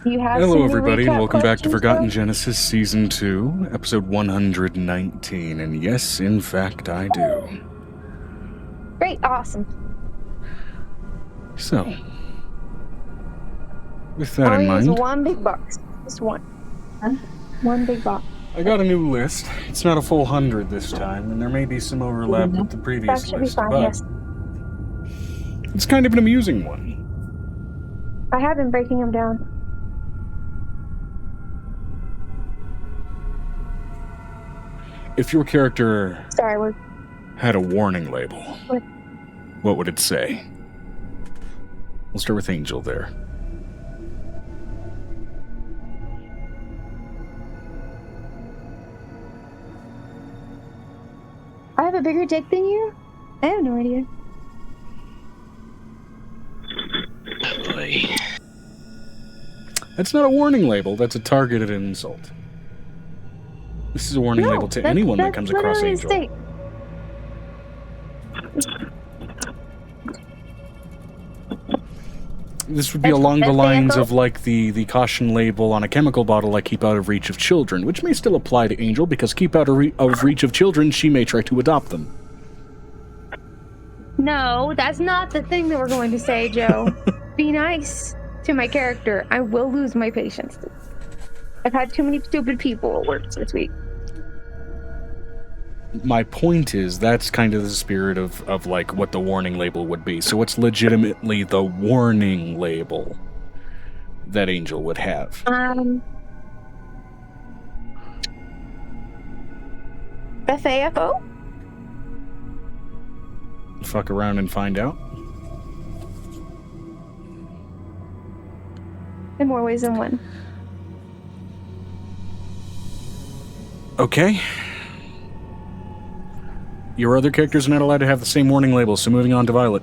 You have Hello, some everybody, and recap welcome back to questions, Forgotten though? Genesis Season 2, Episode 119. And yes, in fact, I do. Great, awesome. So, with that All in I need is mind, one big box. Just one. One big box. I got a new list. It's not a full 100 this time, and there may be some overlap with the That previous should be list, fine, but yes. it's kind of an amusing one. I have been breaking them down. If your character Sorry, we're... had a warning label, What? what would it say? We'll start with Angel there. I have a bigger dick than you? I have no idea. Boy. That's not a warning label, that's a targeted insult. This is a warning label to anyone that comes across Angel. This would be along the lines of like the caution label on a chemical bottle, like keep out of reach of children, which may still apply to Angel, because keep out of reach of children, she may try to adopt them. No, that's not the thing that we're going to say, Joe. Be nice to my character. I will lose my patience. I've had too many stupid people at work this week. My point is, that's kind of the spirit of like what the warning label would be. So it's legitimately the warning label that Angel would have. FAFO? Fuck around and find out. In more ways than one. Okay. Your other characters are not allowed to have the same warning label, so moving on to Violet.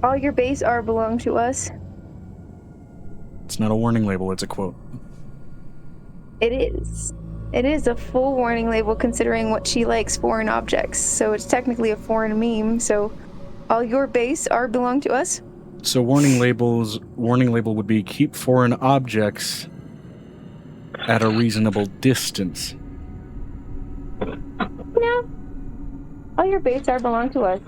All your base are belong to us. It's not a warning label, it's a quote. It is. It is a full warning label considering what she likes, foreign objects. So it's technically a foreign meme, so all your base are belong to us. So warning label would be keep foreign objects at a reasonable distance. No. All your base are belong to us.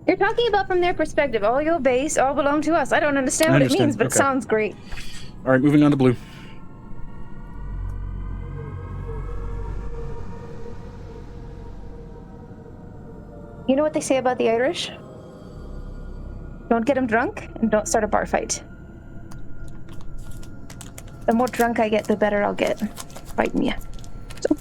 You're talking about from their perspective. All your base all belong to us. I don't understand what it means, but it sounds great. All right, moving on to Blue. You know what they say about the Irish? Don't get them drunk and don't start a bar fight. The more drunk I get, the better I'll get fighting you. So.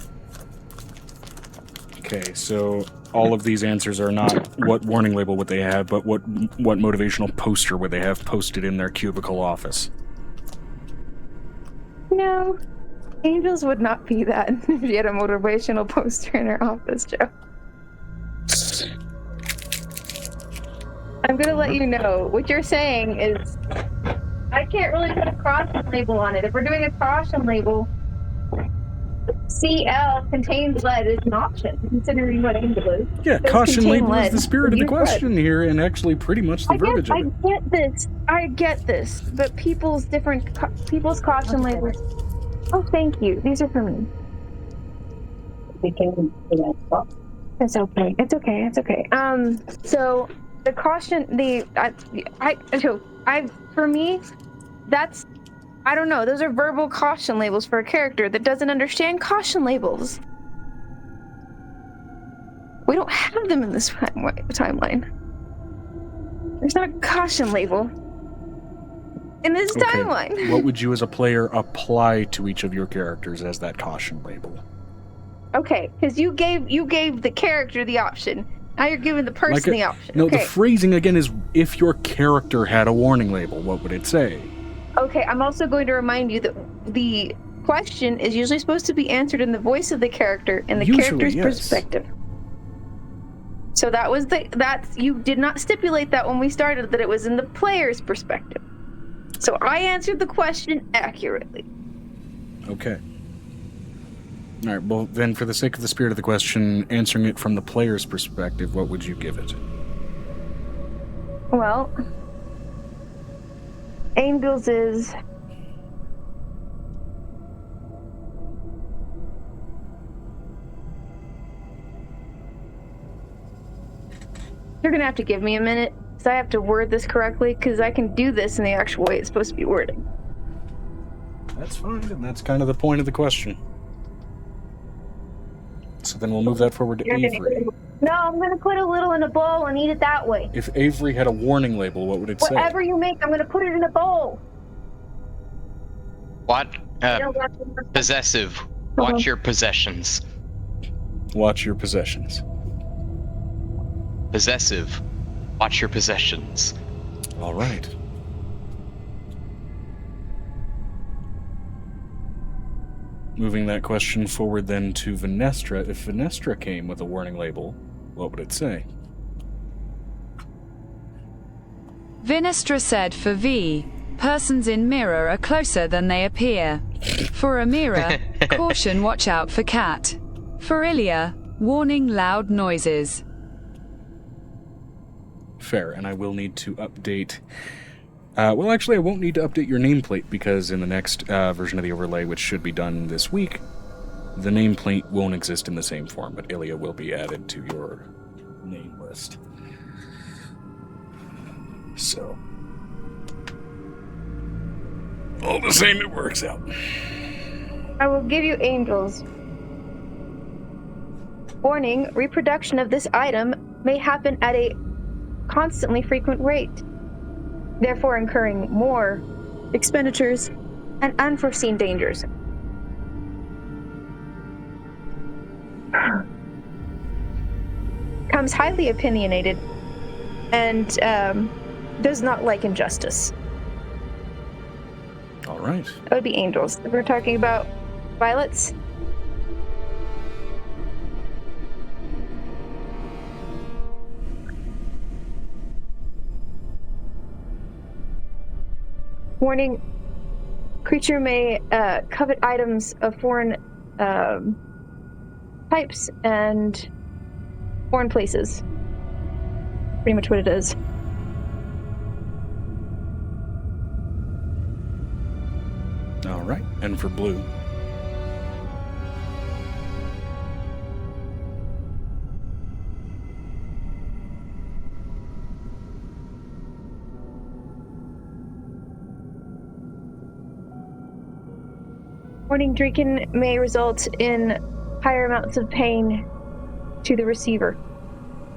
Okay, so all of these answers are not what warning label would they have, but what motivational poster would they have posted in their cubicle office. No, Angels would not be that if she had a motivational poster in her office, Joe. I'm gonna let you know. What you're saying is, I can't really put a caution label on it. If we're doing a caution label, CL contains lead is an option, considering what Angel is. Yeah, caution label is the spirit of the question here, and actually pretty much the verbiage of it. I get this, but people's caution labels. Oh, thank you. These are for me. It's okay. It's okay. It's okay. So the caution, for me, that's, I don't know. Those are verbal caution labels for a character that doesn't understand caution labels. We don't have them in this timeline. There's not a caution label in this timeline. What would you as a player apply to each of your characters as that caution label? Okay, because you gave the character the option. Now you're giving the person the option. No, okay. The phrasing again is, if your character had a warning label, what would it say? Okay, I'm also going to remind you that the question is usually supposed to be answered in the voice of the character and the character's perspective. So that was you did not stipulate that when we started, that it was in the player's perspective. So I answered the question accurately. Okay. All right, well, then for the sake of the spirit of the question, answering it from the player's perspective, what would you give it? Well, Angels is... You're going to have to give me a minute, because I have to word this correctly, because I can do this in the actual way it's supposed to be worded. That's fine, and that's kind of the point of the question. So then we'll move that forward to Avery. No, I'm going to put a little in a bowl and eat it that way. If Avery had a warning label, what would it say? Whatever you make, I'm going to put it in a bowl. What? Possessive. Watch your possessions. Watch your possessions. Possessive. Watch your possessions. All right. Moving that question forward then to Venestra. If Venestra came with a warning label, what would it say? Venestra said for V, persons in mirror are closer than they appear. For Amira, caution, watch out for cat. For Ilya, warning, loud noises. Fair, and I will need to update... well, actually, I won't need to update your nameplate, because in the next version of the overlay, which should be done this week, the nameplate won't exist in the same form, but Ilya will be added to your name list. So... all the same, it works out. I will give you Angels. Warning, reproduction of this item may happen at a constantly frequent rate, therefore incurring more expenditures and unforeseen dangers. Comes highly opinionated and does not like injustice. All right. That would be Angels. If we're talking about violets. Warning, creature may covet items of foreign types and foreign places. Pretty much what it is. All right, and for blue. Warning, drinking may result in higher amounts of pain to the receiver,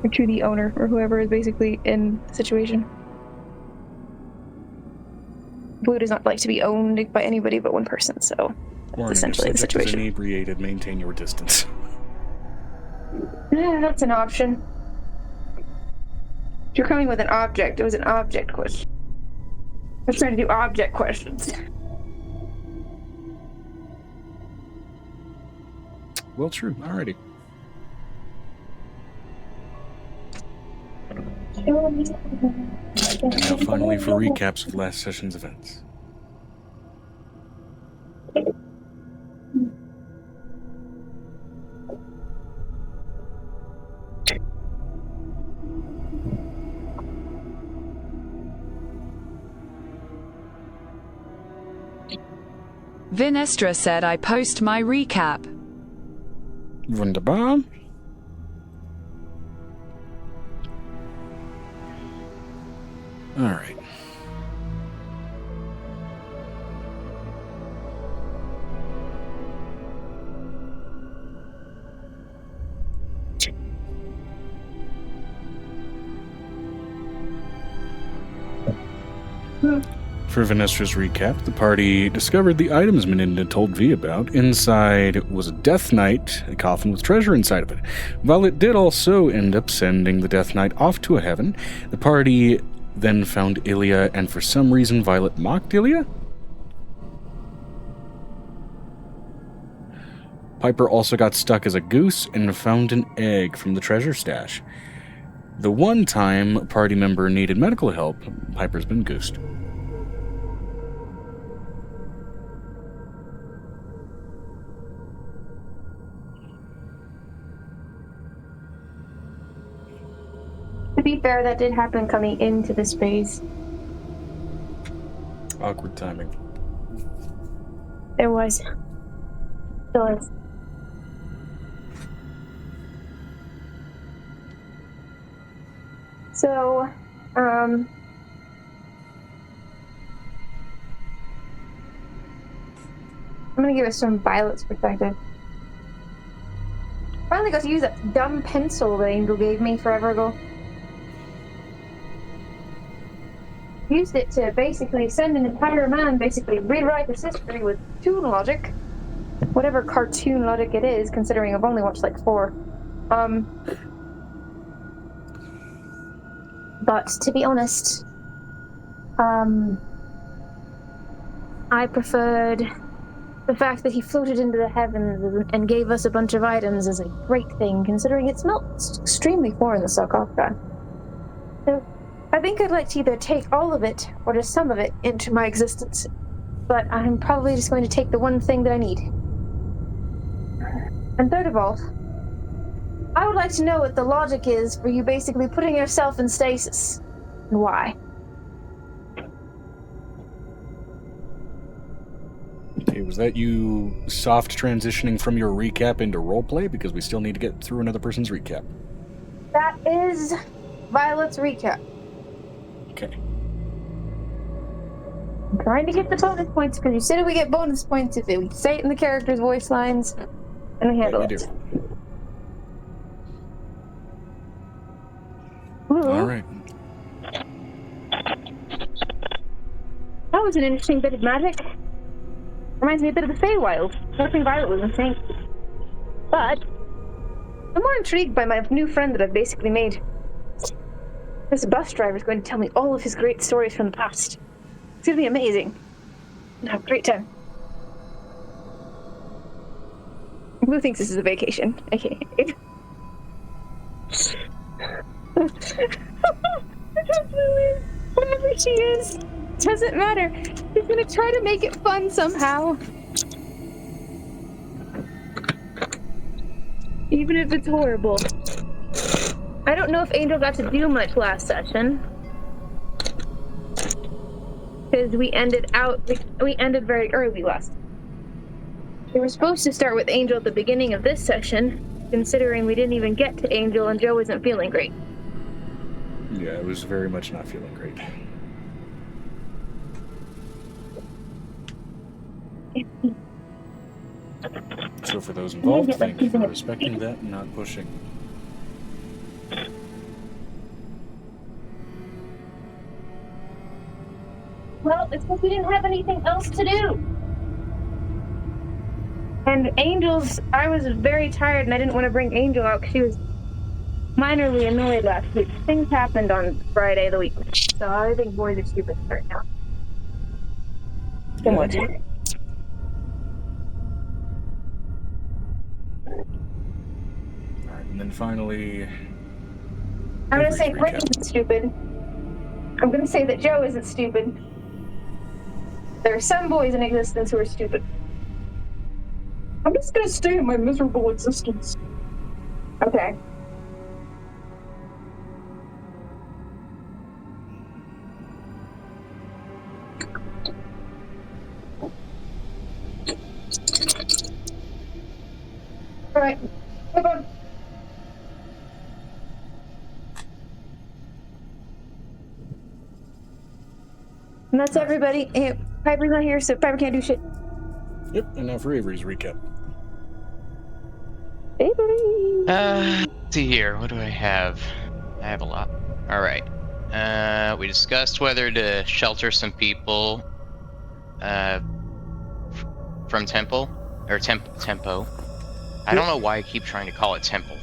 or to the owner, or whoever is basically in the situation. Blue does not like to be owned by anybody but one person, so that's essentially the situation. Inebriated, maintain your distance. That's an option. If you're coming with an object, it was an object question. I was trying to do object questions. Well, true. Alrighty. And now finally for recaps of last session's events. Venestra said I post my recap. Wunderbar. All right. For Venestra's recap, the party discovered the items Meninda told V about. Inside was a Death Knight, a coffin with treasure inside of it. Violet did also end up sending the Death Knight off to a heaven. The party then found Ilya, and for some reason Violet mocked Ilya? Piper also got stuck as a goose and found an egg from the treasure stash. The one time a party member needed medical help, Piper's been goosed. To be fair, that did happen coming into this phase. Awkward timing. It was. Still is. So, I'm gonna give us some Violet's perspective. Finally got to use that dumb pencil that Angel gave me forever ago. Used it to basically send an entire man, basically rewrite his history with toon logic. Whatever cartoon logic it is, considering I've only watched like 4. But to be honest, I preferred the fact that he floated into the heavens and gave us a bunch of items as a great thing, considering it's not extremely foreign, the sarcophagi. So I think I'd like to either take all of it or just some of it into my existence. But I'm probably just going to take the one thing that I need. And third of all, I would like to know what the logic is for you basically putting yourself in stasis. And why. Okay, was that you soft transitioning from your recap into roleplay? Because we still need to get through another person's recap. That is Violet's recap. Okay. I'm trying to get the bonus points because you said we get bonus points if we say it in the character's voice lines and we handle it. All right. That was an interesting bit of magic. Reminds me a bit of the Feywild. Nothing Violet was insane. But I'm more intrigued by my new friend that I've basically made. This bus driver is going to tell me all of his great stories from the past. It's going to be amazing. And have a great time. Blue thinks this is a vacation. Okay. Whatever she is, doesn't matter. She's gonna try to make it fun somehow. Even if it's horrible. I don't know if Angel got to do much last session. Because we ended very early last. We were supposed to start with Angel at the beginning of this session, considering we didn't even get to Angel and Joe isn't feeling great. Yeah, I was very much not feeling great. So for those involved, thank you for respecting that and not pushing. Well, it's because we didn't have anything else to do. And Angel's, I was very tired and I didn't want to bring Angel out because she was minorly annoyed last week. Things happened on Friday of the week. So I think boys are stupid right now. Too much. Alright, and then finally... I'm going to say Rick isn't stupid. I'm going to say that Joe isn't stupid. There are some boys in existence who are stupid. I'm just going to stay in my miserable existence. Okay. Alright, move on. And that's everybody. Piper's not here, so Piper can't do shit. Yep, and now for Avery's recap. Avery! Let's see here. What do I have? I have a lot. Alright. We discussed whether to shelter some people from Temple. Or Tempo. I don't know why I keep trying to call it Temple.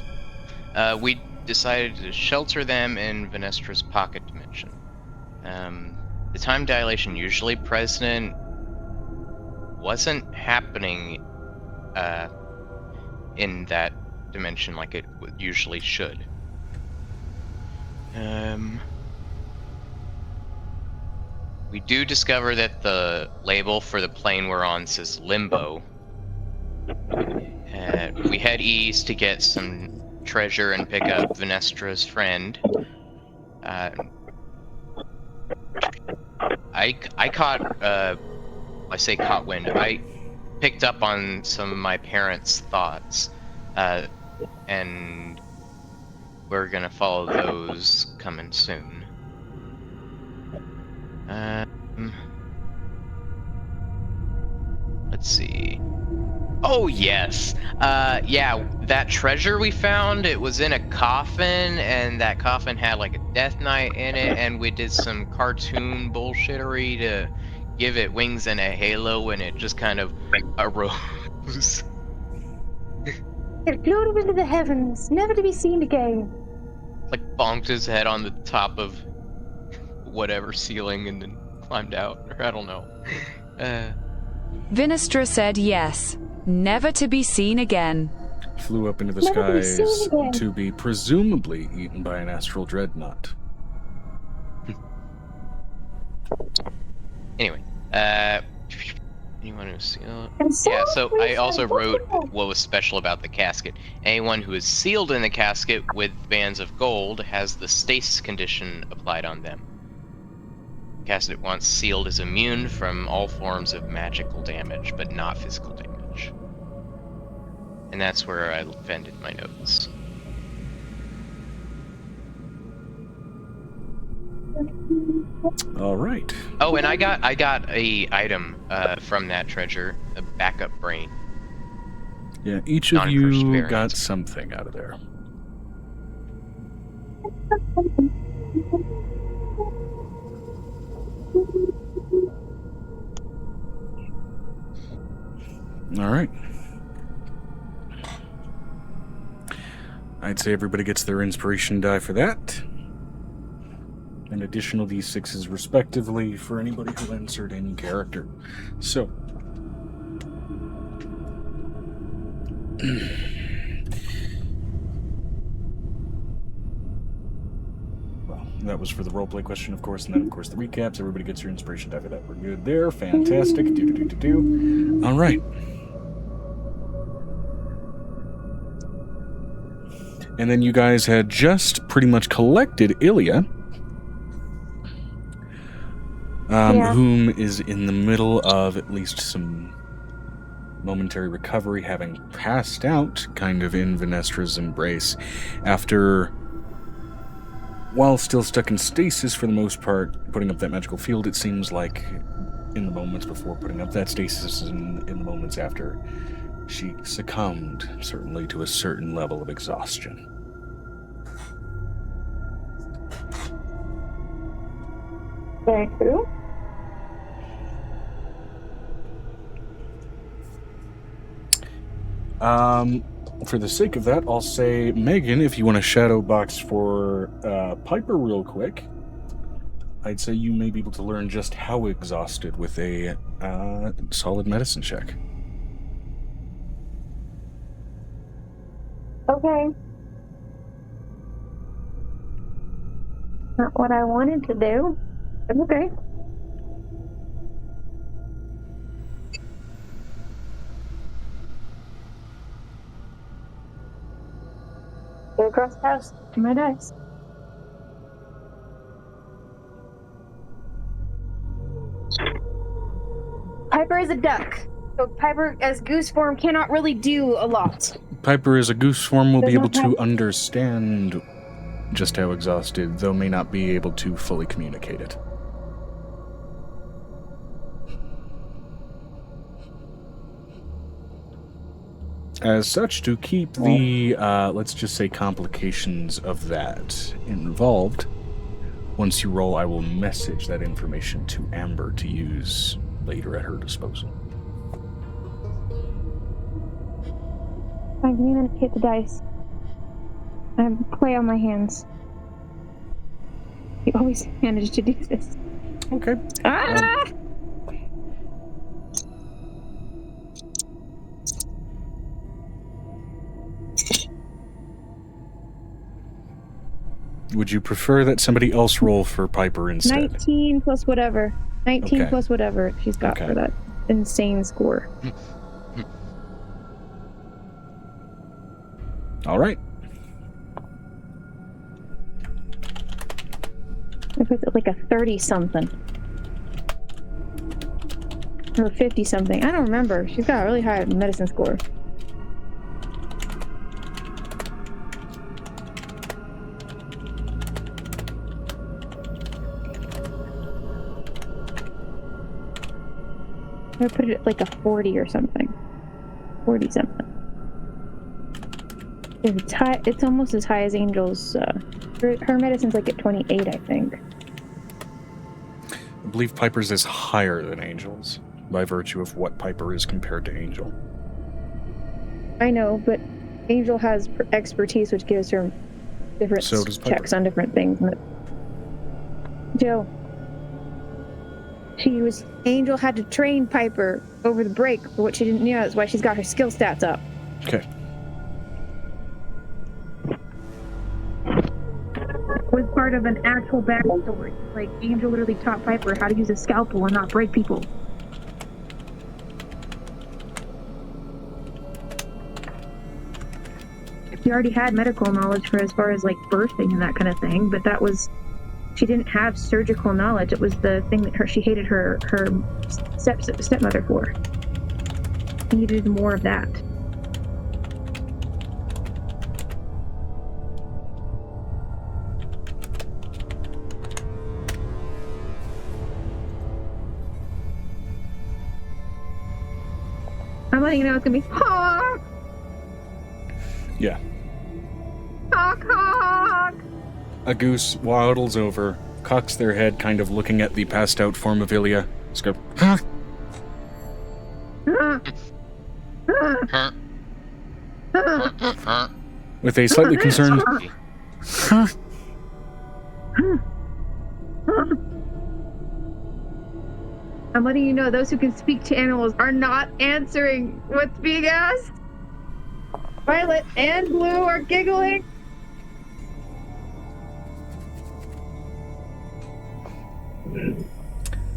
We decided to shelter them in Venestra's pocket dimension. The time dilation usually present wasn't happening in that dimension like it usually should. We do discover that the label for the plane we're on says Limbo. We head east to get some treasure and pick up 𝕲𝖓𝖓𝖓𝖊𝖓 friend. I caught I say caught wind. I picked up on some of my parents' thoughts, and we're gonna follow those coming soon. Let's see. Oh yes, yeah, that treasure we found, it was in a coffin, and that coffin had like a death knight in it, and we did some cartoon bullshittery to give it wings and a halo, and it just kind of arose. It flew into the heavens, never to be seen again. Like bonked his head on the top of whatever ceiling and then climbed out, or I don't know. 𝕲𝖓𝖓 said yes, never to be seen again. Flew up into the Never to be skies seen again. to be presumably eaten by an astral dreadnought. Anyway, anyone who's sealed? And so Yeah, so we I also said, wrote "Whoa." what was special about the casket. Anyone who is sealed in the casket with bands of gold has the stasis condition applied on them. Casket once sealed is immune from all forms of magical damage, but not physical damage. And that's where I vended my notes. All right. Oh, and I got a item from that treasure, a backup brain. Yeah, each of Non-cursed you variant. got something out of there. All right. I'd say everybody gets their inspiration die for that. An additional d6s respectively for anybody who entered any character. So. Well, that was for the roleplay question, of course, and then, of course, the recaps. Everybody gets your inspiration die for that. We're good there. Fantastic. Do. All right. And then you guys had just pretty much collected Ilya, whom is in the middle of at least some momentary recovery, having passed out kind of in 𝕲𝖓𝖓𝖓𝖊𝖓's embrace after, while still stuck in stasis for the most part, putting up that magical field. It seems like in the moments before putting up that stasis and in the moments after, she succumbed, certainly, to a certain level of exhaustion. Very true. For the sake of that, I'll say, Megan, if you want to shadow box for Piper real quick, I'd say you may be able to learn just how exhausted with a solid medicine check. Okay. Not what I wanted to do. But okay. Go across the house to my dice. Piper is a duck. So Piper, as goose form, cannot really do a lot. Piper as a goose form will be Does able not have- to understand just how exhausted, though may not be able to fully communicate it. As such, to keep the, let's just say, complications of that involved, once you roll, I will message that information to Amber to use later at her disposal. I'm going to hit the dice. I have clay on my hands. You always manage to do this. Okay. Ah! Would you prefer that somebody else roll for Piper instead? 19 plus whatever. 19 Okay. plus whatever she's got Okay. for that insane score. All right. I put it like a 30-something. Or 50-something. I don't remember. She's got a really high medicine score. I put it at like a 40 or something. 40-something. It's high. It's almost as high as Angel's. Her medicine's like at 28, I think. I believe Piper's is higher than Angel's, by virtue of what Piper is compared to Angel. I know, but Angel has expertise, which gives her different So does Piper. checks on different things. Joe, Angel had to train Piper over the break for what she didn't know. That's why she's got her skill stats up. Okay. Was part of an actual backstory. Like, Angel literally taught Piper how to use a scalpel and not break people. She already had medical knowledge for as far as like birthing and that kind of thing, but she didn't have surgical knowledge. It was the thing that she hated her stepmother for. She needed more of that. I'm letting you know it's gonna be honk, Yeah. honk, honk. A goose waddles over, cocks their head, kind of looking at the passed out form of Ilya. Just go, huh? With a slightly concerned, huh? I'm letting you know those who can speak to animals are not answering what's being asked. Violet and Blue are giggling.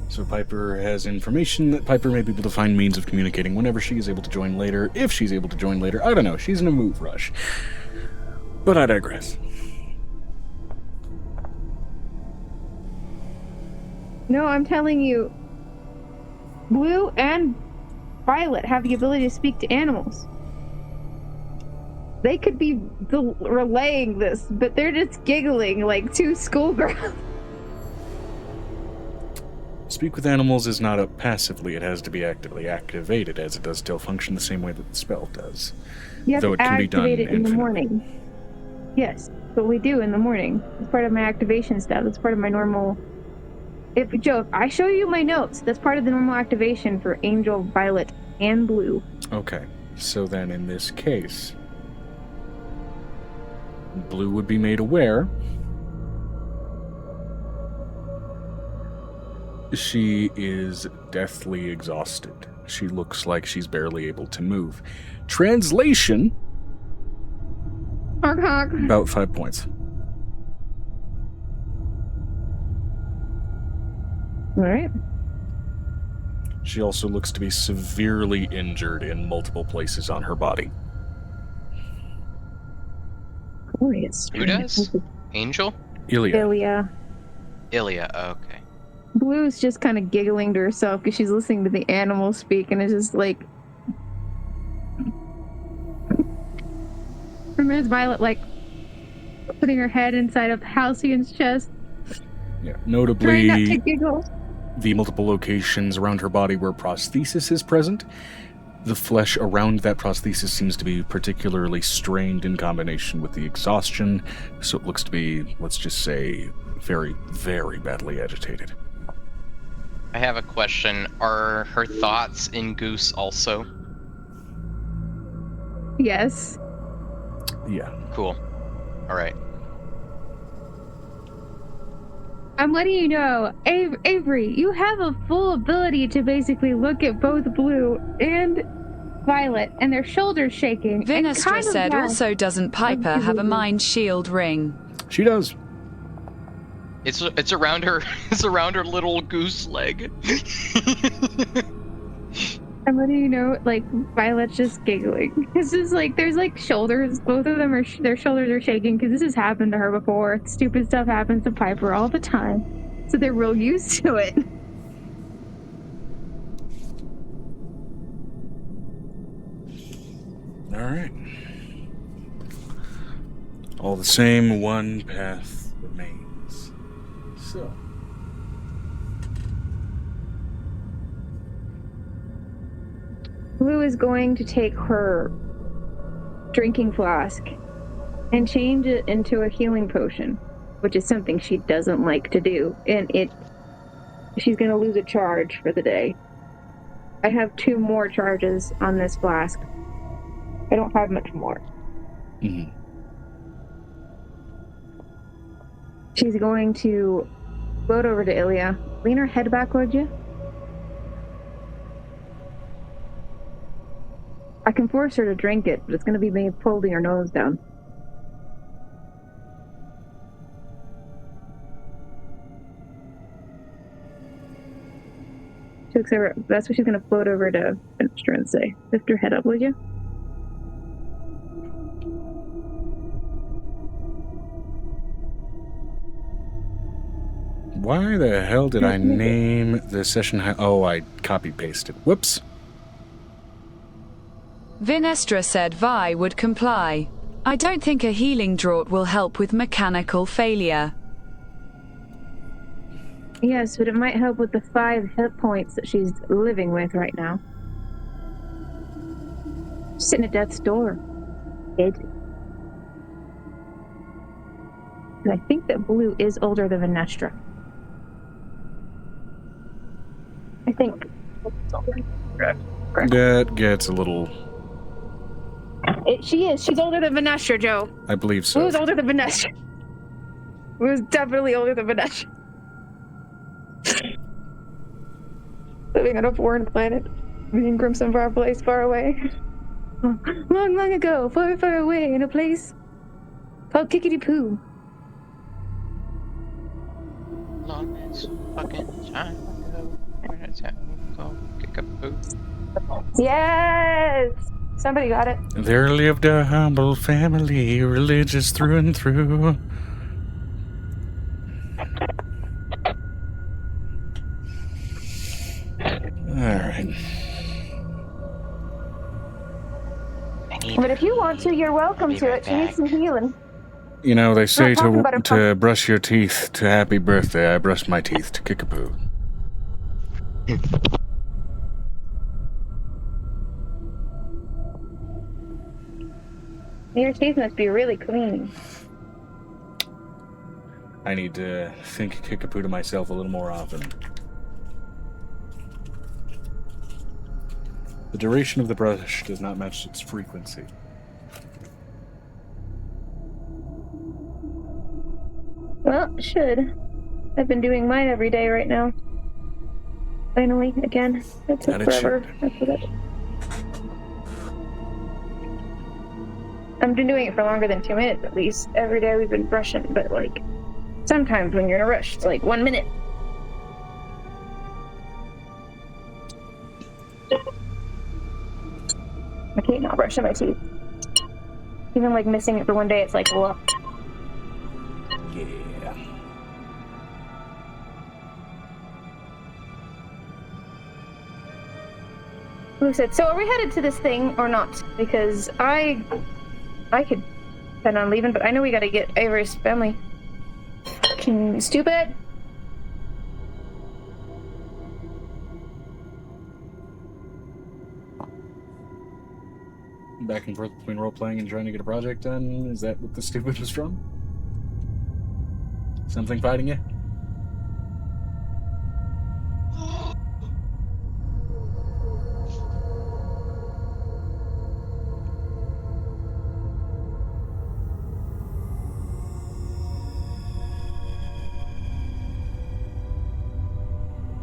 So Piper has information that Piper may be able to find means of communicating whenever she is able to join later. If she's able to join later, I don't know. She's in a move rush. But I digress. No, I'm telling you, Blue and Violet have the ability to speak to animals. They could be relaying this, but they're just giggling like two schoolgirls. Speak with animals is not up passively. It has to be actively activated, as it does still function the same way that the spell does. You have Though to it can be done activate it in the infinitely. morning. Yes, but we do in the morning. It's part of my activation stuff. It's part of my normal... If I show you my notes, that's part of the normal activation for Angel, Violet, and Blue. Okay, so then in this case, Blue would be made aware. She is deathly exhausted. She looks like she's barely able to move. Translation, Honk, honk. about 5 points. All right. She also looks to be severely injured in multiple places on her body. Glorious. Who does? Angel? Ilya. Ilya, okay. Blue's just kind of giggling to herself because she's listening to the animals speak, and it's just like... Reminds Violet, like, putting her head inside of Halcyon's chest. Yeah. Trying not to Notably, giggle. the multiple locations around her body where prosthesis is present. The flesh around that prosthesis seems to be particularly strained in combination with the exhaustion, so it looks to be, let's just say, very, very badly agitated. I have a question. Are her thoughts in Goose also? Yes. Yeah. Cool. Alright. I'm letting you know, Avery, you have a full ability to basically look at both Blue and Violet, and their shoulders shaking. and Vinestra kind of said, have- also doesn't Piper have a mind shield ring? She does. It's around her. It's around her little goose leg. And what do you know? Like, Violet's just giggling. It's just like, there's like shoulders. Both of them are, their shoulders are shaking because this has happened to her before. Stupid stuff happens to Piper all the time. So they're real used to it. Alright. All the same, one path remains. So. Blue is going to take her drinking flask and change it into a healing potion, which is something she doesn't like to do. And she's going to lose a charge for the day. I have 2 more charges on this flask. I don't have much more. Mm-hmm. She's going to float over to Ilya. Lean her head back, would you? I can force her to drink it, but it's going to be me holding her nose down. That's what she's going to float over to Finisher and say. Lift your head up, would you? Why the hell did I name the session? Oh, I copy-pasted. Whoops. Vinestra said Vi would comply. I don't think a healing draught will help with mechanical failure. Yes, but it might help with the 5 hit points that she's living with right now. She's sitting at death's door. Dead. And I think that Blue is older than Vinestra. I think. That gets a little... She is. She's older than Vinestra, Joe. I believe so. Blue's older than Vinestra. Blue's definitely older than Vinestra. Living on a foreign planet, being Crimson far place far away. Long, long ago, far, far away, in a place called Kickity-Poo. Long as fucking time ago, when a town called Kickapoo. Yes! Somebody got it. There lived a humble family, religious through and through. Alright. But if you want to, you're welcome to it. She needs some healing. You know, they say talking about her to brush your teeth to happy birthday. I brushed my teeth to Kickapoo. Your teeth must be really clean. I need to think Kickapoo to myself a little more often. The duration of the brush does not match its frequency. Well, it should. I've been doing mine every day right now. Finally, again. That took That it forever. should. That's what I've been doing it for longer than 2 minutes at least. Every day we've been brushing, but like sometimes when you're in a rush, it's like 1 minute. I can't not brushing my teeth. Even like missing it for 1 day, it's like, whoa. Yeah. Who said, so are we headed to this thing or not? Because I could plan on leaving, but I know we gotta get Avery's family. Fucking stupid. Back and forth between role-playing and trying to get a project done? Is that what the stupid was from? Something fighting you?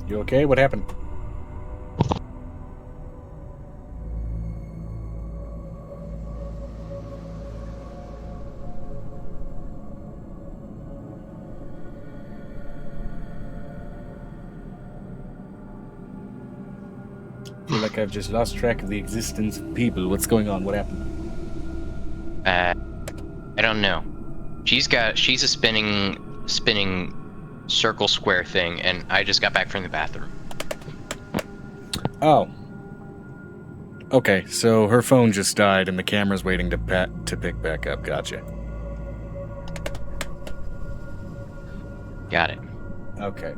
You okay? What happened? I've just lost track of the existence of people. What's going on? What happened? I don't know. She's a spinning circle square thing, and I just got back from the bathroom. Oh. Okay, so her phone just died, and the camera's waiting to pick back up. Gotcha. Got it. Okay.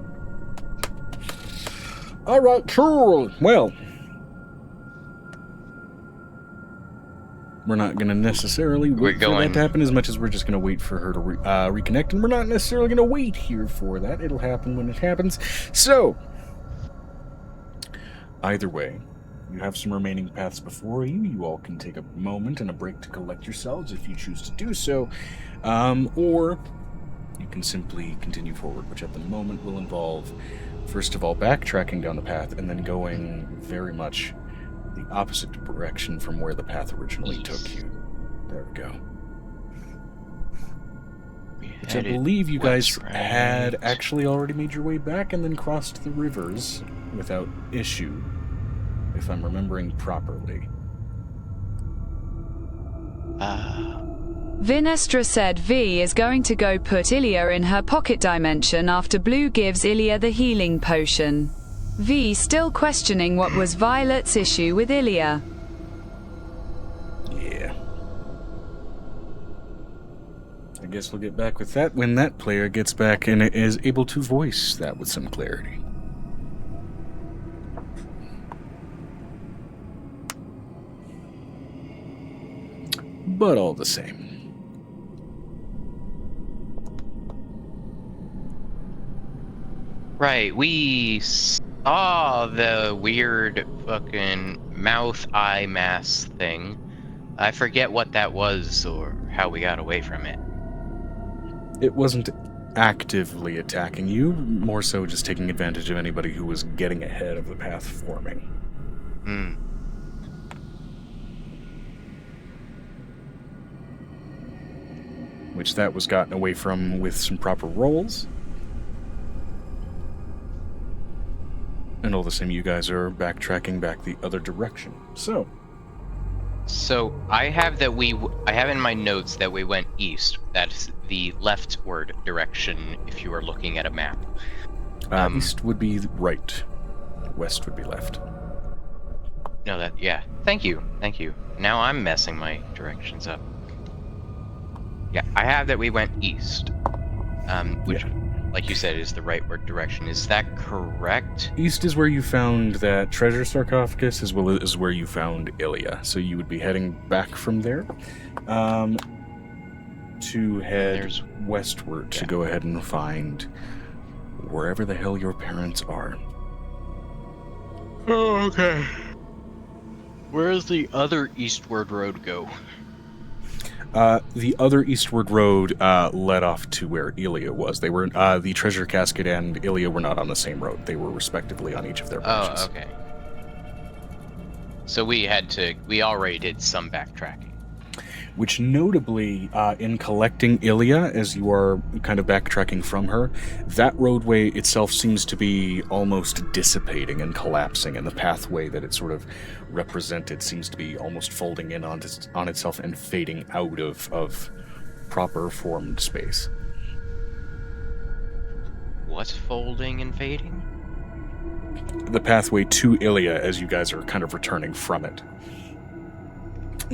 All right, cool. Well, we're not going to necessarily wait for that to happen as much as we're just going to wait for her to reconnect, and we're not necessarily going to wait here for that. It'll happen when it happens. So, either way, you have some remaining paths before you. You all can take a moment and a break to collect yourselves if you choose to do so, or you can simply continue forward, which at the moment will involve, first of all, backtracking down the path and then going very much the opposite direction from where the path originally took you. There we go. Which I believe you guys had actually already made your way back and then crossed the rivers without issue, if I'm remembering properly. Vinestra said V is going to go put 𝕲𝖊𝖓 in her pocket dimension after Blue gives 𝕲𝖊𝖓 the healing potion. V still questioning what was Violet's issue with 𝕲𝖊𝖓. Yeah. I guess we'll get back with that when that player gets back and is able to voice that with some clarity. But all the same. Right, we saw the weird fucking mouth-eye mask thing. I forget what that was or how we got away from it. It wasn't actively attacking you, more so just taking advantage of anybody who was getting ahead of the path forming. Hmm. Which that was gotten away from with some proper rolls. And all the same, you guys are backtracking back the other direction. So I have in my notes that we went east. That's the leftward direction if you are looking at a map. East would be right. West would be left. No, yeah. Thank you. Now I'm messing my directions up. Yeah, I have that we went east. Which, like you said, is the rightward direction. Is that correct? East is where you found that treasure sarcophagus, as well as where you found 𝕲𝖊𝖓. So you would be heading back from there to head westward to go ahead and find wherever the hell your parents are. Oh, okay. Where does the other eastward road go? The other eastward road led off to where 𝕲𝖊𝖓 was. They were the treasure casket and 𝕲𝖊𝖓 were not on the same road. They were respectively on each of their branches. Oh, okay. So we already did some backtracking. Which notably, in collecting 𝕲𝖊𝖓, as you are kind of backtracking from her, that roadway itself seems to be almost dissipating and collapsing, and the pathway that it sort of represented seems to be almost folding in on itself and fading out of proper formed space. What's folding and fading? The pathway to 𝕲𝖊𝖓 as you guys are kind of returning from it.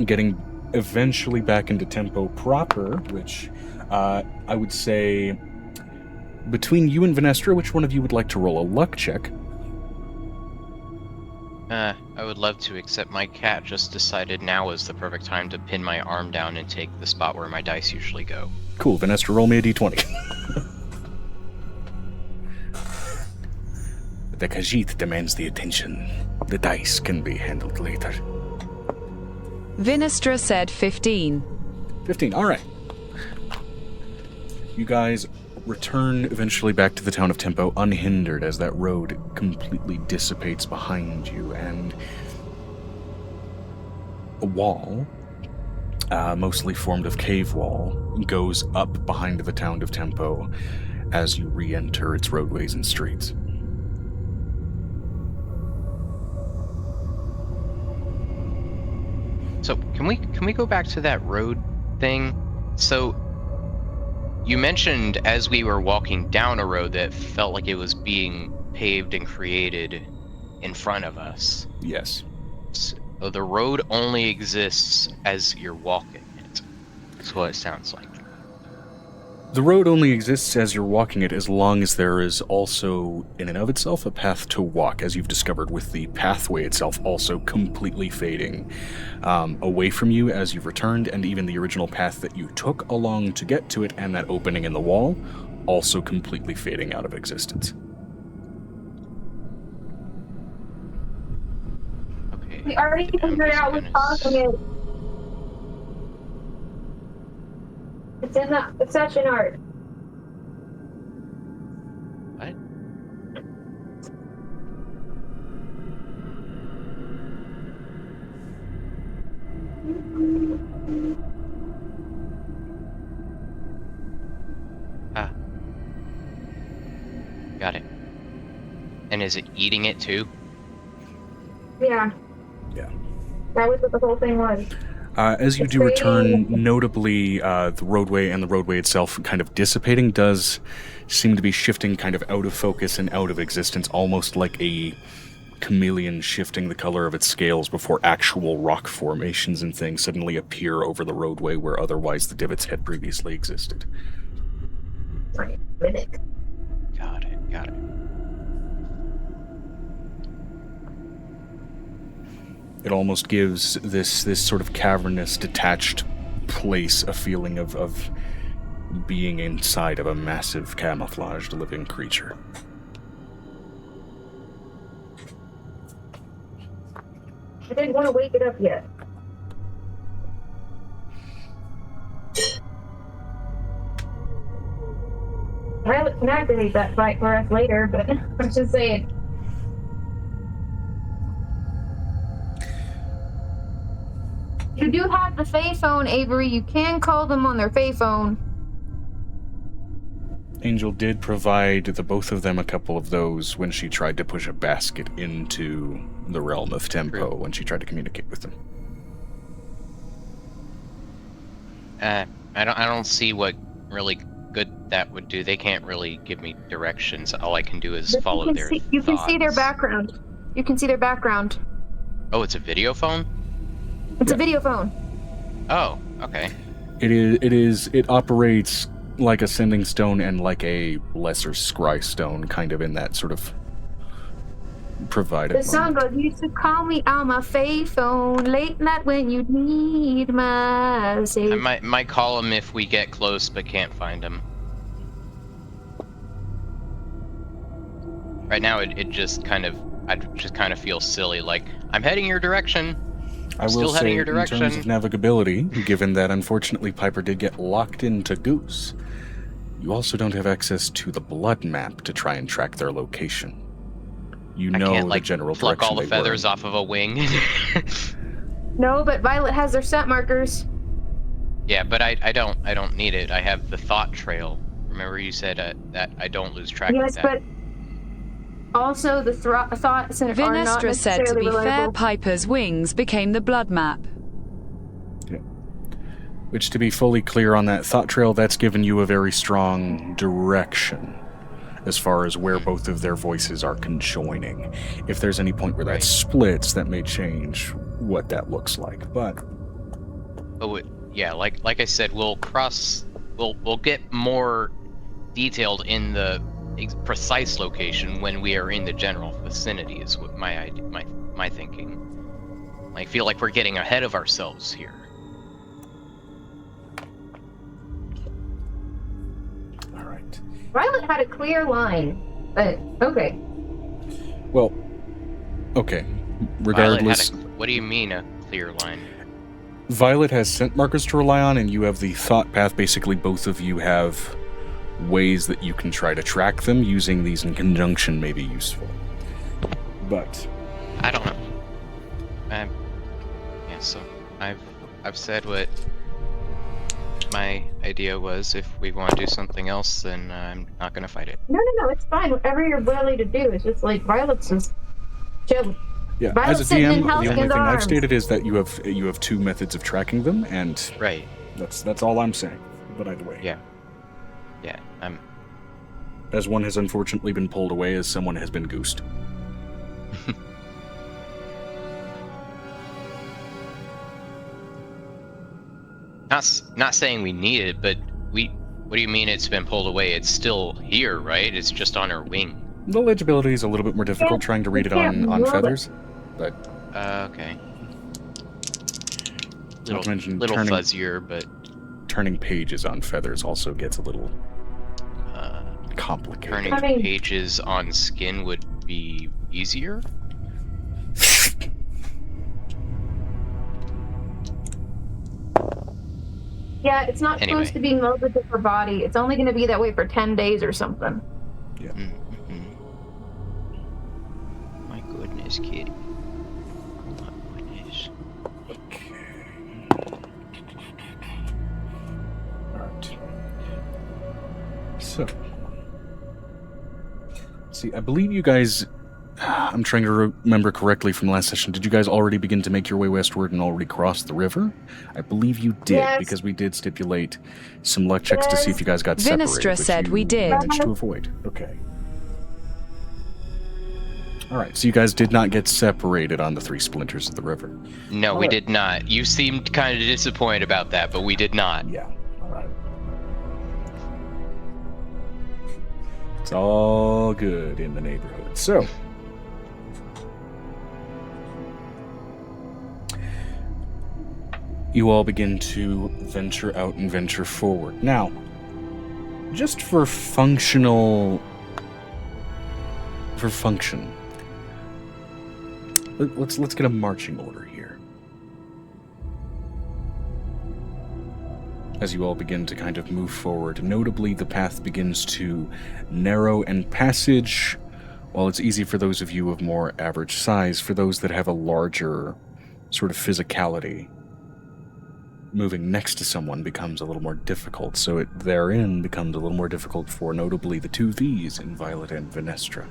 Getting eventually back into tempo proper, which I would say between you and Vinestra, which one of you would like to roll a luck check? I would love to, except my cat just decided now is the perfect time to pin my arm down and take the spot where my dice usually go. Cool, Vinestra, roll me a d20. The Khajiit demands the attention. The dice can be handled later. Vinestra said 15. 15, alright. You guys return eventually back to the town of Tempo unhindered as that road completely dissipates behind you, and a wall, mostly formed of cave wall, goes up behind the town of Tempo as you re-enter its roadways and streets. So can we go back to that road thing? So you mentioned as we were walking down a road that felt like it was being paved and created in front of us. Yes. So the road only exists as you're walking it. That's what it sounds like. The road only exists as you're walking it as long as there is also, in and of itself, a path to walk, as you've discovered with the pathway itself also completely fading away from you as you've returned, and even the original path that you took along to get to it and that opening in the wall also completely fading out of existence. Okay. We already figured out what's causing it. It's in the session art. What? Ah. Got it. And is it eating it too? Yeah. Yeah. That was what the whole thing was. As you It's do return, fading. Notably, the roadway and the roadway itself kind of dissipating does seem to be shifting kind of out of focus and out of existence, almost like a chameleon shifting the color of its scales before actual rock formations and things suddenly appear over the roadway where otherwise the divots had previously existed. Right. Mimic. Got it. Got it. It almost gives this sort of cavernous, detached place a feeling of being inside of a massive, camouflaged living creature. I didn't want to wake it up yet. Well, it can activate that fight for us later, but I'm just saying. You do have the Fae phone, Avery. You can call them on their Fae phone. Angel did provide the both of them a couple of those when she tried to push a basket into the realm of Tempo, when she tried to communicate with them. I don't see what really good that would do. They can't really give me directions. All I can do is But follow their thoughts. you can see their background. You can see their background. Oh, it's a video phone? It's a video phone. Oh, okay. It operates like a sending stone and like a lesser scry stone, kind of in that sort of provided The song moment. goes, "You should call me on my Fae phone late night when you need my I save." might call him if we get close but can't find him. Right now, I just kind of feel silly, like, I'm heading your direction. I will Still heading say, your in terms direction. of navigability, given that unfortunately Piper did get locked into Goose, you also don't have access to the blood map to try and track their location. You I know can't, the like, general pluck direction all the they were feathers in. off of a wing. No, but Violet has their scent markers. Yeah, but I don't need it. I have the thought trail. Remember you said that I don't lose track of Yes, that. but also the thoughts are not Vinestra said to necessarily be fair, reliable. Piper's wings became the blood map. Which, to be fully clear on that thought trail, that's given you a very strong direction as far as where both of their voices are conjoining. If there's any point where that Right. splits, that may change what that looks like. But Oh, yeah, like I said, we'll get more detailed in the precise location when we are in the general vicinity. Is what my thinking. I feel like we're getting ahead of ourselves here. all right. Violet had a clear line, but okay. Well, okay. Violet Regardless, had what do you mean a clear line? Violet has scent markers to rely on, and you have the thought path. Basically, both of you have ways that you can try to track them. Using these in conjunction may be useful. But I don't know. Yeah, so I've said what my idea was. If we want to do something else, then I'm not gonna fight it. No, it's fine. Whatever you're willing to do, it's just like Violet's just chill. Yeah, Violet's as a sitting in DM, the only Halcyon's thing I've arms. stated is that you have two methods of tracking them, and Right. that's all I'm saying. But either way, Yeah. Yeah. as one has unfortunately been pulled away, as someone has been goosed. Not saying we need it, but what do you mean it's been pulled away? It's still here, right? It's just on her wing. The legibility is a little bit more difficult Yeah, trying to read it you can't on move it. feathers, but Okay. not to mention Little turning fuzzier, but pages on feathers also gets a little complicated. turning I mean- pages on skin would be easier. Yeah, it's not Anyway. supposed to be molded to her body. It's only going to be that way for 10 days or something. Mm-hmm. My goodness, kitty. My goodness. Okay. Alright. So. See, I believe you guys... I'm trying to remember correctly from last session. Did you guys already begin to make your way westward and already cross the river? I believe you did, Yes. because we did stipulate some luck checks to see if you guys got separated. Vinestra which said you we did. managed to avoid. Okay. Alright, so you guys did not get separated on the three splinters of the river. No, we Alright. did not. You seemed kind of disappointed about that, but we did not. Yeah, alright. It's all good in the neighborhood. So, you all begin to venture out and venture forward. Now, just for function, let's get a marching order here. As you all begin to kind of move forward, notably the path begins to narrow and passage. While it's easy for those of you of more average size, for those that have a larger sort of physicality, moving next to someone becomes a little more difficult, so it therein becomes a little more difficult for notably the two V's in Violet and Venestra.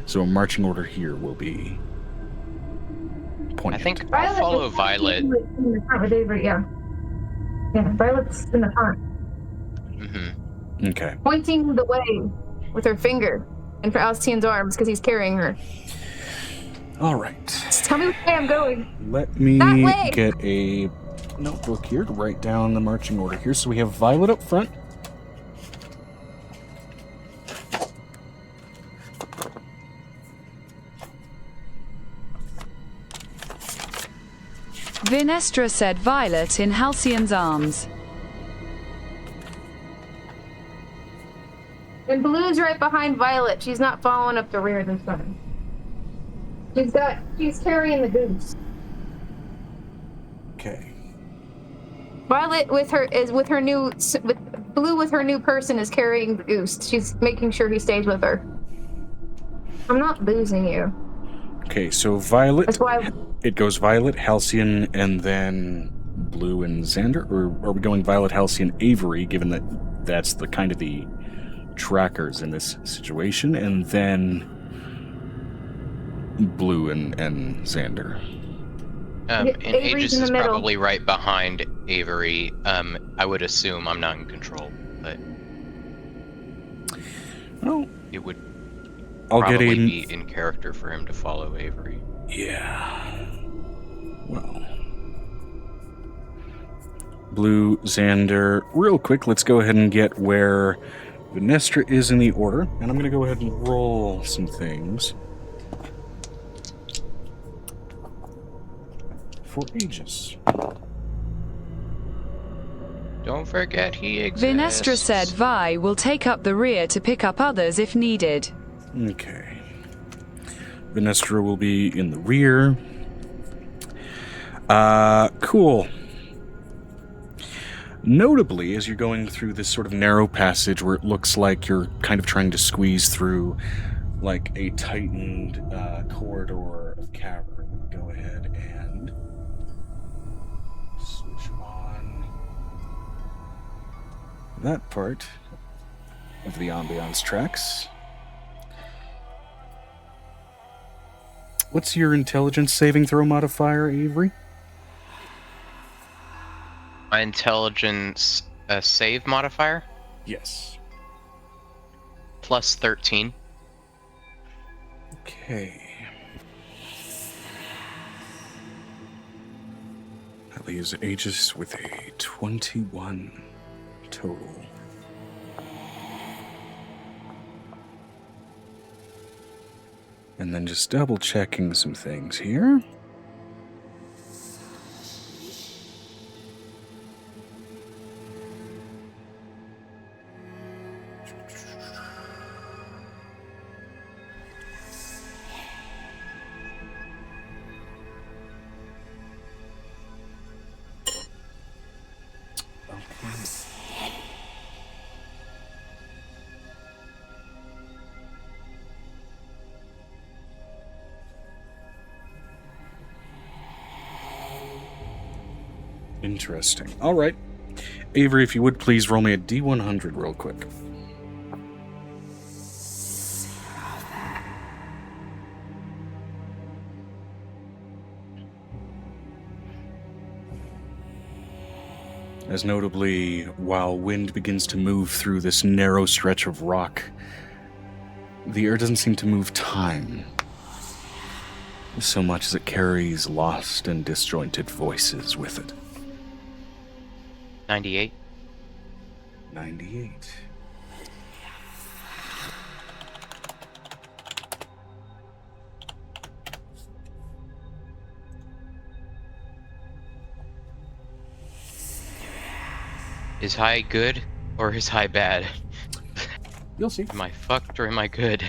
So a marching order here will be poignant. I think I'll follow Violet. In the front with Avery, yeah. Yeah, Violet's in the front, Mm-hmm. Okay. pointing the way with her finger and for Alcine's arms because he's carrying her. All right. Just tell me which way I'm going. Let That me way! get a notebook here to write down the marching order here. So we have Violet up front. Vinestra said Violet in Halcyon's arms. And Blue's right behind Violet. She's not following up the rear this time. She's carrying the goose. Okay. Violet with Blue with her new person is carrying the goose. She's making sure he stays with her. I'm not losing you. Okay, so Violet. That's why. It goes Violet, Halcyon, and then Blue and Xander? Or are we going Violet, Halcyon, Avery, given that that's the kind of the trackers in this situation, and then Blue and Xander? And Avery's Aegis in the is middle. probably right behind Avery. I would assume. I'm not in control, but Well, it would I'll get probably a... be in character for him to follow Avery. Yeah. Well. Blue, Xander. Real quick, let's go ahead and get where Venestra is in the order. And I'm going to go ahead and roll some things. For Aegis. Don't forget he exists. Vinestra said Vi will take up the rear to pick up others if needed. Okay. Venestra will be in the rear. Cool. Notably, as you're going through this sort of narrow passage where it looks like you're kind of trying to squeeze through like a tightened corridor of cavern, go ahead and switch on that part of the ambiance tracks. What's your intelligence saving throw modifier, Avery? My intelligence save modifier? Yes. Plus 13. Okay. That leaves Aegis with a 21 total. And then just double checking some things here. Interesting. All right. Avery, if you would please roll me a D100 real quick. As notably, while wind begins to move through this narrow stretch of rock, the air doesn't seem to move time so much as it carries lost and disjointed voices with it. 98. 98. Is high good or is high bad? You'll see. Am I fucked or am I good?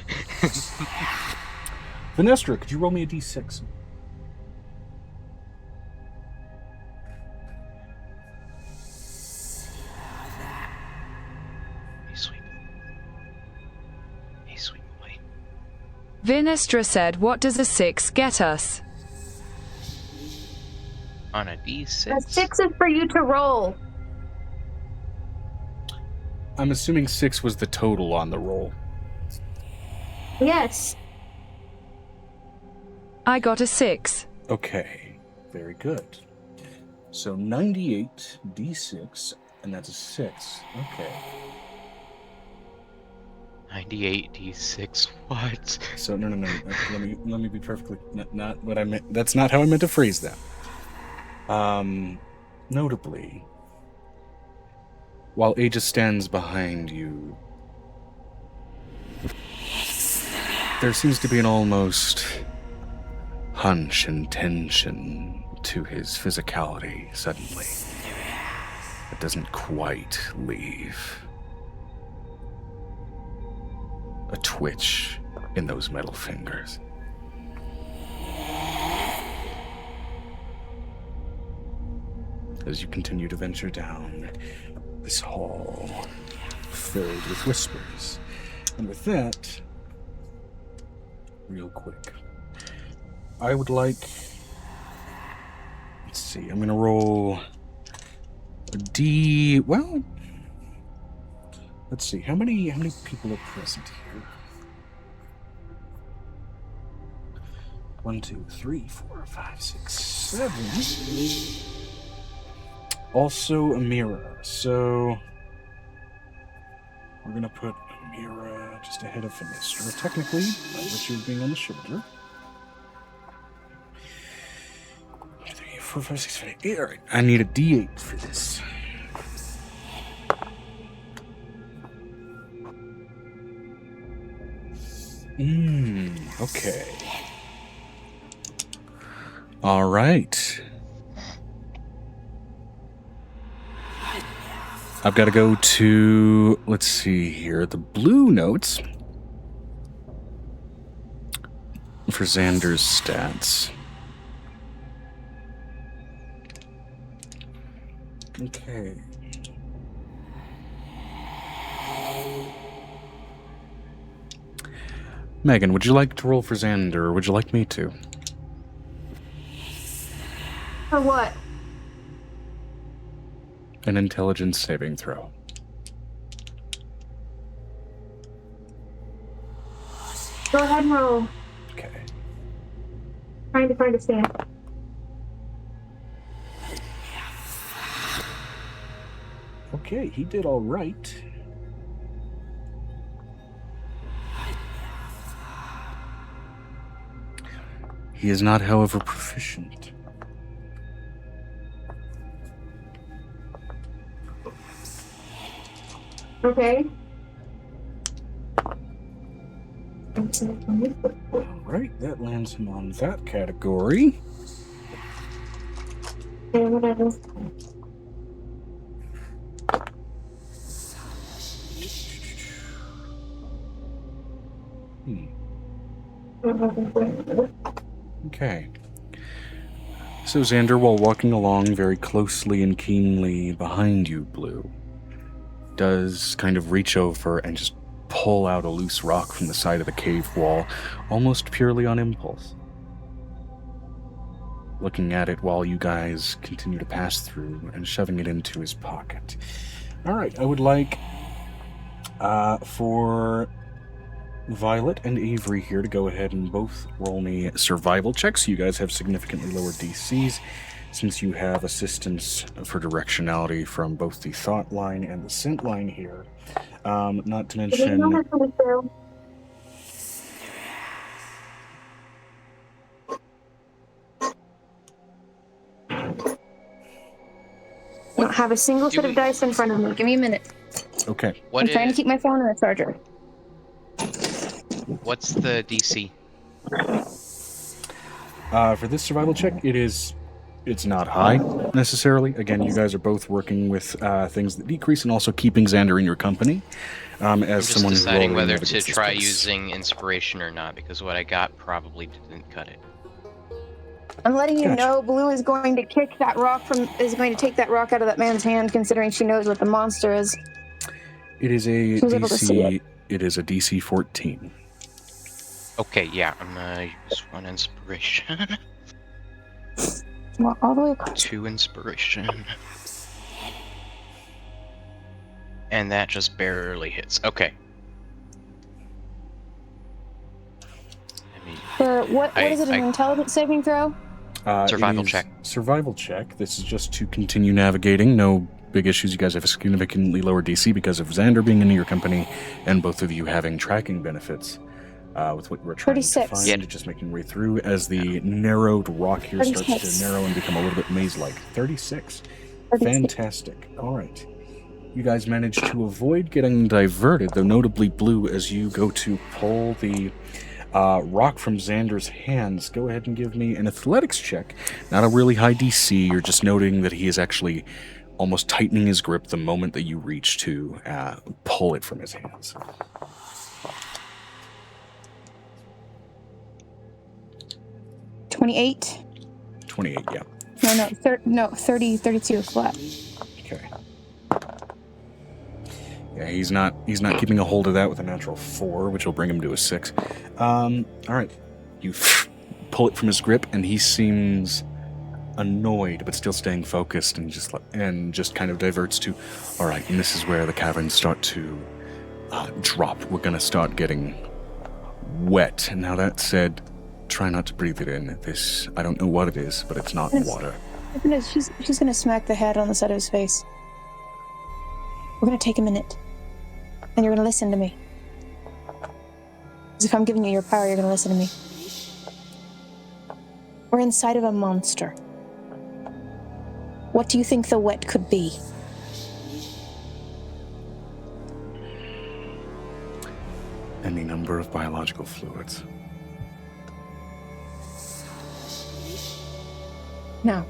Venestra, could you roll me a D6? Hey, sweet. Hey, sweet boy. Vinestra said, what does a 6 get us? On a D6. A 6 is for you to roll. I'm assuming 6 was the total on the roll. Yes. I got a 6. Okay, very good. So 98 D6, and that's a 6. Okay. 98 D6. What? So no. Let me be perfectly not what I meant. That's not how I meant to phrase that. Notably, while Aegis stands behind you, there seems to be an almost hunch and tension to his physicality suddenly. It doesn't quite leave. A twitch in those metal fingers. As you continue to venture down this hall filled with whispers. And with that, real quick, I would like, let's see, I'm gonna roll a D, well, let's see, how many people are present here? 1, 2, 3, 4, 5, 6, 7. Also Amira, so we're gonna put Amira just ahead of Finistra, technically, by virtue of being on the shoulder. 1, 2, 3, 4, 5, 6, 7, 8. Alright, I need a D8 for this. Okay. Alright. I've got to go to, let's see here, the blue notes for Xander's stats. Okay. Megan, would you like to roll for Xander, or would you like me to? For what? An intelligence saving throw. Go ahead and roll. Okay. trying to find a stand. Okay, he did all right. He is not, however, proficient. Okay. Alright, that lands him on that category. Okay, whatever. Okay. So Xander, while walking along very closely and keenly behind you, Blue, does kind of reach over and just pull out a loose rock from the side of the cave wall, almost purely on impulse. Looking at it while you guys continue to pass through and shoving it into his pocket. Alright, I would like for Violet and Avery here to go ahead and both roll me survival checks. You guys have significantly lower DCs since you have assistance for directionality from both the thought line and the scent line here. Not to mention... I don't have a single set of dice in front of me. Give me a minute. Okay. I'm trying to keep my phone in the charger. What's the DC? For this survival check, it's not high, necessarily. Again, you guys are both working with things that decrease and also keeping Xander in your company. I'm As just someone who deciding already whether to navigates this try place. using inspiration or not, because what I got probably didn't cut it. I'm letting you Gotcha. know Blue is going to take that rock out of that man's hand, considering she knows what the monster is. It is a She was able to see DC. It is a DC 14. Okay, yeah, I'm gonna use 1 inspiration. Well, all the way across. 2 inspiration. And that just barely hits. Okay. What is it, an intelligence saving throw? Survival It is check. Survival check. This is just to continue navigating. No big issues. You guys have a significantly lower DC because of Xander being in your company and both of you having tracking benefits with what we're trying 36. to find. Yeah. Just making your way through as the narrowed rock here starts 36. to narrow and become a little bit maze-like. 36. 36. Fantastic. All right. You guys managed to avoid getting diverted, though notably Blue, as you go to pull the rock from Xander's hands. Go ahead and give me an athletics check. Not a really high DC. You're just noting that he is actually almost tightening his grip the moment that you reach to pull it from his hands. $28. 28, yeah. No, 32 flat. Okay. Yeah, he's not keeping a hold of that with a natural 4, which will bring him to a 6. All right. You pull it from his grip, and he seems annoyed, but still staying focused, and just kind of diverts to, all right. And this is where the caverns start to drop. We're gonna start getting wet. Now that said, try not to breathe it in. I don't know what it is, but it's not water. She's gonna smack the head on the side of his face. We're gonna take a minute, and you're gonna listen to me. As if I'm giving you your power, you're gonna listen to me. We're inside of a monster. What do you think the wet could be? Any number of biological fluids. Now,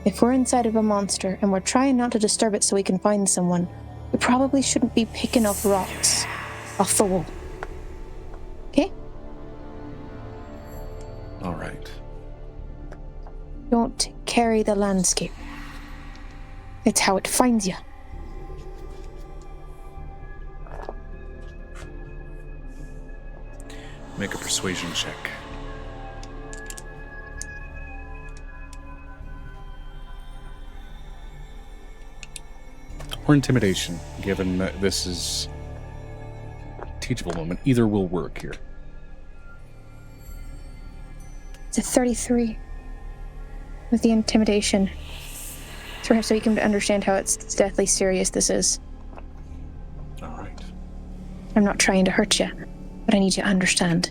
if we're inside of a monster and we're trying not to disturb it so we can find someone, we probably shouldn't be picking up rocks off the wall. Okay? All right. Don't carry the landscape. It's how it finds you. Make a persuasion check. Or intimidation, given that this is a teachable moment. Either will work here. It's a 33 with the intimidation. So you can understand how it's deathly serious this is. All right. I'm not trying to hurt you, but I need you to understand.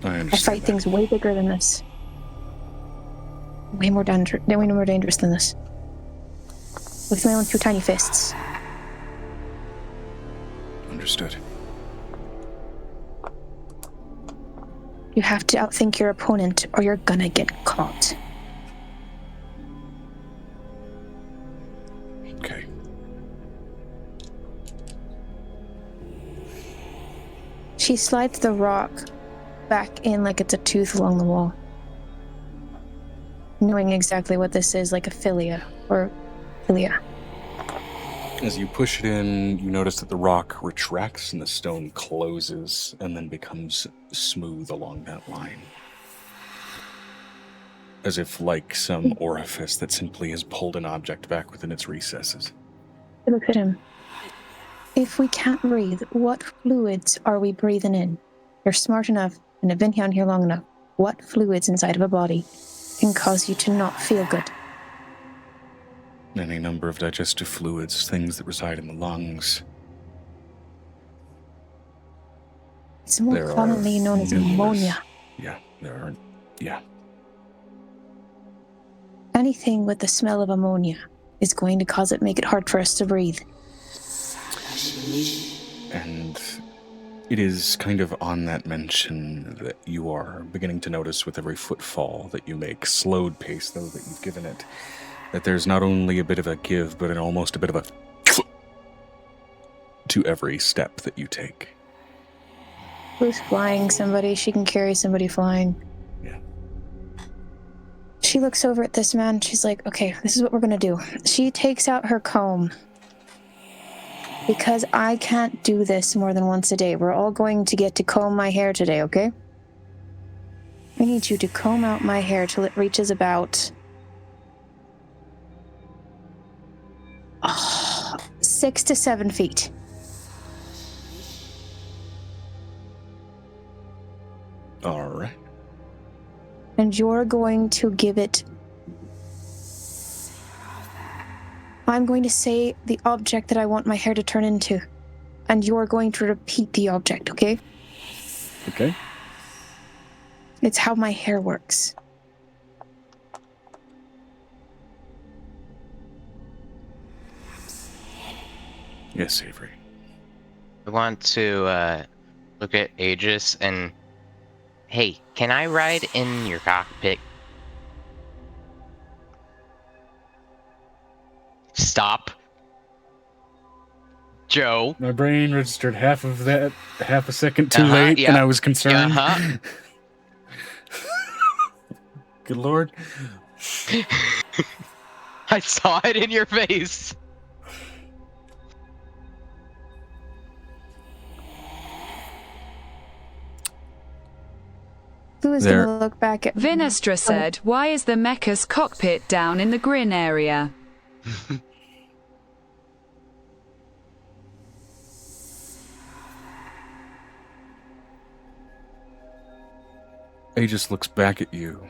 I understand. I fight things way bigger than this. Way more dangerous than this. With my own 2 tiny fists. Understood. You have to outthink your opponent or you're gonna get caught. Okay. She slides the rock back in like it's a tooth along the wall. Knowing exactly what this is, like a philia or philia. As you push it in, you notice that the rock retracts and the stone closes and then becomes smooth along that line. As if like some orifice that simply has pulled an object back within its recesses. She looks at him. If we can't breathe, what fluids are we breathing in? You're smart enough and have been down here long enough. What fluids inside of a body can cause you to not feel good? Any number of digestive fluids, things that reside in the lungs. It's more commonly known as ammonia. Yeah. Anything with the smell of ammonia is going to make it hard for us to breathe. And it is kind of on that mention that you are beginning to notice with every footfall that you make, slowed pace though that you've given it, that there's not only a bit of a give, but almost a bit of a to every step that you take. Who's flying somebody? She can carry somebody flying. Yeah. She looks over at this man. She's like, okay, this is what we're going to do. She takes out her comb. Because I can't do this more than once a day. We're all going to get to comb my hair today, okay? I need you to comb out my hair till it reaches about 6 to 7 feet. All right. And you're going to give it... I'm going to say the object that I want my hair to turn into. And you're going to repeat the object, okay? Okay. It's how my hair works. Yes, Avery. I want to look at Aegis and... Hey, can I ride in your cockpit? Stop. Joe. My brain registered half of that half a second too late, yeah. and I was concerned. Good Lord. I saw it in your face. Who is going to look back at... Vinestra said, why is the mecha's cockpit down in the grin area? Aegis looks back at you.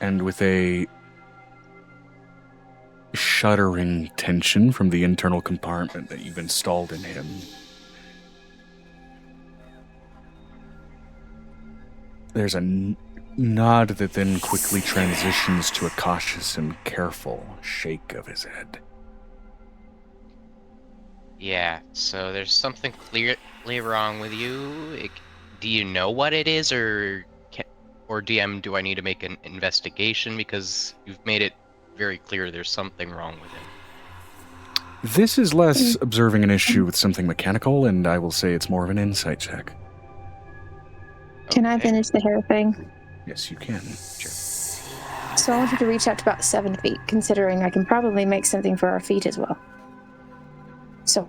And with a shuddering tension from the internal compartment that you've installed in him, there's a nod that then quickly transitions to a cautious and careful shake of his head. Yeah, so there's something clearly wrong with you. Do you know what it is, or DM, do I need to make an investigation? Because you've made it very clear there's something wrong with him. This is less observing an issue with something mechanical, and I will say it's more of an insight check. Can I finish the hair thing? Yes, you can. Sure. So I want you to reach out to about 7 feet, considering I can probably make something for our feet as well. So,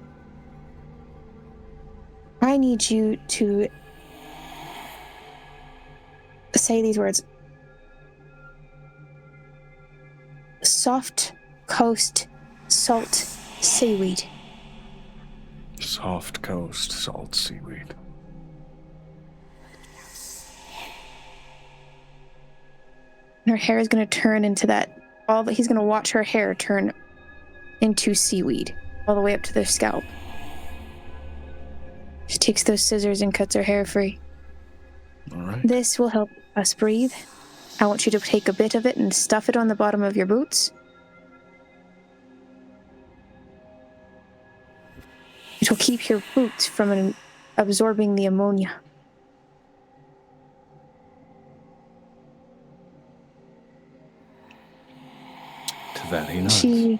I need you to say these words. Soft coast salt seaweed. Soft coast salt seaweed. Her hair is going to turn into that. He's going to watch her hair turn into seaweed all the way up to their scalp. She takes those scissors and cuts her hair free. All right. This will help us breathe. I want you to take a bit of it and stuff it on the bottom of your boots. It will keep your boots from absorbing the ammonia. To that he nods. She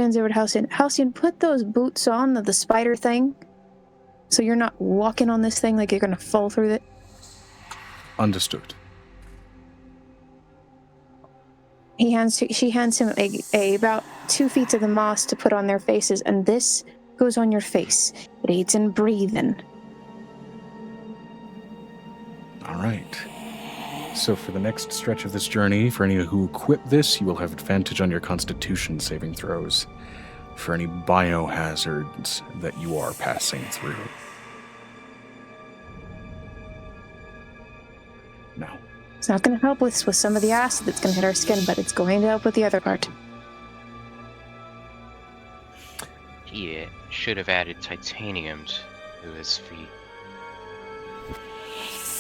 hands over to Halcyon. Halcyon, put those boots on, the spider thing, so you're not walking on this thing like you're going to fall through it. Understood. She hands him a about 2 feet of the moss to put on their faces, and this goes on your face. It aids in breathing. All right. So for the next stretch of this journey, for any who equip this, you will have advantage on your Constitution saving throws for any biohazards that you are passing through. Now, It's not going to help with some of the acid that's going to hit our skin, but it's going to help with the other part. He should have added titanium to his feet.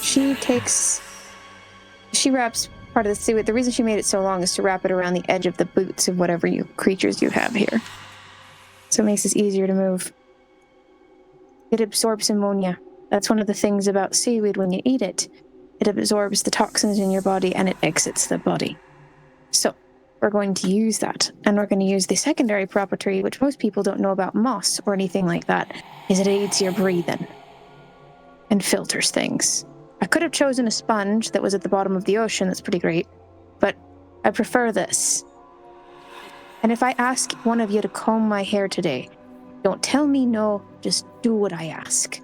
She wraps part of the seaweed. The reason she made it so long is to wrap it around the edge of the boots of whatever creatures you have here. So it makes this easier to move. It absorbs ammonia. That's one of the things about seaweed when you eat it. It absorbs the toxins in your body and it exits the body. So we're going to use that. And we're going to use the secondary property, which most people don't know about moss or anything like that, is it aids your breathing and filters things. I could have chosen a sponge that was at the bottom of the ocean. That's pretty great. But I prefer this. And if I ask one of you to comb my hair today, don't tell me no, just do what I ask.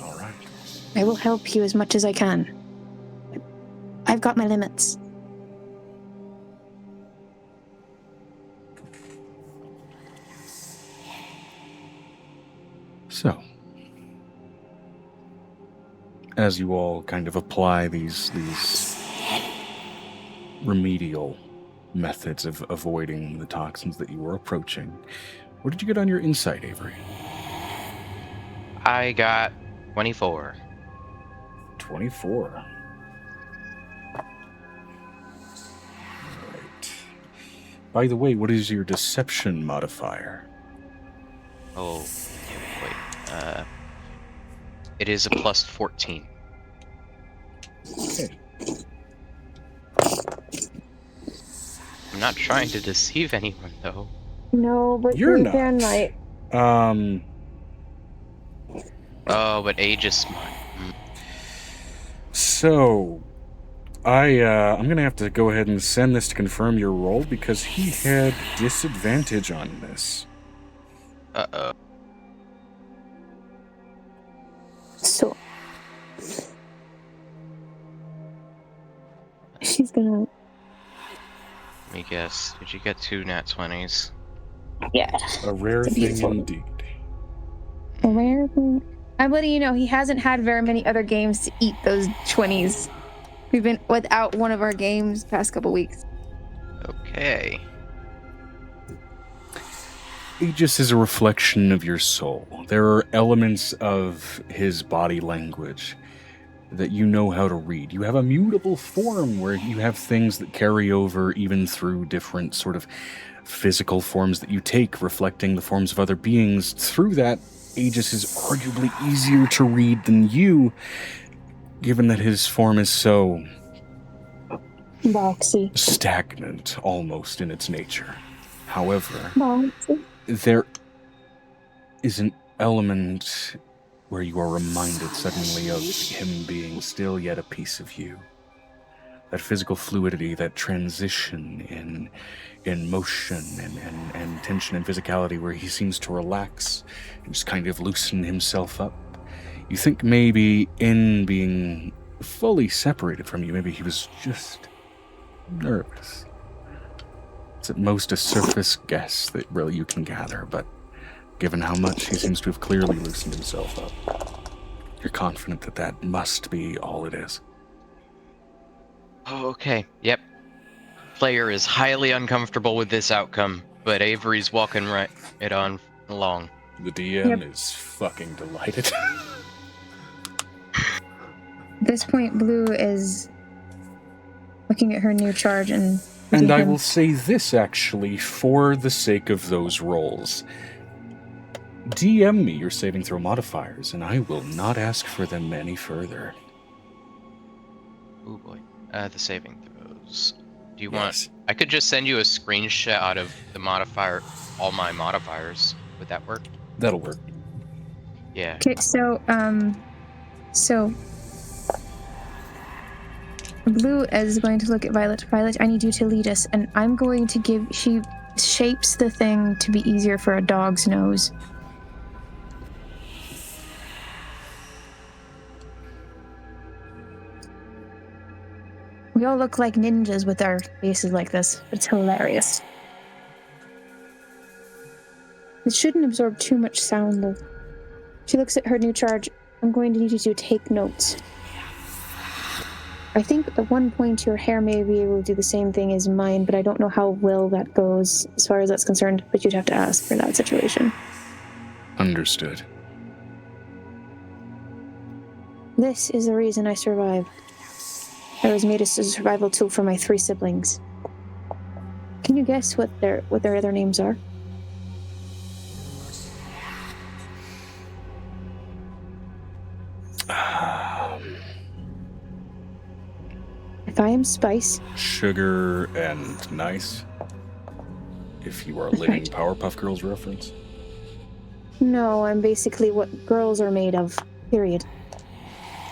all right. I will help you as much as I can. I've got my limits. So, as you all kind of apply these remedial methods of avoiding the toxins that you were approaching, what did you get on your insight, Avery? I got 24. 24. Right. By the way, what is your deception modifier? Oh, wait. It is a plus 14. Okay. I'm not trying to deceive anyone, though. No, but You're not. Fahrenheit. Oh, but age is smart. So, I'm gonna have to go ahead and send this to confirm your roll because he had disadvantage on this. Uh-oh. So she's gonna. Let me guess. Did you get 2 nat 20s? Yeah. A rare It's a thing beautiful- indeed. A rare thing. I'm letting you know he hasn't had very many other games to eat those 20s. We've been without one of our games past couple weeks. Okay. Aegis is a reflection of your soul. There are elements of his body language that you know how to read. You have a mutable form where you have things that carry over even through different sort of physical forms that you take, reflecting the forms of other beings. Through that, Aegis is arguably easier to read than you, given that his form is so Boxy. stagnant, almost in its nature. However, Boxy. there is an element where you are reminded suddenly of him being still yet a piece of you. That physical fluidity, that transition in motion and tension and physicality where he seems to relax and just kind of loosen himself up. You think maybe in being fully separated from you, maybe he was just nervous. It's at most a surface guess that really you can gather, but given how much he seems to have clearly loosened himself up, you're confident that that must be all it is. Oh, okay. Yep. Player is highly uncomfortable with this outcome, but Avery's walking right it on along. The DM Yep. is fucking delighted. At this point, Blue is looking at her new charge and... And I will say this, actually, for the sake of those rolls. DM me your saving throw modifiers, and I will not ask for them any further. Oh boy. The saving throws. Do you Yes. want... I could just send you a screenshot out of the modifier, all my modifiers. Would that work? That'll work. Yeah. Okay, so Blue is going to look at Violet. Violet, I need you to lead us, and I'm going to give... She shapes the thing to be easier for a dog's nose. We all look like ninjas with our faces like this. It's hilarious. It shouldn't absorb too much sound, though. She looks at her new charge. I'm going to need you to take notes. I think at one point your hair may be able to do the same thing as mine, but I don't know how well that goes as far as that's concerned, but you'd have to ask for that situation. Understood. This is the reason I survived. I was made as a survival tool for my 3 siblings. Can you guess what their other names are? If I am Spice, Sugar and Nice. If you are living Right. Powerpuff Girls reference. no, I'm basically what girls are made of, period.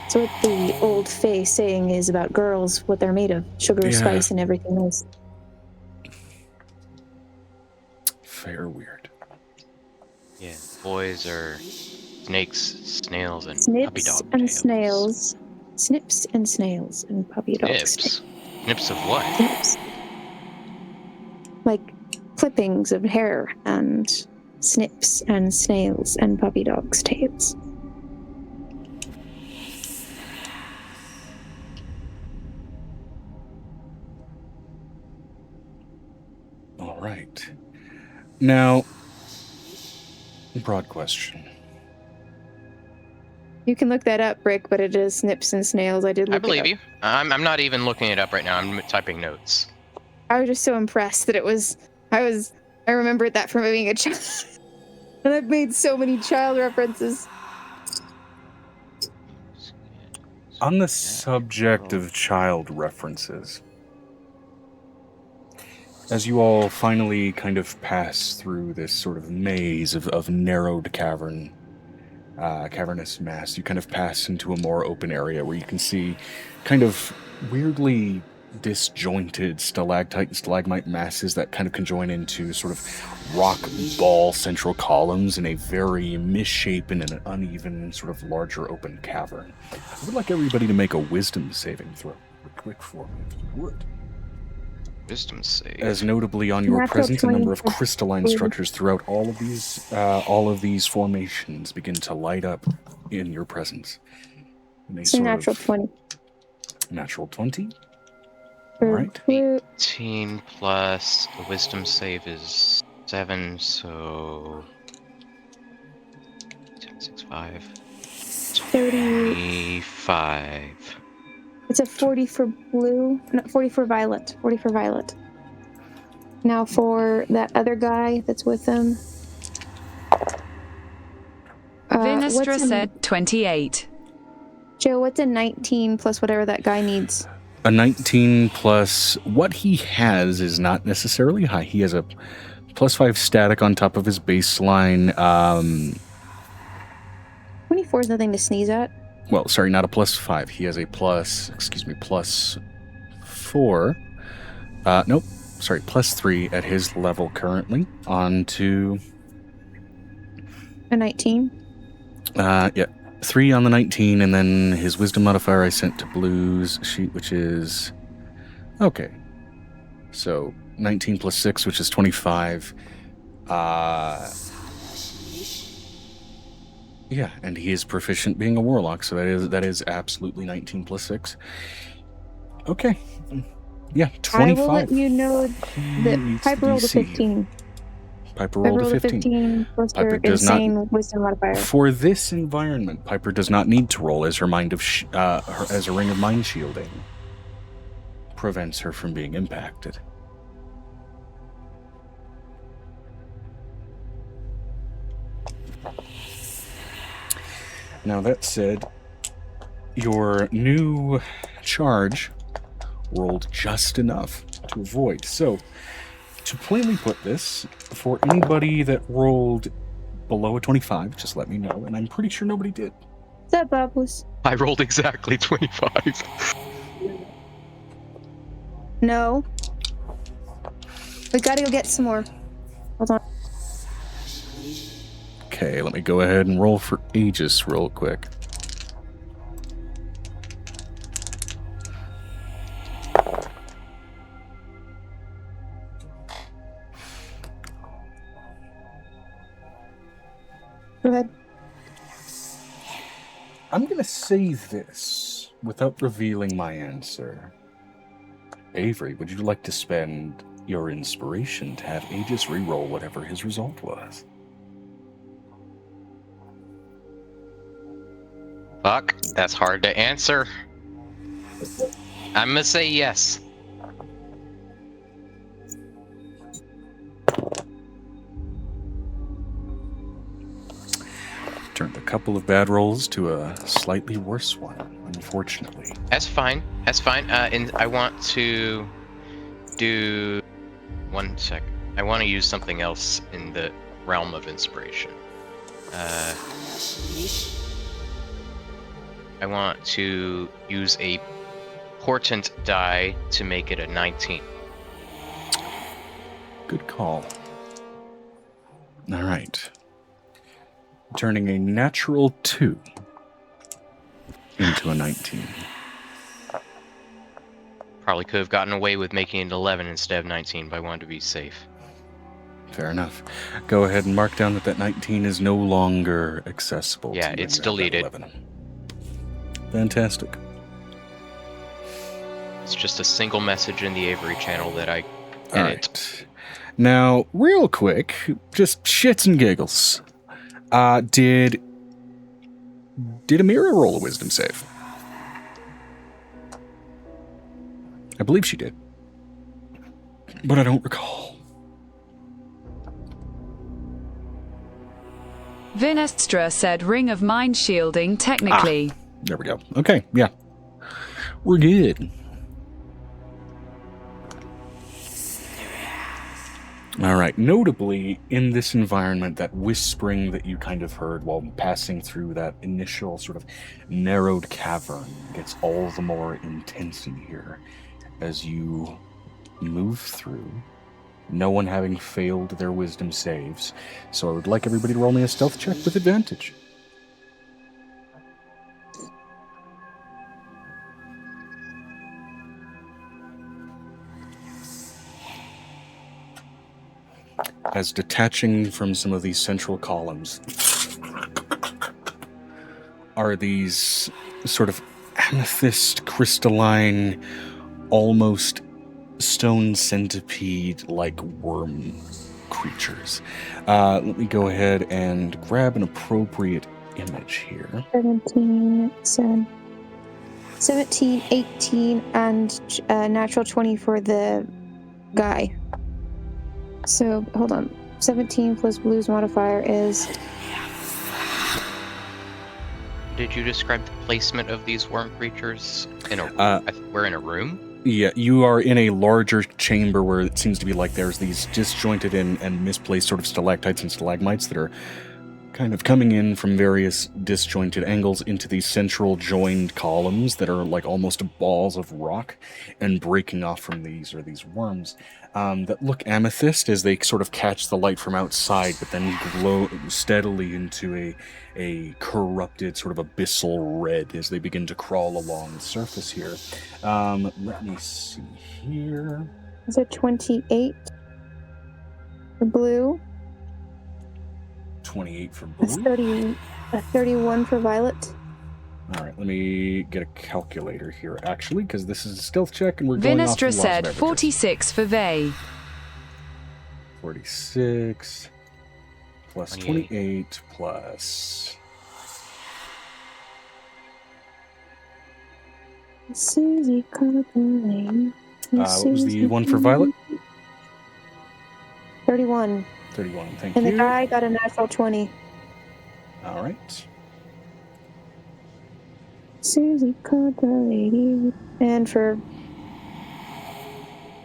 So what the old Fae saying is about girls, what they're made of. Sugar, Yeah. spice, and everything else. Fair weird. Yeah. Boys are snakes, snails, and puppy Snips dog and tails. snails. Snips and snails and puppy dogs. Snips. Snips of what? Snips. Like clippings of hair and snips and snails and puppy dogs' tails. All right. Now, broad question. You can look that up, Brick, but it is snips and snails. I did look I believe it up. you. I'm not even looking it up right now. I'm typing notes. I was just so impressed that it was... I remembered that from being a child. And I've made so many child references. On the subject of child references, as you all finally kind of pass through this sort of maze of narrowed cavernous mass, you kind of pass into a more open area where you can see kind of weirdly disjointed stalactite and stalagmite masses that kind of conjoin into sort of rock ball central columns in a very misshapen and uneven sort of larger open cavern. I would like everybody to make a wisdom saving throw. Quick for me, if you would. Wisdom save. As notably on your Natural presence, a 20 number of for crystalline wisdom. structures throughout all of these formations begin to light up in your presence. In a It's a sort natural of 20. natural 20. For Alright. Blue, 18 plus the wisdom save is 7, so 10, 6, 5, 30. 25. It's a 40 for Blue. No, 40 for Violet. 40 for Violet. Now for that other guy that's with them. Vinestra what's a- said 28. Joe, what's a 19 plus whatever that guy needs? A 19 plus what he has is not necessarily high. He has a +5 static on top of his baseline. 24 is nothing to sneeze at. Well, sorry, not a +5. He has a +4. Nope. Sorry, +3 at his level currently. On to A 19. yeah, 3 on the 19, and then his wisdom modifier I sent to Blue's sheet, which is okay. So 19 plus 6, which is 25. Yeah, and he is proficient being a warlock, so that is absolutely 19 plus 6. Okay. Yeah, 25. I will let you know that Piper rolled a 15. Piper rolled a 15. Plus Piper your does not- insane wisdom modifier. For this environment, Piper does not need to roll, as her as a ring of mind shielding prevents her from being impacted. Now that said, your new charge rolled just enough to avoid. So, to plainly put this, for anybody that rolled below a 25, just let me know, and I'm pretty sure nobody did. What's up, Bubbles? I rolled exactly 25. No. We gotta go get some more. Hold on. Okay, let me go ahead and roll for Aegis real quick. Go ahead. I'm going to say this without revealing my answer. Avery, would you like to spend your inspiration to have Aegis reroll whatever his result was? Fuck, that's hard to answer. I'm gonna say yes. Turned a couple of bad rolls to a slightly worse one, unfortunately. That's fine. That's fine. And I want to do 1 sec. I want to use something else in the realm of inspiration. I want to use a portent die to make it a 19. Good call. All right. Turning a natural 2 into a 19. Probably could have gotten away with making it 11 instead of 19, but I wanted to be safe. Fair enough. Go ahead and mark down that 19 is no longer accessible. Yeah, to you it's when you're at deleted. 11. Fantastic. It's just a single message in the Avery channel that I All edit. right. Now, real quick, just shits and giggles. Did Amira roll a wisdom save? I believe she did, but I don't recall. Vinestra said ring of mind shielding technically. There we go. Okay, yeah. We're good. All right. Notably, in this environment, that whispering that you kind of heard while passing through that initial sort of narrowed cavern gets all the more intense in here as you move through, no one having failed their wisdom saves. So I would like everybody to roll me a stealth check with advantage. As detaching from some of these central columns are these sort of amethyst, crystalline, almost stone centipede-like worm creatures. Let me go ahead and grab an appropriate image here. 17, 18, and natural 20 for the guy. So, hold on. 17 plus Blue's modifier is... Did you describe the placement of these worm creatures? We're in a room? Yeah, you are in a larger chamber where it seems to be like there's these disjointed and misplaced sort of stalactites and stalagmites that are kind of coming in from various disjointed angles into these central joined columns that are like almost balls of rock, and breaking off from these are these worms that look amethyst as they sort of catch the light from outside, but then glow steadily into a corrupted sort of abyssal red as they begin to crawl along the surface here. Let me see here. Is it 28 for blue? 28 for That's blue. a 31 for violet. All right, let me get a calculator here, actually, because this is a stealth check, and we're going off the Vinestra laws of said averages. 46 for Vey. 46 plus 28. 28 plus... Susie Copeland. what was the one for violet? 31. 31, thank And you. the guy got a natural 20. All right. Susie called the lady. And for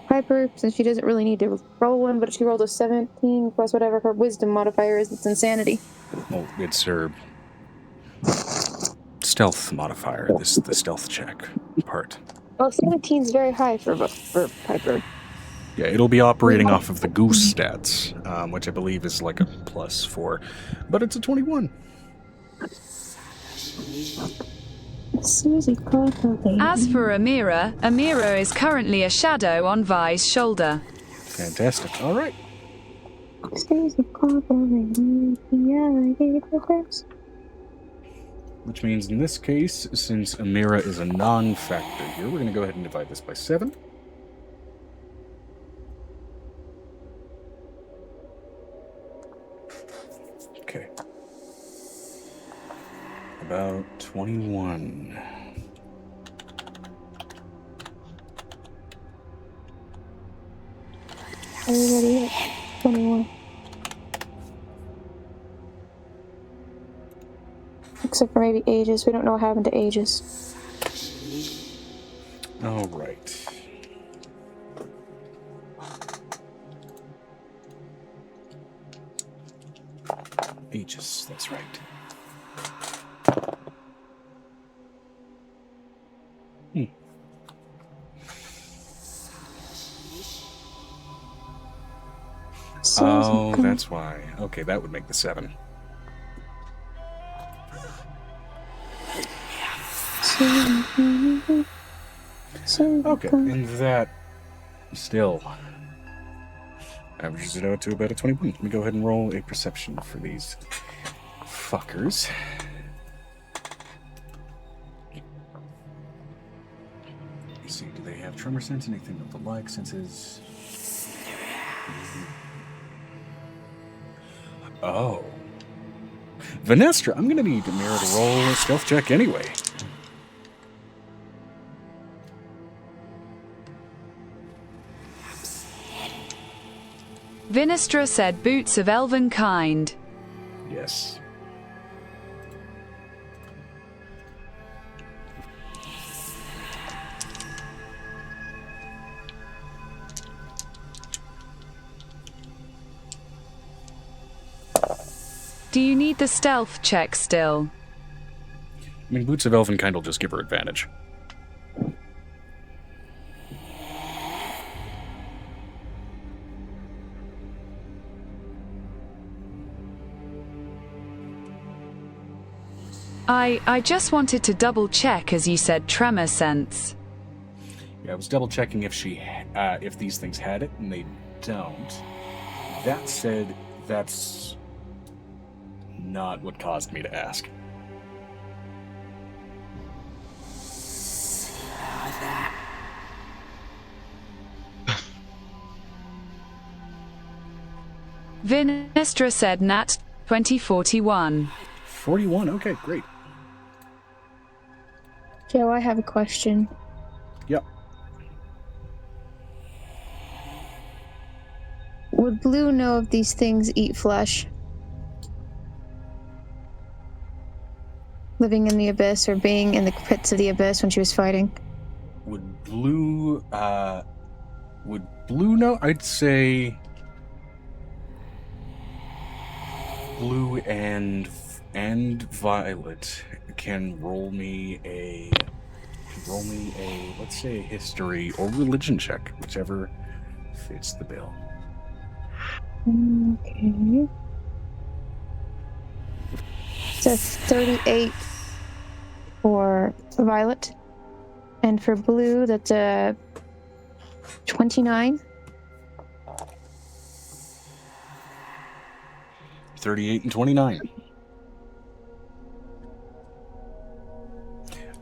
Piper, since she doesn't really need to roll one, but she rolled a 17 plus whatever her wisdom modifier is, it's insanity. Oh, it's her stealth modifier, the stealth check part. Well, 17 is very high for Piper. Yeah, it'll be operating off of the goose stats, which I believe is like a +4, but it's a 21. Susie called the lady. As for Amira is currently a shadow on Vi's shoulder. Fantastic. All right. Susie called the lady. Yeah, I gave her first. Which means in this case, since Amira is a non-factor here, we're going to go ahead and divide this by 7. Okay. About 21. Everybody at 21. Except for maybe Aegis. We don't know what happened to Aegis. All right. Aegis, that's right. Oh, that's why. Okay, that would make the 7. Okay, and that still averages it out to about a 21. Let me go ahead and roll a perception for these fuckers. Let's see, do they have tremor sense? Anything of the like senses? Oh. Vinestra, I'm going to need Amira to roll a stealth check anyway. Vinestra said boots of elven kind. Yes. Do you need the stealth check still? I mean, Boots of Elvenkind will just give her advantage. I just wanted to double check as you said tremor sense. Yeah, I was double checking if if these things had it, and they don't. That said, that's not what caused me to ask. Vinestra said nat 2041. 41, okay, great. Joe, I have a question. Yep. Would Blue know if these things eat flesh? Living in the abyss or being in the pits of the abyss when she was fighting? Would Blue know? I'd say Blue and Violet can roll me a let's say a history or religion check, whichever fits the bill. Okay. So 38 for Violet. And for Blue, that's a 29. 38 and 29.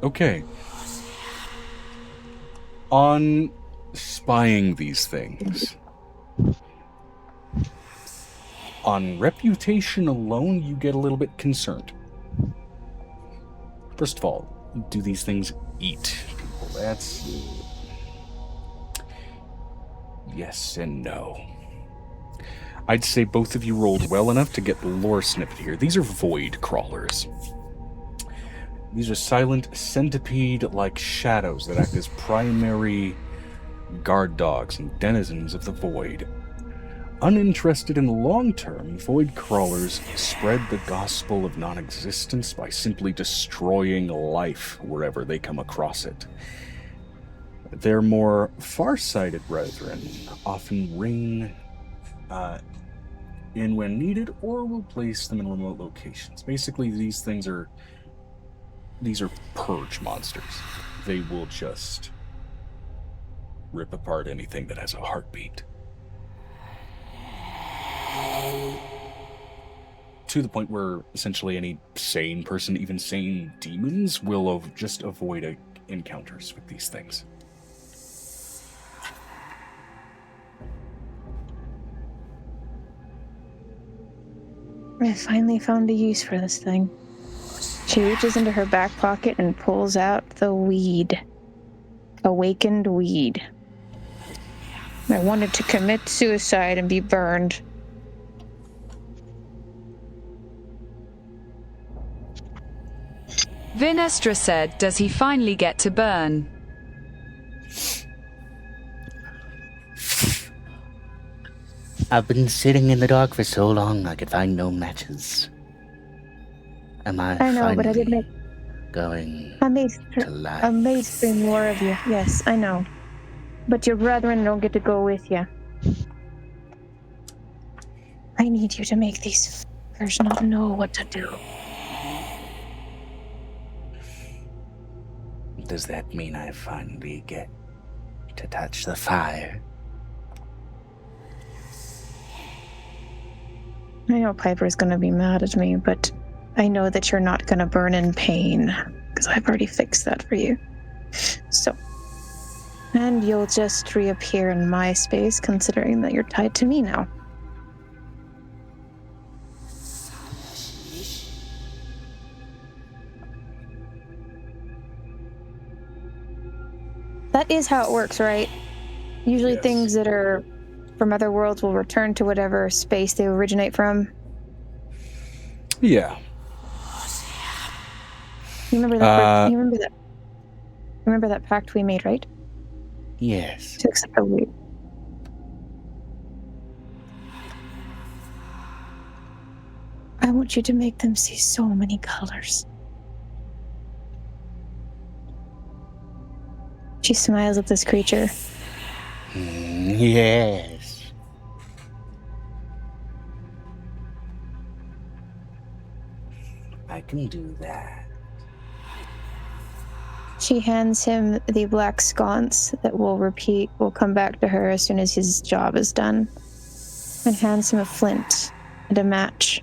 Okay. On spying these things, on reputation alone, you get a little bit concerned. First of all, do these things eat people? That's... yes and no. I'd say both of you rolled well enough to get the lore snippet here. These are void crawlers. These are silent centipede-like shadows that act as primary guard dogs and denizens of the void. Uninterested in the long term, void crawlers spread the gospel of non-existence by simply destroying life wherever they come across it. Their more far-sighted brethren often rein in when needed, or will place them in remote locations. Basically, these are purge monsters. They will just rip apart anything that has a heartbeat. To the point where essentially any sane person, even sane demons, will just avoid encounters with these things. I finally found a use for this thing. She reaches into her back pocket and pulls out the weed. Awakened weed. I wanted to commit suicide and be burned. 𝕲𝖓 said, does he finally get to burn? I've been sitting in the dark for so long I could find no matches. Am I know, but I did make... going I made to life? 3 more of you. Yes, I know. But your brethren don't get to go with you. I need you to make these fuckers not know what to do. Does that mean I finally get to touch the fire? I know Piper's gonna be mad at me, but I know that you're not gonna burn in pain, because I've already fixed that for you. So, and you'll just reappear in my space, considering that you're tied to me now. That is how it works, right? Usually Yes. things that are from other worlds will return to whatever space they originate from. Yeah. You remember that? You remember that pact we made, right? Yes. To accept the weed. I want you to make them see so many colors. She smiles at this creature. Yes. I can do that. She hands him the black sconce that will come back to her as soon as his job is done, and hands him a flint and a match.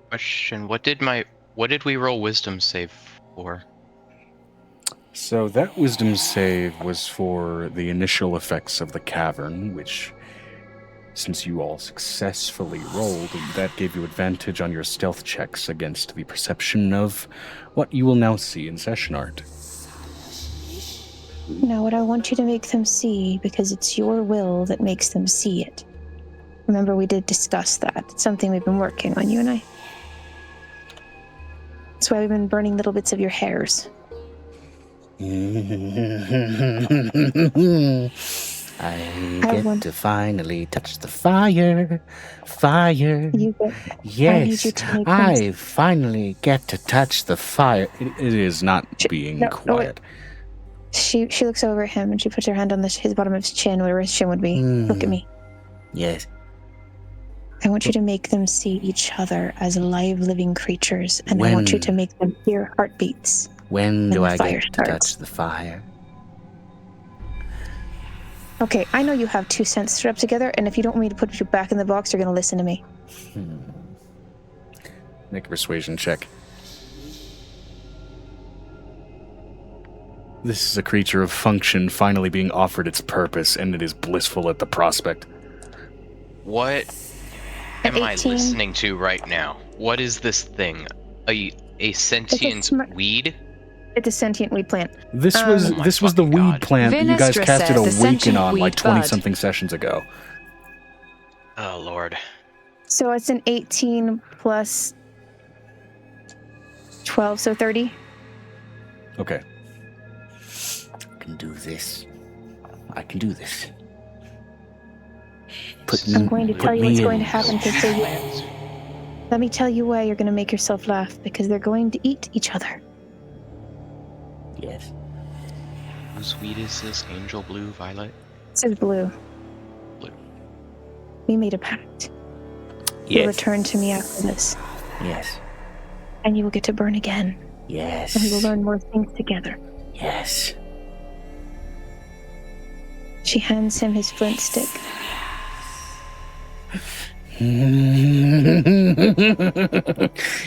Question: What did we roll wisdom save for? So that wisdom save was for the initial effects of the cavern, which, since you all successfully rolled, that gave you advantage on your stealth checks against the perception of what you will now see in session art. Now, what I want you to make them see, because it's your will that makes them see it. Remember, we did discuss that. It's something we've been working on, you and I. That's why we've been burning little bits of your hairs. I get to finally touch the fire. Fire. Yes, I finally get to touch the fire. It is not being quiet. She looks over at him and she puts her hand on his bottom of his chin, where his chin would be. Look at me. Yes. I want you to make them see each other as live, living creatures, and I want you to make them hear heartbeats. When do I get to touch the fire? Okay, I know you have 2 cents strapped together, and if you don't want me to put you back in the box, you're going to listen to me. Make a persuasion check. This is a creature of function finally being offered its purpose, and it is blissful at the prospect. What At am I 18. listening to right now? What is this thing? A sentient weed? It's a sentient weed plant. This was Oh my this was the fucking weed God. plant that you guys Vinestra casted said the Awaken sentient on like weed 20-something sessions ago. Oh, Lord. So it's an 18 plus 12, so 30. Okay. I can do this. I can do this. I'm going to put tell you me what's in. going to happen. Let me tell you why you're going to make yourself laugh, because they're going to eat each other. Yes. Whose weed is this? Angel, blue, violet? This is blue. Blue. We made a pact. You'll Yes. return to me after this, Yes. and you will get to burn again, Yes. and we will learn more things together. Yes. She hands him his flint stick.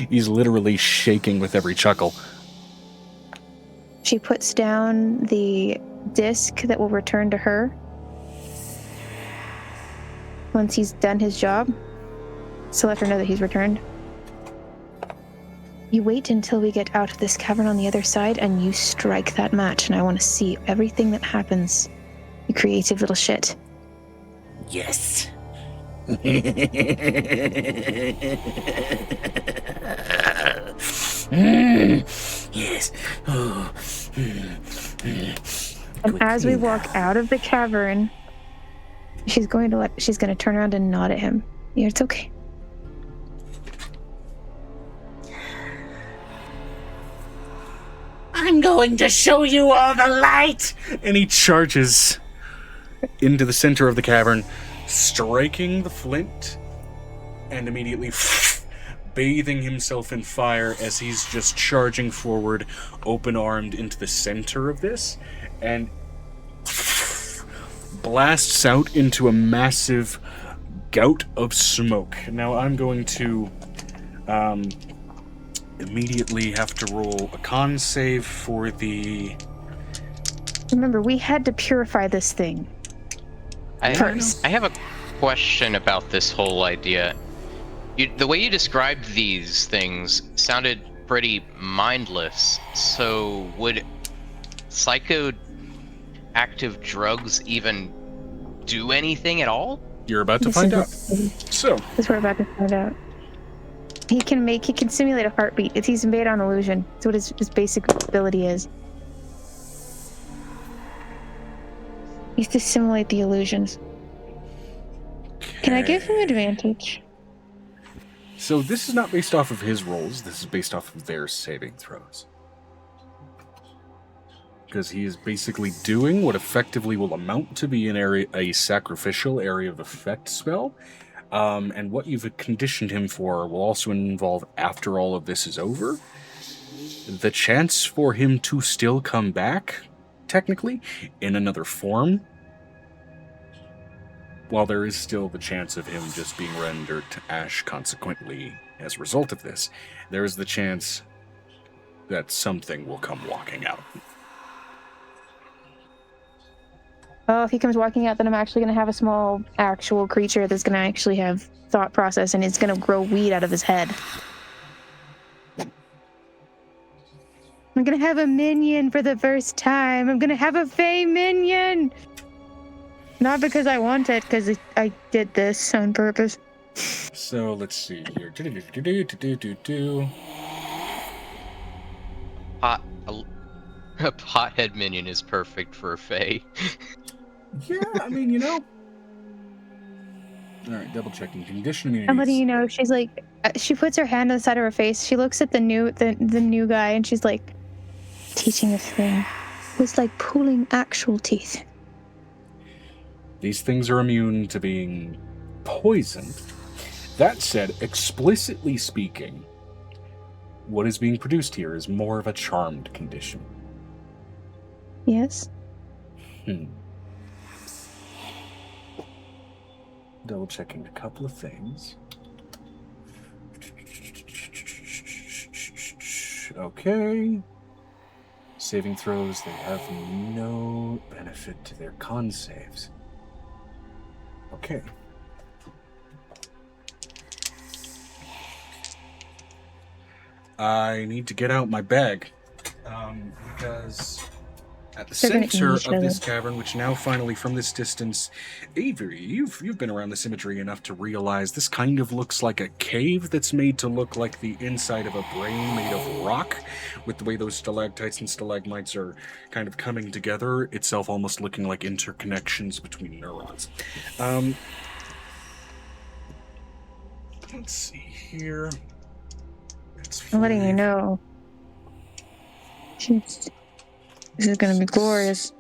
He's literally shaking with every chuckle. She puts down the disc that will return to her once he's done his job, to let her know that he's returned. You wait until we get out of this cavern on the other side, and you strike that match, and I want to see everything that happens. You creative little shit. Yes. Yes. Oh. And as we walk out of the cavern, she's going to turn around and nod at him. Yeah, it's okay. I'm going to show you all the light. And he charges into the center of the cavern, striking the flint, and immediately bathing himself in fire as he's just charging forward, open-armed into the center of this, and blasts out into a massive gout of smoke. Now I'm going to immediately have to roll a con save for the... Remember, we had to purify this thing. I have a question about this whole idea. The way you described these things sounded pretty mindless, so would psychoactive drugs even do anything at all? You're about to find out. So, This we're about to find out. He can simulate a heartbeat. He's made on illusion. That's what his basic ability is. He's to simulate the illusions. Can I give him advantage? So this is not based off of his rolls. This is based off of their saving throws. Because he is basically doing what effectively will amount to be a sacrificial area of effect spell. And what you've conditioned him for will also involve, after all of this is over, the chance for him to still come back, technically, in another form, while there is still the chance of him just being rendered to ash consequently as a result of this. There is the chance that something will come walking out. Oh, if he comes walking out, then I'm actually going to have a small actual creature that's going to actually have thought process, and it's going to grow weed out of his head. I'm going to have a minion for the first time. I'm going to have a Fey minion! Not because I want it, because I did this on purpose. So let's see here. A pothead minion is perfect for a fae. Yeah, I mean, you know. Alright, double checking. Condition immunities. I'm letting you know, she's like, she puts her hand on the side of her face. She looks at the new guy, and she's like, teaching a thing was like pulling actual teeth. These things are immune to being poisoned. That said, explicitly speaking, what is being produced here is more of a charmed condition. Yes. double checking a couple of things. Okay. Saving throws, they have no benefit to their con saves. Okay. I need to get out my bag. Because at the center of this cavern, which now finally from this distance, Avery, you've been around this imagery enough to realize this kind of looks like a cave that's made to look like the inside of a brain made of rock, with the way those stalactites and stalagmites are kind of coming together, itself almost looking like interconnections between neurons. Let's see here. I'm letting you know. Jeez. This is going to be glorious.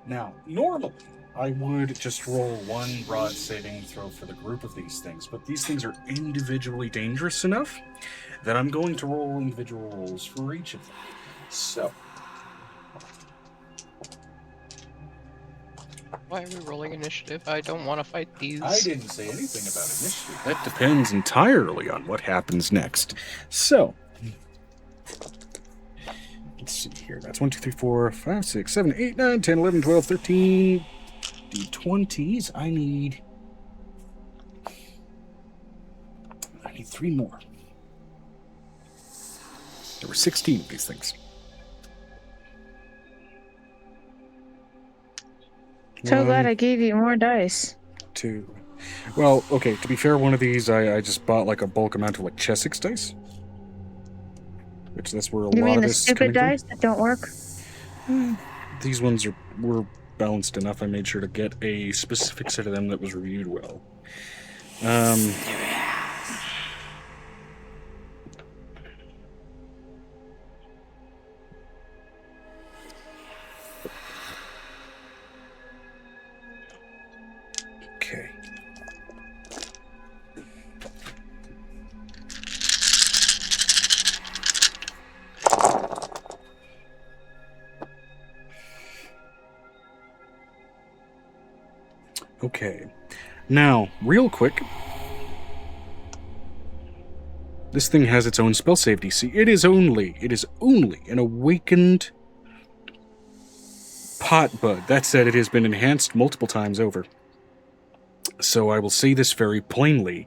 Now, normally, I would just roll one broad saving throw for the group of these things, but these things are individually dangerous enough that I'm going to roll individual rolls for each of them. So. Why are we rolling initiative? I don't want to fight these. I didn't say anything about initiative. That depends entirely on what happens next. So. Let's see here. That's 1, 2, 3, 4, 5, 6, 7, 8, 9, 10, 11, 12, 13 D20s. I need 3 more. There were 16 of these things. So glad I gave you more dice. 2. Well, okay, to be fair, one of these I just bought like a bulk amount of like Chessex dice. Which that's where a you lot mean of the this stupid dice that don't work? These ones were balanced enough. I made sure to get a specific set of them that was reviewed well. Okay. Okay. Now, real quick. This thing has its own spell save DC. It is only an awakened pot bud. That said, it has been enhanced multiple times over. So I will say this very plainly.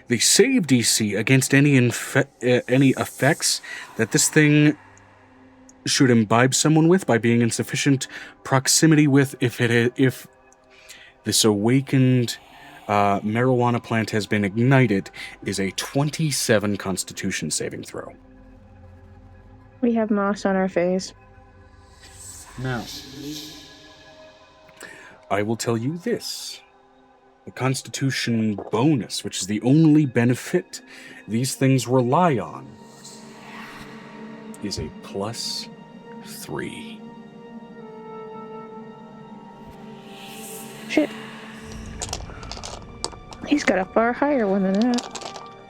The save DC against any effects that this thing should imbibe someone with by being in sufficient proximity with, if this awakened marijuana plant has been ignited, is a 27 Constitution saving throw. We have moss on our face. Now, I will tell you this. The Constitution bonus, which is the only benefit these things rely on, is a +3. Shit. He's got a far higher one than that.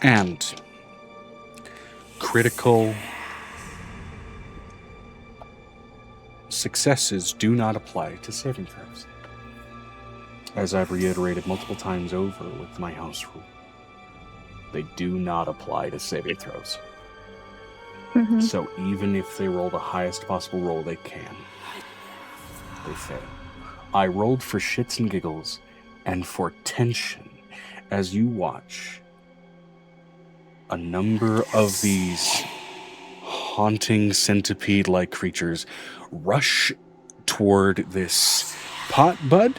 And critical successes do not apply to saving throws. As I've reiterated multiple times over with my house rule, they do not apply to saving throws. Mm-hmm. So even if they roll the highest possible roll they can, they fail. I rolled for shits and giggles and for tension as you watch a number of these haunting centipede-like creatures rush toward this pot bud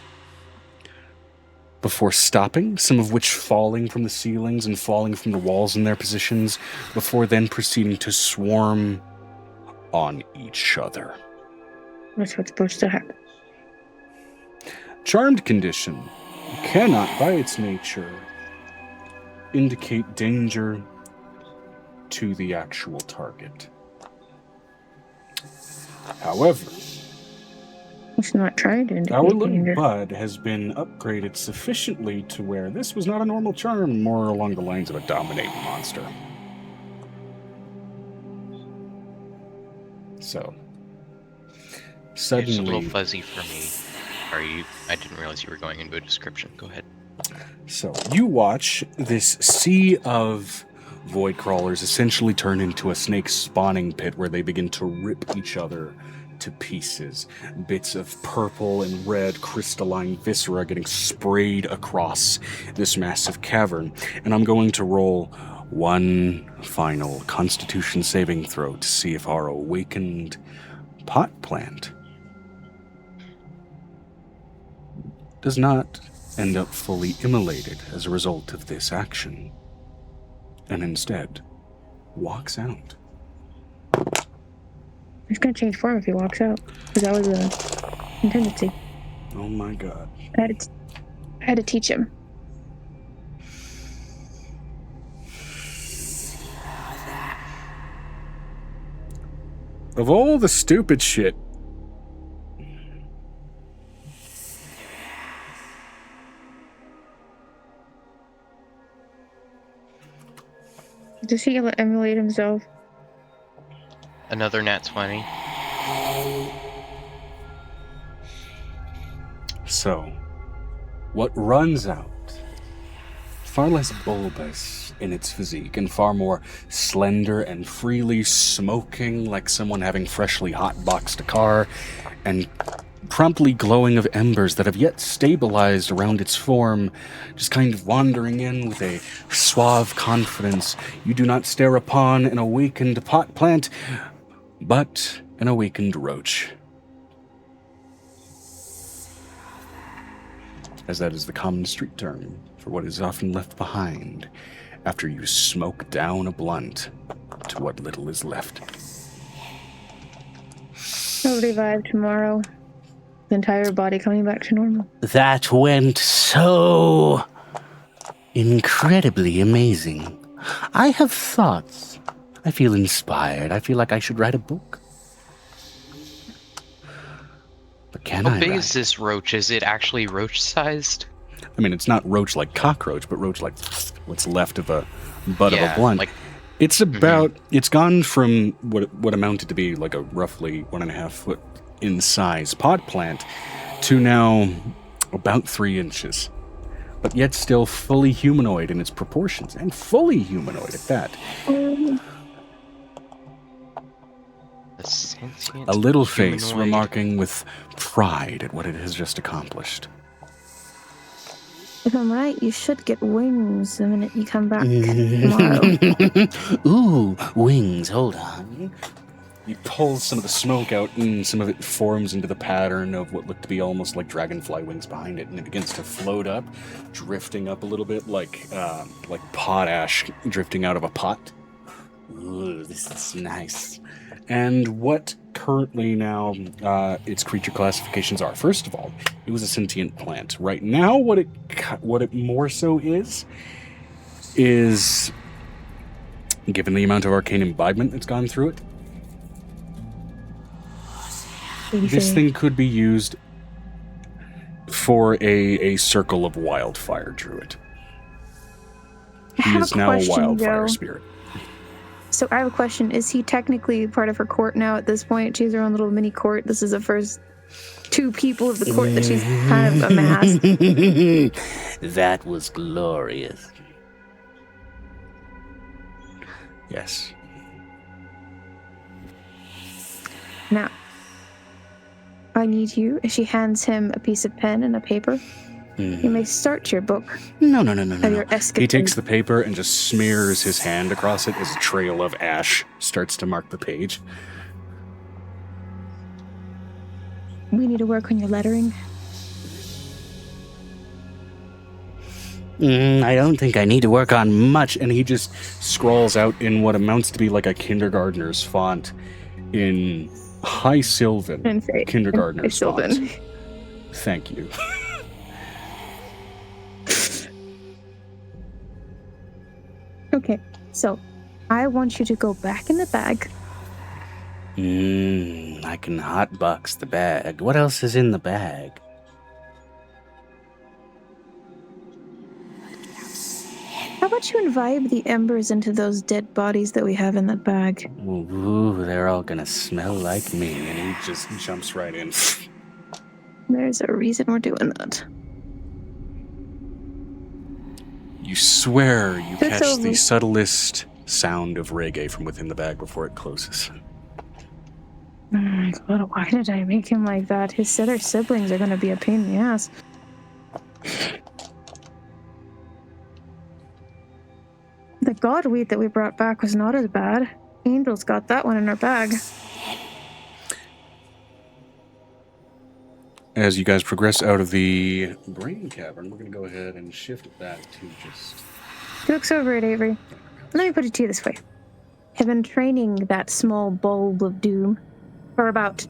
before stopping, some of which falling from the ceilings and falling from the walls in their positions, before then proceeding to swarm on each other. That's what's supposed to happen. Charmed condition cannot, by its nature, indicate danger to the actual target. However, it's not trying to indicate our little danger. bud has been upgraded sufficiently to where this was not a normal charm, more along the lines of a dominating monster. So, It's suddenly, a little fuzzy for me. Are you I didn't realize you were going into a description. Go ahead. So you watch this sea of void crawlers essentially turn into a snake spawning pit where they begin to rip each other to pieces. Bits of purple and red crystalline viscera getting sprayed across this massive cavern. And I'm going to roll one final Constitution saving throw to see if our awakened pot plant does not end up fully immolated as a result of this action, and instead walks out. He's gonna change form if he walks out, because that was a contingency. Oh my god. I had to teach him. Of all the stupid shit. Does he emulate himself? Another nat 20. So, what runs out, far less bulbous in its physique and far more slender and freely smoking like someone having freshly hotboxed a car, and promptly glowing of embers that have yet stabilized around its form, just kind of wandering in with a suave confidence. You do not stare upon an awakened pot plant, but an awakened roach. As that is the common street term for what is often left behind after you smoke down a blunt to what little is left. I'll revive tomorrow. The entire body coming back to normal. That went so incredibly amazing. I have thoughts. I feel inspired. I feel like I should write a book. But can I How big write? is this roach? Is it actually roach-sized? I mean, it's not roach like cockroach, but roach like what's left of a butt of a blunt. Like, it's about, it's gone from what amounted to be like a roughly 1.5 foot in size pot plant to now about 3 inches. But yet still fully humanoid in its proportions, and fully humanoid at that. a sentient A little face humanoid. remarking with pride at what it has just accomplished. If I'm right, you should get wings the minute you come back tomorrow. Ooh, wings, hold on. He pulls some of the smoke out, and some of it forms into the pattern of what looked to be almost like dragonfly wings behind it, and it begins to float up, drifting up a little bit like potash drifting out of a pot. Ooh, this is nice. And what currently now its creature classifications are. First of all, it was a sentient plant. Right now, what it more so is, given the amount of arcane imbibement that's gone through it, this thing could be used for a circle of wildfire druid. He is now a wildfire spirit. So I have a question. Is he technically part of her court now at this point? She has her own little mini court. This is the first 2 people of the court that she's kind of amassed. That was glorious. Yes. Now, I need you, as she hands him a piece of pen and a paper, you may start your book. No. Of your escapade. He takes the paper and just smears his hand across it as a trail of ash starts to mark the page. We need to work on your lettering. I don't think I need to work on much. And he just scrawls out in what amounts to be like a kindergartner's font in High Sylvan. Kindergartner's font. Thank you. Okay, so I want you to go back in the bag. I can hotbox the bag. What else is in the bag? How about you imbibe the embers into those dead bodies that we have in that bag? Ooh, they're all gonna smell like me. And he just jumps right in. There's a reason we're doing that. You swear you It's catch the over. subtlest sound of reggae from within the bag before it closes. Oh my god, why did I make him like that? His other siblings are gonna be a pain in the ass. The god wheat that we brought back was not as bad. Angel's got that one in her bag. As you guys progress out of the brain cavern, we're going to go ahead and shift it back to just... He looks over at Avery. Let me put it to you this way. I've been training that small bulb of doom for about,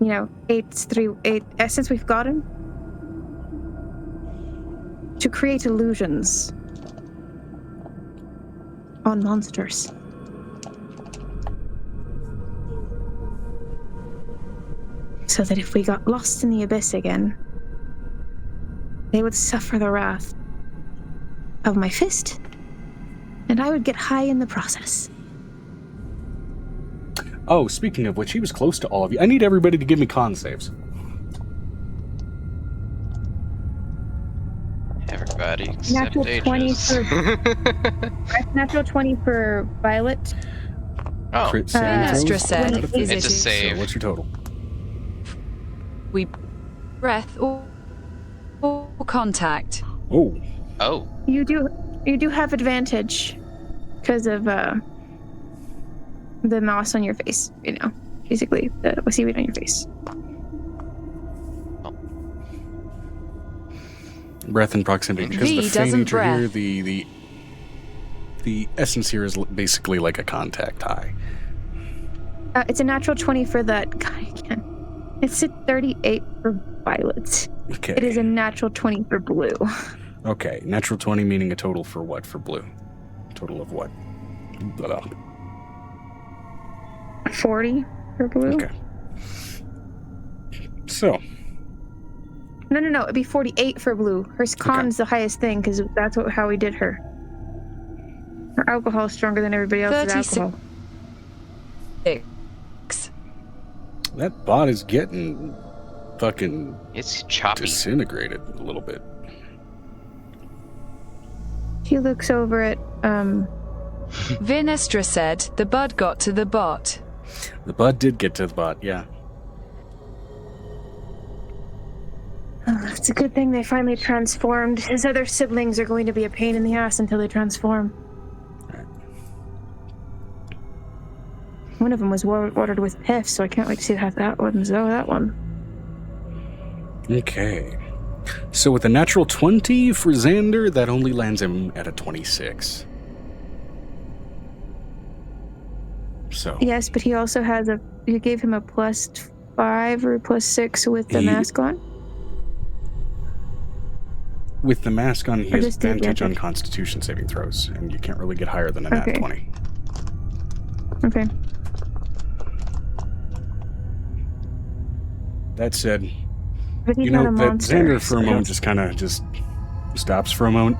since we've got him, to create illusions on monsters. So that if we got lost in the abyss again, they would suffer the wrath of my fist, and I would get high in the process. Oh, speaking of which, he was close to all of you. I need everybody to give me con saves. Everybody except Natural 20 Aegis. for natural 20 for Violet. Oh, Crit saving Venestra throws? said, Out of "Is 50. it's a it save. So what's your total? we breath or contact?" Oh, Oh, You do have advantage because of the moss on your face. Basically the seaweed on your face. breath and proximity. Because V the Fey doesn't nature here, breath. the essence here is basically like a contact high. It's a natural 20 for that guy again. It's a 38 for Violet. Okay. It is a natural 20 for Blue. Okay, natural 20 meaning a total for what for blue? Total of what? Blah, blah. 40 for Blue. Okay. So, No. It'd be 48 for Blue. Her con's the highest thing because that's how we did her. Her alcohol is stronger than everybody else's 36. alcohol. that bot is getting fucking it's choppy. disintegrated a little bit. She looks over at Venestra said, "The bud got to the bot." The bud did get to the bot, yeah. it's a good thing they finally transformed. His other siblings are going to be a pain in the ass until they transform. Right. One of them was watered with piff, so I can't wait to see how that one. Okay. So with a natural 20 for Xander, that only lands him at a 26. So. Yes, but he also has you gave him a +5 or +6 with the mask on? With the mask on, he Or has just the advantage on advantage? Constitution saving throws, and you can't really get higher than a nat Okay. 20. Okay. That said, But he's you not know, a that monster. Xander for a so- moment just kind of just stops for a moment.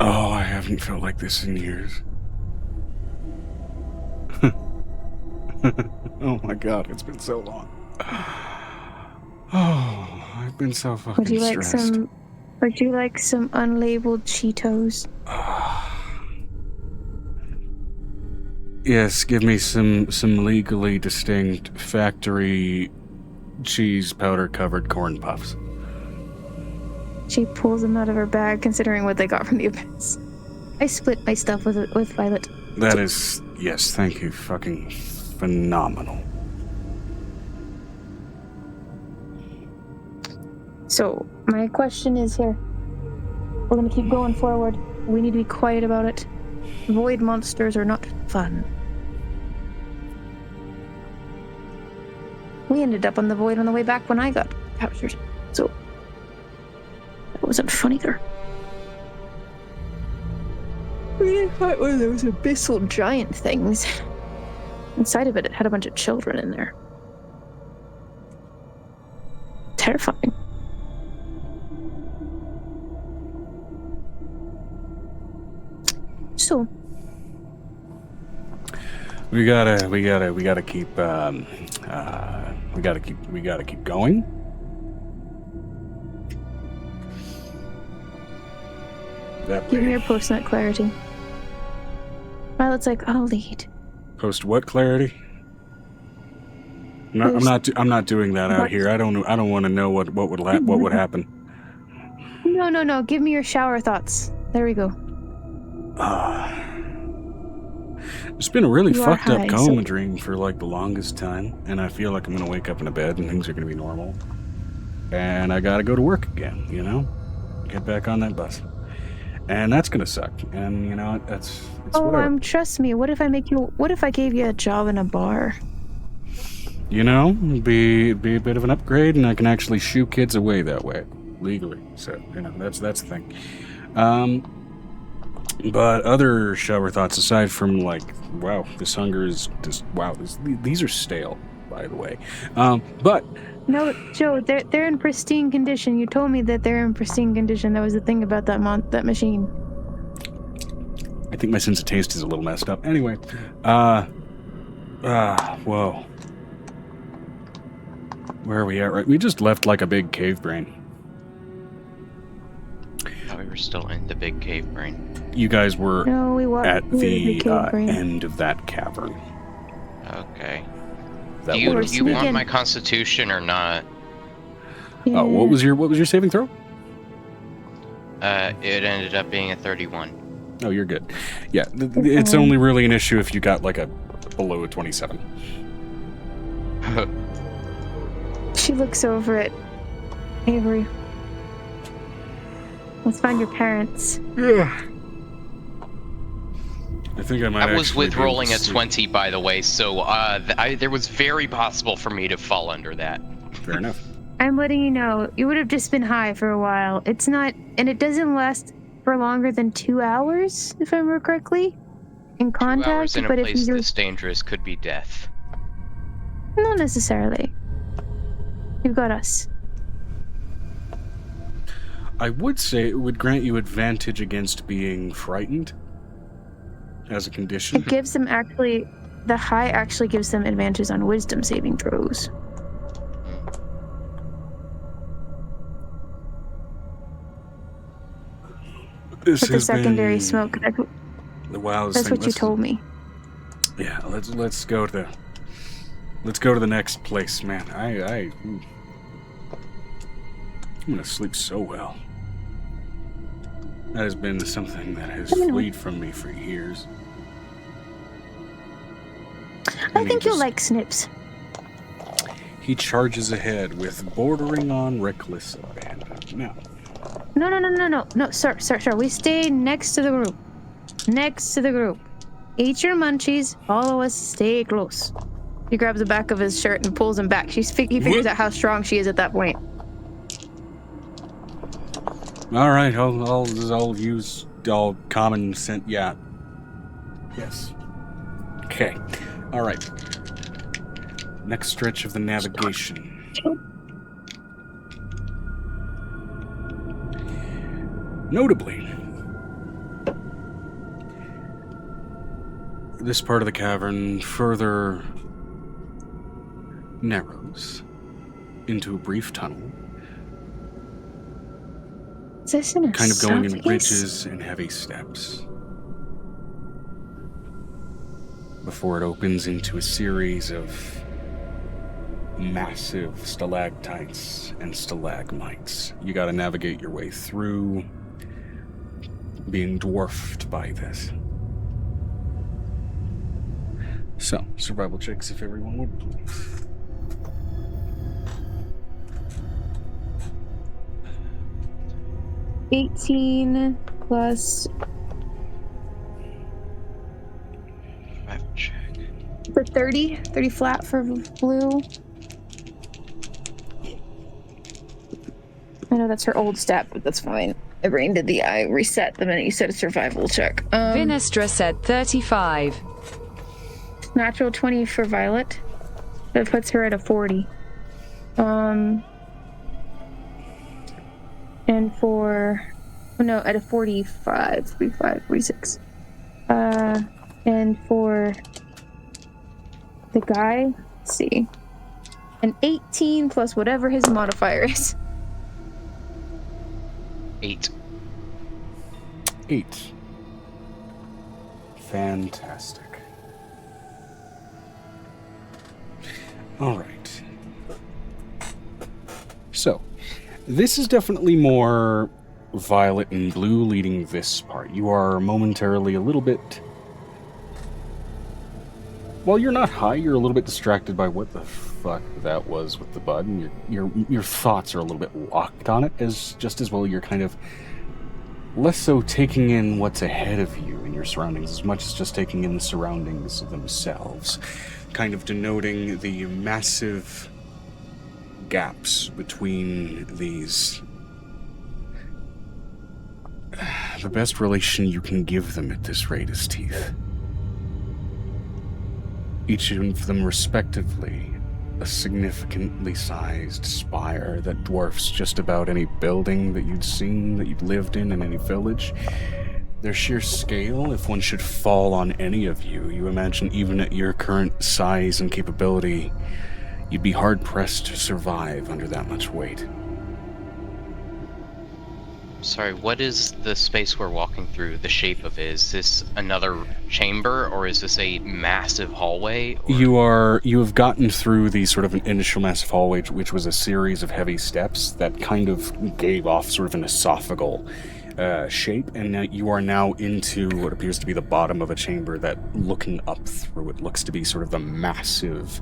Oh, I haven't felt like this in years. Oh my god, it's been so long. Oh, I've been so fucking Would you like stressed. some unlabeled Cheetos? Yes, give me some legally distinct factory cheese powder covered corn puffs. She pulls them out of her bag, considering what they got from the abyss. I split my stuff with Violet. That is, yes, thank you, fucking phenomenal. So, my question is here. We're gonna keep going forward. We need to be quiet about it. Void monsters are not fun. We ended up on the void on the way back when I got captured. So, that wasn't fun either. We thought there was abyssal giant things. Inside of it, it had a bunch of children in there. Terrifying. So, We gotta keep going. That Give me way. your post-nut clarity. Violet's like, I'll lead. Post what clarity? No, I'm not doing that out here. I don't want to know what would happen. No. Give me your shower thoughts. There we go. It's been a really You are fucked up high, coma so- dream for like the longest time, and I feel like I'm gonna wake up in a bed and things are gonna be normal, and I gotta go to work again. You know, get back on that bus, and that's gonna suck. And you know, it's whatever. Trust me. What if I gave you a job in a bar? You know, it'd be a bit of an upgrade, and I can actually shoo kids away that way legally. So you know, that's the thing. But other shower thoughts aside from like, wow, this hunger is just wow. These are stale, by the way. But No, Joe, they're in pristine condition. You told me that they're in pristine condition. That was the thing about that machine. I think my sense of taste is a little messed up. Anyway, whoa. Where are we at? Right, we just left like a big cave brain. Oh, we were still in the big cave brain. You guys were No, we were at the cave brain. end of that cavern. Okay. That Do you would've want been- my constitution or not? Yeah. Oh, what was your saving throw? It ended up being a 31. Oh, you're good. Yeah, it's only really an issue if you got like a below a 27. She looks over at Avery. Let's find your parents. Yeah. I think I might. I was actually with be able rolling to a sleep. 20, by the way, so there was very possible for me to fall under that. Fair enough. I'm letting you know, you would have just been high for a while. It's not, and it doesn't last for longer than 2 hours, if I remember correctly, in 2 contact. hours in a but place if you're this dangerous could be death. not necessarily, you've got us. I would say it would grant you advantage against being frightened as a condition. It gives them the high actually gives them advantages on wisdom saving throws. This With the has secondary been smoke, the wildest that's thing. what you told me. Yeah, let's go to the next place, man. I'm gonna sleep so well. That has been something that has fleed from me for years. I think you'll like Snips. He charges ahead with bordering on reckless abandon. Now, No, sir. We stay next to the group. Next to the group. Eat your munchies. Follow us. Stay close. He grabs the back of his shirt and pulls him back. He figures out how strong she is at that point. all right, I'll use all common sense. Yeah. Yes. Okay. All right. Next stretch of the navigation. Notably, this part of the cavern further narrows into a brief tunnel, Is this an kind of going in esophagus? ridges and heavy steps, before it opens into a series of massive stalactites and stalagmites. You gotta navigate your way through, being dwarfed by this. So, survival checks if everyone would, please. $18 plus Survival check. for 30 flat for blue. I know that's her old stat, but that's fine. My brain did I reset the minute you said a survival check. Vinestra said 35. Natural 20 for Violet. That puts her at a 40. And at a 45, 45, 46. And for The guy, let's see. An 18 plus whatever his modifier is. 8. 8. Fantastic. All right. So, this is definitely more Violet and Blue leading this part. You are momentarily a little bit... While you're not high, you're a little bit distracted by what the fuck that was with the bud, and your thoughts are a little bit locked on it, just as well you're kind of less so taking in what's ahead of you in your surroundings as much as just taking in the surroundings themselves, kind of denoting the massive gaps between these. The best relation you can give them at this rate is teeth. Each of them respectively a significantly sized spire that dwarfs just about any building that you'd seen, that you'd lived in any village. Their sheer scale, if one should fall on any of you, you imagine even at your current size and capability, you'd be hard-pressed to survive under that much weight. Sorry, what is the space we're walking through, the shape of it? Is this another chamber, or is this a massive hallway? Or... You have gotten through the sort of an initial massive hallway, which was a series of heavy steps that kind of gave off sort of an esophageal shape, and now you are now into what appears to be the bottom of a chamber that, looking up through it, looks to be sort of the massive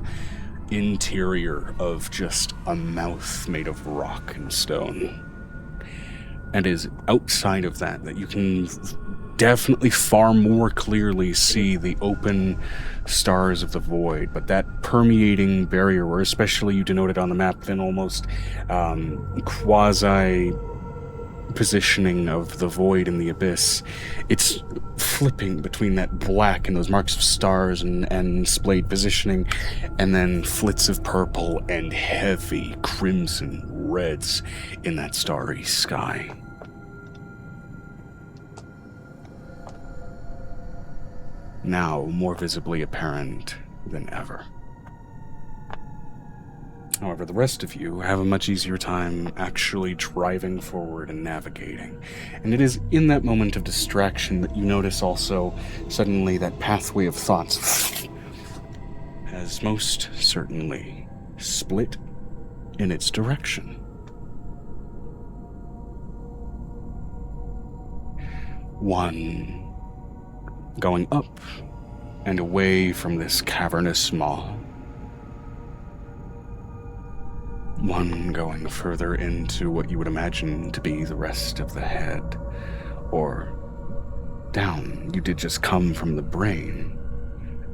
interior of just a mouth made of rock and stone. And is outside of that you can definitely far more clearly see the open stars of the void, but that permeating barrier, where especially you denoted on the map, then almost quasi positioning of the void in the abyss, it's flipping between that black and those marks of stars and splayed positioning, and then flits of purple and heavy crimson reds in that starry sky. Now more visibly apparent than ever. However, the rest of you have a much easier time actually driving forward and navigating. And it is in that moment of distraction that you notice also suddenly that pathway of thoughts has most certainly split in its direction. One going up and away from this cavernous maw. One going further into what you would imagine to be the rest of the head, or down. You did just come from the brain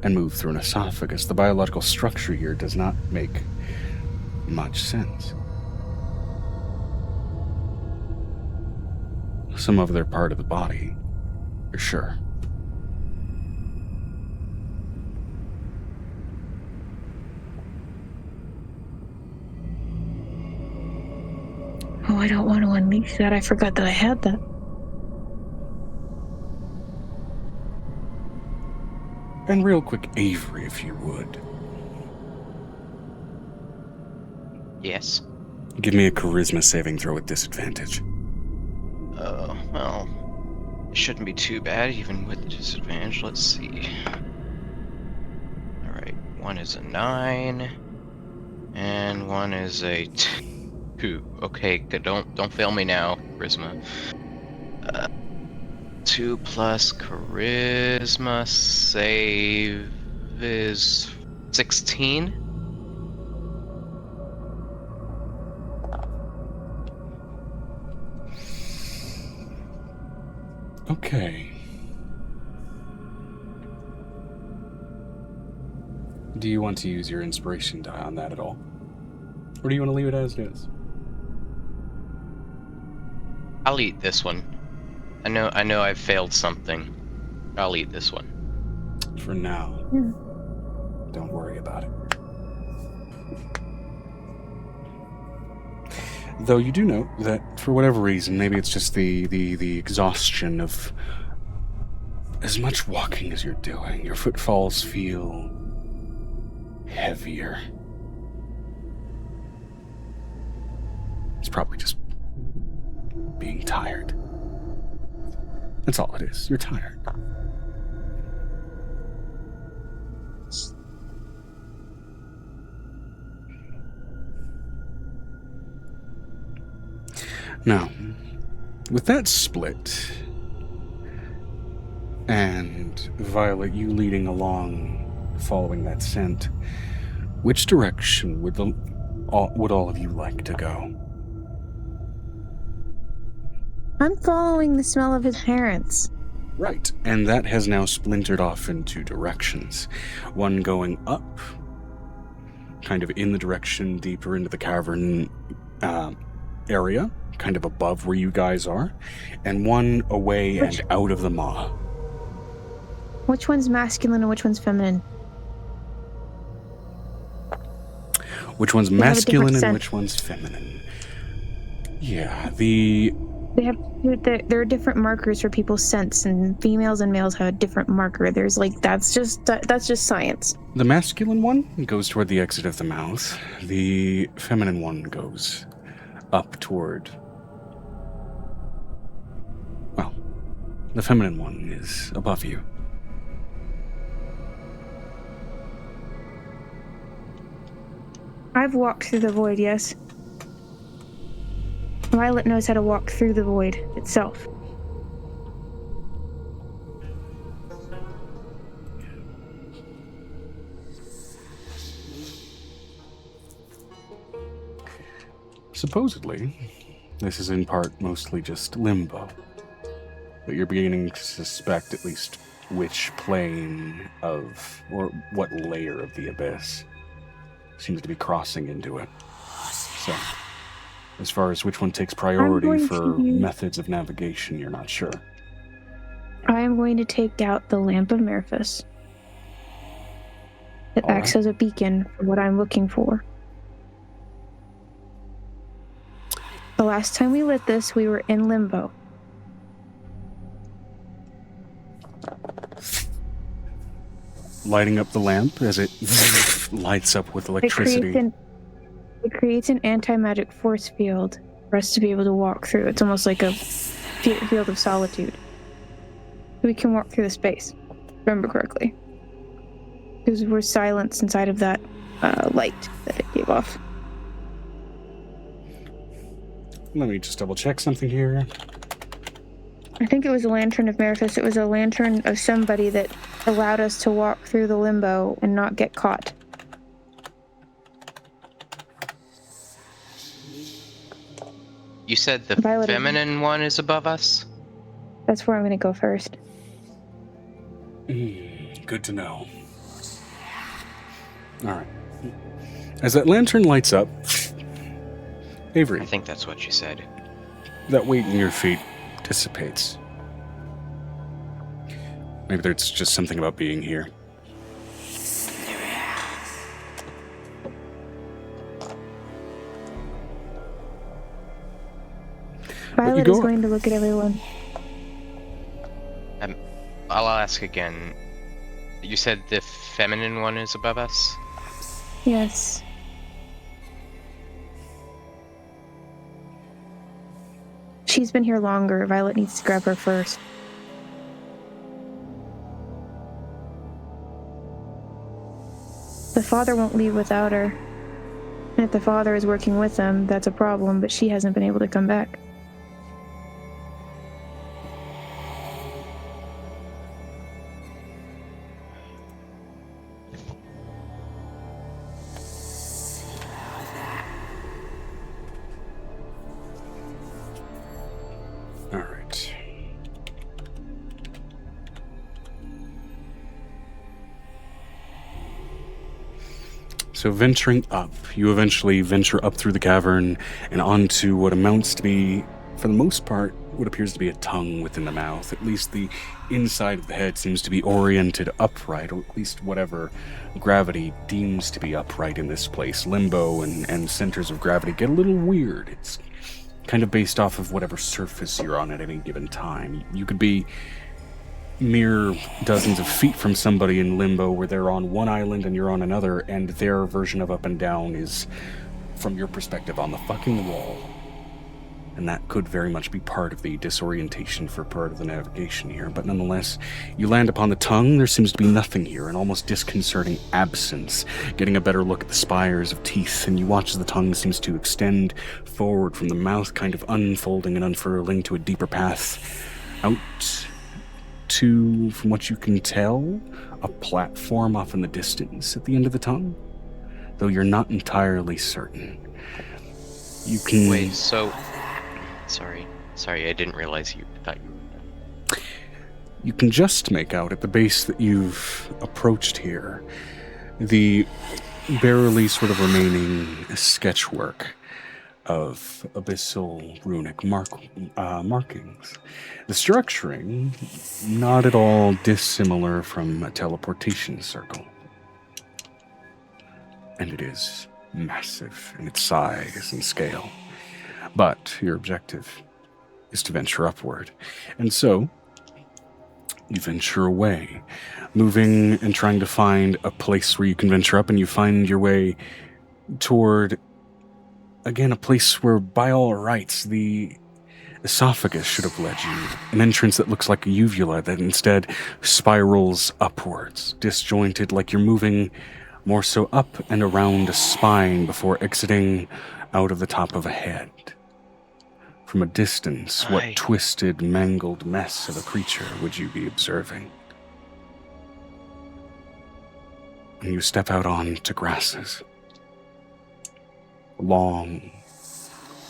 and move through an esophagus. The biological structure here does not make much sense. Some other part of the body, for sure. Oh, I don't want to unleash that. I forgot that I had that. And real quick, Avery, if you would. Yes. Give me a charisma saving throw with disadvantage. Well, it shouldn't be too bad, even with the disadvantage. Let's see. Alright, one is a 9, and one is a 2. Okay, good. Don't fail me now, charisma. 2 plus charisma save is 16. Okay. Do you want to use your inspiration die on that at all? Or do you want to leave it as it is? I'll eat this one. I know I've failed something. I'll eat this one. For now. Don't worry about it. Though you do note that for whatever reason, maybe it's just the exhaustion of as much walking as you're doing, your footfalls feel heavier. It's probably just being tired. That's all it is. You're tired. Now, with that split, and Violet, you leading along, following that scent, which direction would all of you like to go? I'm following the smell of his parents. Right, and that has now splintered off in two directions. One going up, kind of in the direction deeper into the cavern area, kind of above where you guys are, and one away and out of the maw. Which one's masculine and which one's feminine? Which one's masculine and which one's feminine? Yeah, there are different markers for people's scents, and females and males have a different marker. There's that's just science. The masculine one goes toward the exit of the mouth. The feminine one goes up toward... Well, the feminine one is above you. I've walked through the void, yes. Violet knows how to walk through the void itself. Supposedly, this is in part mostly just limbo. But you're beginning to suspect at least which plane of, or what layer of the abyss seems to be crossing into it. So, as far as which one takes priority for methods of navigation, you're not sure. I am going to take out the lamp of Merphis. It acts as a beacon for what I'm looking for. The last time we lit this, we were in limbo. Lighting up the lamp as it lights up with electricity. It creates an anti-magic force field for us to be able to walk through. It's almost like a field of solitude. We can walk through the space, remember correctly. Because we're silenced inside of that light that it gave off. Let me just double check something here. I think it was a lantern of Merphis. It was a lantern of somebody that allowed us to walk through the limbo and not get caught. You said the Violet feminine one is above us? That's where I'm going to go first. Good to know. Alright. As that lantern lights up, Avery, I think that's what you said. that weight in your feet dissipates. Maybe there's just something about being here. Violet is going to look at everyone. I'll ask again. You said the feminine one is above us? Yes. She's been here longer. Violet needs to grab her first. The father won't leave without her. And if the father is working with them, that's a problem, but she hasn't been able to come back. So venturing up, you eventually venture up through the cavern and onto what amounts to be, for the most part, what appears to be a tongue within the mouth. At least the inside of the head seems to be oriented upright, or at least whatever gravity deems to be upright in this place. Limbo and centers of gravity get a little weird. It's kind of based off of whatever surface you're on at any given time. You could be mere dozens of feet from somebody in limbo where they're on one island and you're on another, and their version of up and down is, from your perspective, on the fucking wall. And that could very much be part of the disorientation for part of the navigation here. But nonetheless, you land upon the tongue. There seems to be nothing here, an almost disconcerting absence. Getting a better look at the spires of teeth, and you watch as the tongue seems to extend forward from the mouth, kind of unfolding and unfurling to a deeper path out to, from what you can tell, a platform off in the distance at the end of the tongue, though you're not entirely certain. You can... Wait, so... Sorry, I didn't realize you... I thought you were... You can just make out at the base that you've approached here the barely sort of remaining sketchwork of abyssal runic markings. The structuring, not at all dissimilar from a teleportation circle. And it is massive in its size and scale. But your objective is to venture upward. And so, you venture away, moving and trying to find a place where you can venture up, and you find your way toward, again, a place where, by all rights, the esophagus should have led you. An entrance that looks like a uvula that instead spirals upwards, disjointed, like you're moving more so up and around a spine before exiting out of the top of a head. From a distance, what twisted, mangled mess of a creature would you be observing? And you step out onto grasses. Long,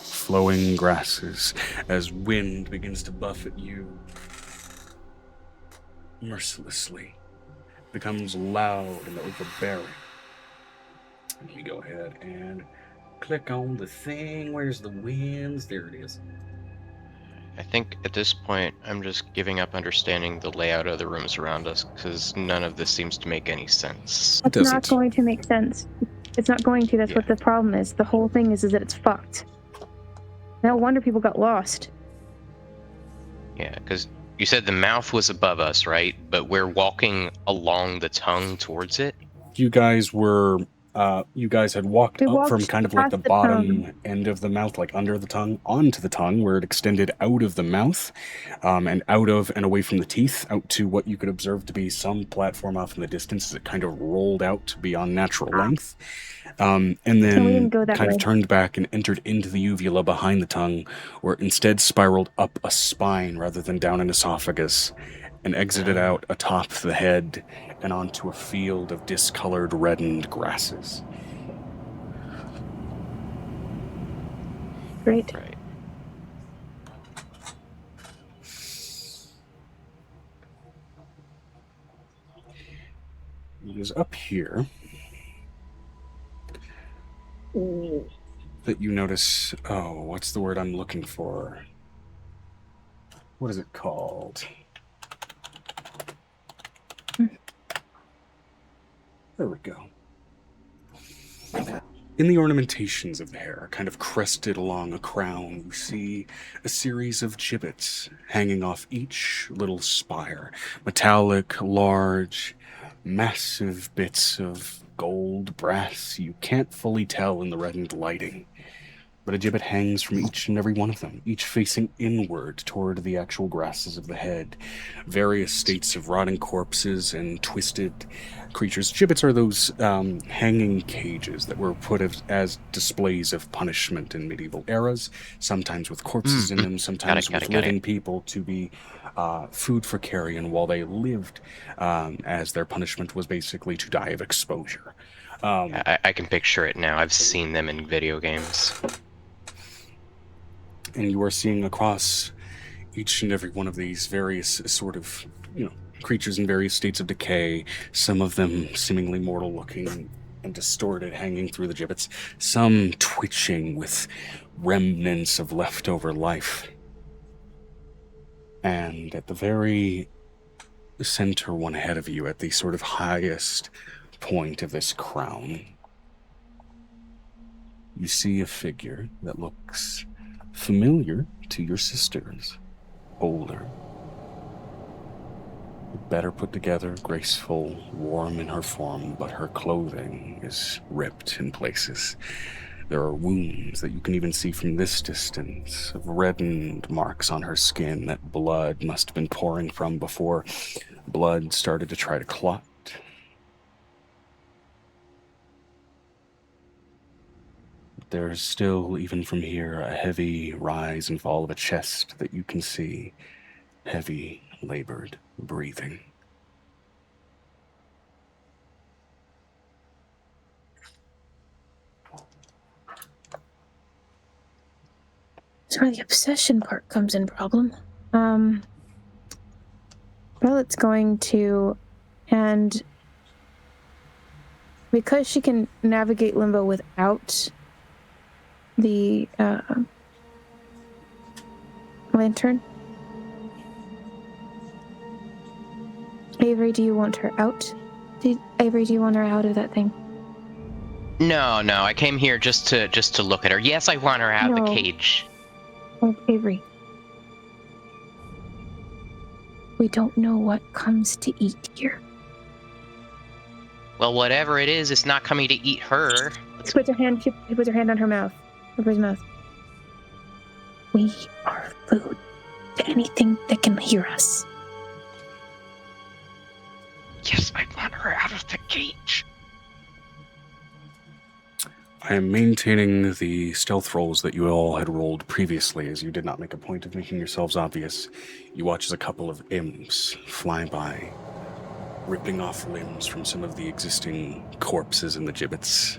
flowing grasses as wind begins to buffet you mercilessly. Becomes loud and overbearing. Let me go ahead and click on the thing. Where's the winds? There it is. I think at this point, I'm just giving up understanding the layout of the rooms around us, because none of this seems to make any sense. It's not going to make sense. It's not going to. That's what the problem is. The whole thing is that it's fucked. No wonder people got lost. Yeah, because you said the mouth was above us, right? But we're walking along the tongue towards it? You guys had walked up from kind of like the bottom end of the mouth, like under the tongue, onto the tongue, where it extended out of the mouth, and out of and away from the teeth, out to what you could observe to be some platform off in the distance as it kind of rolled out beyond natural length. And then kind of turned back and entered into the uvula behind the tongue, where it instead spiraled up a spine rather than down an esophagus, and exited out atop the head and onto a field of discolored, reddened grasses. Great. Right. It is up here that you notice, what's the word I'm looking for? What is it called? There we go. In the ornamentations of the hair, kind of crested along a crown, you see a series of gibbets hanging off each little spire. Metallic, large, massive bits of gold, brass. You can't fully tell in the reddened lighting. But a gibbet hangs from each and every one of them, each facing inward toward the actual grasses of the head. Various states of rotting corpses and twisted creatures. Gibbets are those hanging cages that were put as displays of punishment in medieval eras, sometimes with corpses in them, sometimes with living people to be food for carrion while they lived, as their punishment was basically to die of exposure. I can picture it now. I've seen them in video games. And you are seeing across each and every one of these various sort of, creatures in various states of decay, some of them seemingly mortal looking and distorted, hanging through the gibbets, some twitching with remnants of leftover life. And at the very center one ahead of you, at the sort of highest point of this crown, you see a figure that looks familiar to your sisters. Older, better put together, graceful, warm in her form, but her clothing is ripped in places. There are wounds that you can even see from this distance, of reddened marks on her skin that blood must have been pouring from before blood started to try to clot. There's still, even from here, a heavy rise and fall of a chest that you can see. Heavy, labored breathing. That's where the obsession part comes in problem. Violet's going to hand, because she can navigate limbo without the lantern. Avery, do you want her out? Avery, do you want her out of that thing? No, I came here just to look at her. Yes, I want her out of the cage. Oh, Avery. We don't know what comes to eat here. Well, whatever it is, it's not coming to eat her. She puts her hand on her mouth. Over his mouth. We are food to anything that can hear us. Yes, I want her out of the cage. I am maintaining the stealth rolls that you all had rolled previously, as you did not make a point of making yourselves obvious. You watch as a couple of imps fly by, ripping off limbs from some of the existing corpses in the gibbets,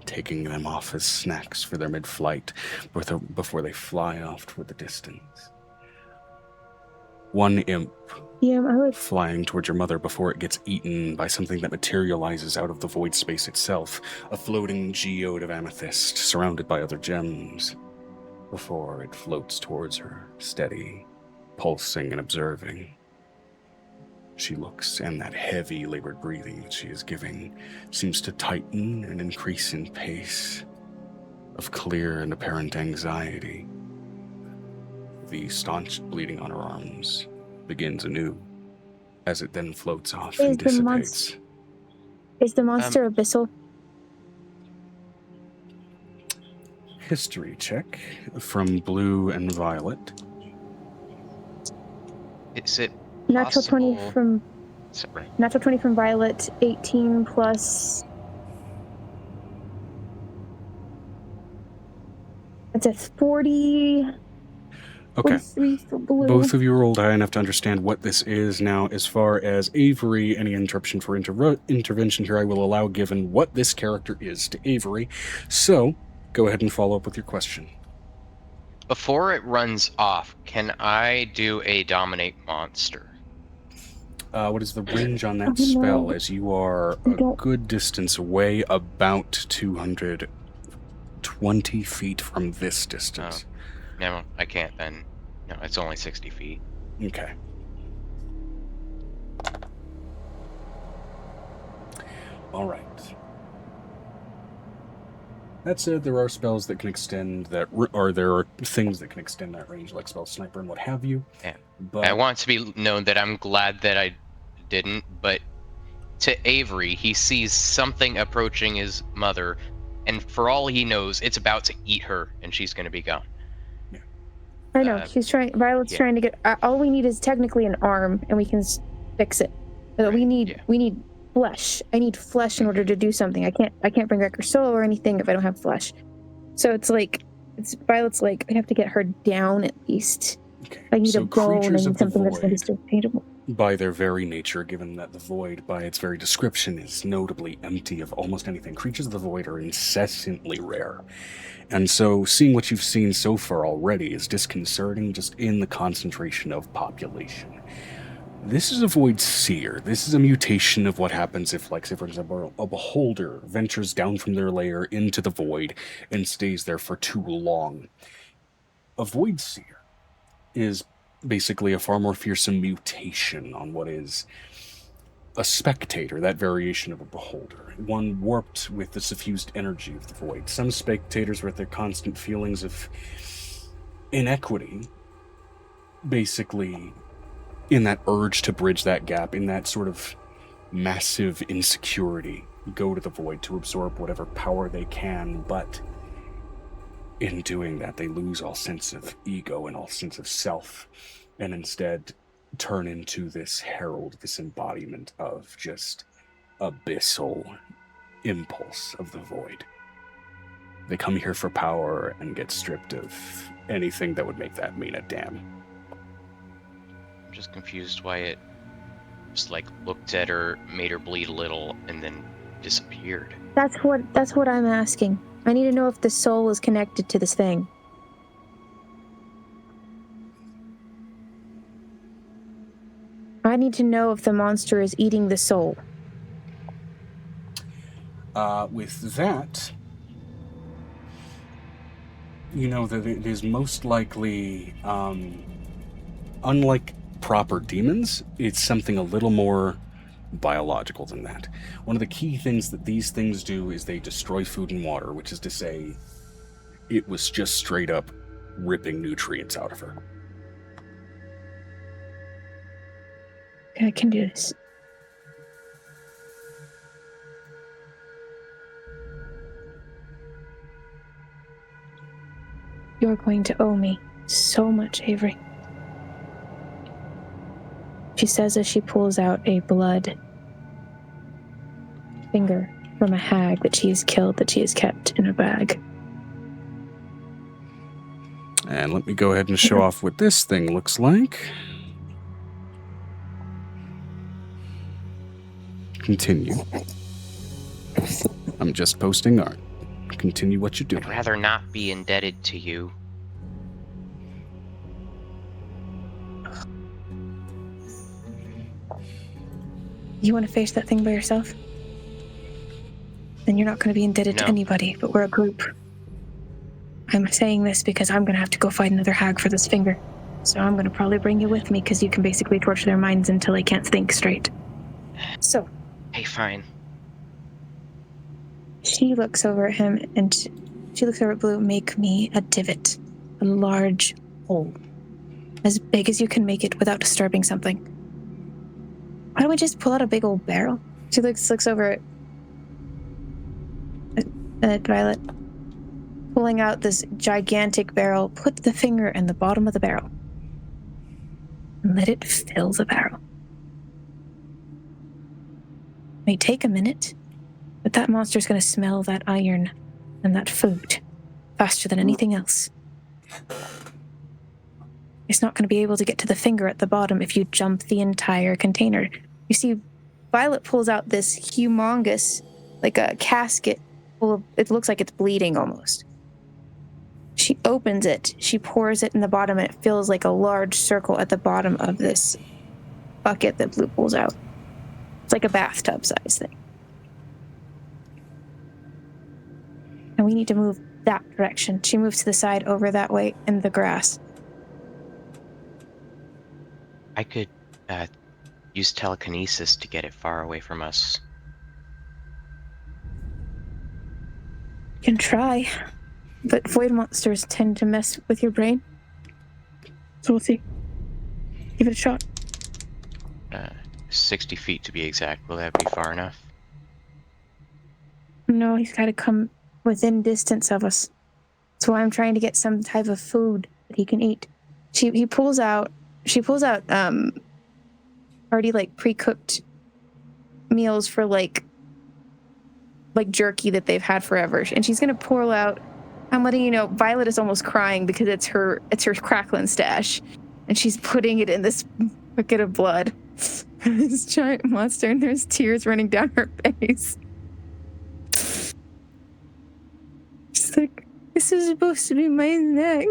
taking them off as snacks for their mid-flight before they fly off toward the distance. One imp flying towards your mother before it gets eaten by something that materializes out of the void space itself, a floating geode of amethyst surrounded by other gems, before it floats towards her, steady, pulsing and observing. She looks, and that heavy, labored breathing that she is giving seems to tighten and increase in pace, of clear and apparent anxiety. The staunch bleeding on her arms begins anew, as it then floats off and dissipates. Is the monster abyssal? History check from Blue and Violet. Is it Natural possible? 20 from Sorry. Natural 20 from Violet, 18 plus. It's a 40. Okay. 43 for Blue. Both of you rolled high enough to understand what this is. Now, as far as Avery, any interruption for intervention here I will allow, given what this character is to Avery. So, go ahead and follow up with your question. Before it runs off, can I do a dominate monster? What is the range on that spell, as you are a good distance away, about 220 feet from this distance? No, I can't then. No, it's only 60 feet. Okay. All right. That said, there are spells that can extend that, or there are things that can extend that range, like spell sniper and what have you. Yeah. But I want to be known that I'm glad that I didn't, but to Avery, he sees something approaching his mother, and for all he knows, it's about to eat her, and she's going to be gone. Yeah. I know, Violet's trying to get, all we need is technically an arm, and we can fix it. But we need flesh. I need flesh in order to do something. I can't bring back her soul or anything if I don't have flesh. So Violet's like, I have to get her down at least. Okay. I need a bone and creatures of the something that's going to be paintable. By their very nature, given that the void, by its very description, is notably empty of almost anything, creatures of the void are incessantly rare. And so, seeing what you've seen so far already is disconcerting just in the concentration of population. This is a void seer. This is a mutation of what happens if, like, say, for example, a beholder ventures down from their lair into the void and stays there for too long. A void seer is basically a far more fearsome mutation on what is a spectator, that variation of a beholder, one warped with the suffused energy of the void. Some spectators, with their constant feelings of inequity, basically in that urge to bridge that gap, in that sort of massive insecurity, go to the void to absorb whatever power they can, but in doing that, they lose all sense of ego and all sense of self, and instead turn into this herald, this embodiment of just abyssal impulse of the void. They come here for power and get stripped of anything that would make that mean a damn. I'm just confused why it just like looked at her, made her bleed a little, and then disappeared. That's what I'm asking. I need to know if the soul is connected to this thing. I need to know if the monster is eating the soul. With that, you know that it is most likely, unlike proper demons, it's something a little more biological than that. One of the key things that these things do is they destroy food and water, which is to say, it was just straight up ripping nutrients out of her. I can do this. You're going to owe me so much, Avery. She says as she pulls out a blood finger from a hag that she has killed, that she has kept in a bag. And let me go ahead and show off what this thing looks like. Continue. I'm just posting art. Continue what you're doing. I'd rather not be indebted to you. You want to face that thing by yourself? Then you're not going to be indebted to anybody, but we're a group. I'm saying this because I'm going to have to go fight another hag for this finger. So I'm going to probably bring you with me because you can basically torture their minds until they can't think straight. So. Hey, fine. She looks over at him and she looks over at Blue. Make me a divot. A large hole. As big as you can make it without disturbing something. Why don't we just pull out a big old barrel? She looks over at Violet. Pulling out this gigantic barrel, put the finger in the bottom of the barrel. And let it fill the barrel. It may take a minute, but that monster's going to smell that iron and that food faster than anything else. It's not going to be able to get to the finger at the bottom if you jump the entire container. You see, Violet pulls out this humongous, like a casket full of, it looks like it's bleeding almost. She opens it, she pours it in the bottom, and it feels like a large circle at the bottom of this bucket that Blue pulls out. It's like a bathtub size thing. And we need to move that direction. She moves to the side over that way in the grass. I could use telekinesis to get it far away from us. You can try, but void monsters tend to mess with your brain. So we'll see. Give it a shot. 60 feet to be exact. Will that be far enough? No, he's got to come within distance of us. That's why I'm trying to get some type of food that he can eat. She pulls out already like pre-cooked meals for like jerky that they've had forever, and she's gonna pour out. I'm letting you know, Violet is almost crying because it's her crackling stash, and she's putting it in this bucket of blood. This giant monster, and there's tears running down her face. She's like, this is supposed to be my neck.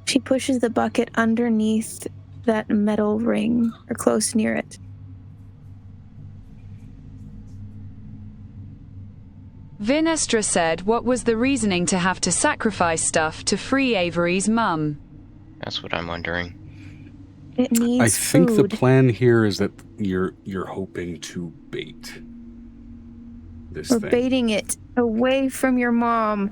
She pushes the bucket underneath that metal ring, or close near it. Vinestra said, what was the reasoning to have to sacrifice stuff to free Avery's mum? That's what I'm wondering. It needs I think food. the plan here is that you're hoping to bait this We're thing. baiting it Away from your mom.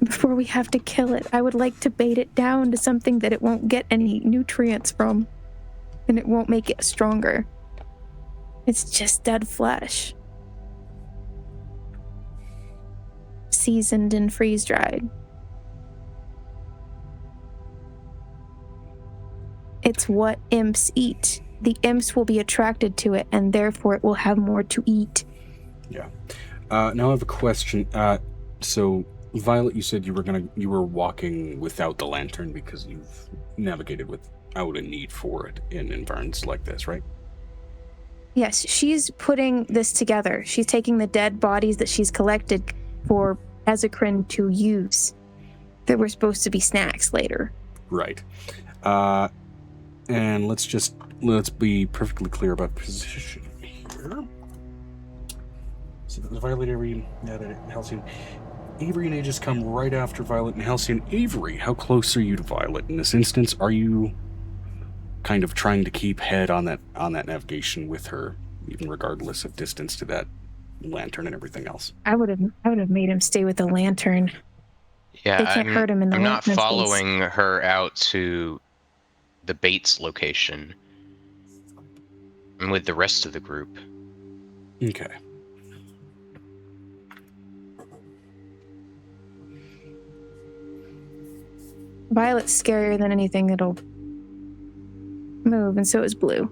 Before we have to kill it, I would like to bait it down to something that it won't get any nutrients from, and it won't make it stronger. It's just dead flesh. Seasoned and freeze-dried. It's what imps eat. The imps will be attracted to it, and therefore it will have more to eat. Yeah. Now I have a question. So, Violet, you said you were walking without the lantern because you've navigated without a need for it in environments like this, right? Yes, she's putting this together. She's taking the dead bodies that she's collected for 𝕱𝖊𝖓 to use. That were supposed to be snacks later. Right. And let's be perfectly clear about position here. So that was Violet, Avery, Halcyon. Avery and Aegis come right after Violet and Halcyon. Avery, how close are you to Violet in this instance? Are you kind of trying to keep head on that navigation with her, even regardless of distance to that lantern and everything else? I would have made him stay with the lantern. Yeah, they can't hurt him in the I'm not lantern following her out to the Bates location. I'm with the rest of the group. Okay. Violet's scarier than anything that'll move, and so is Blue.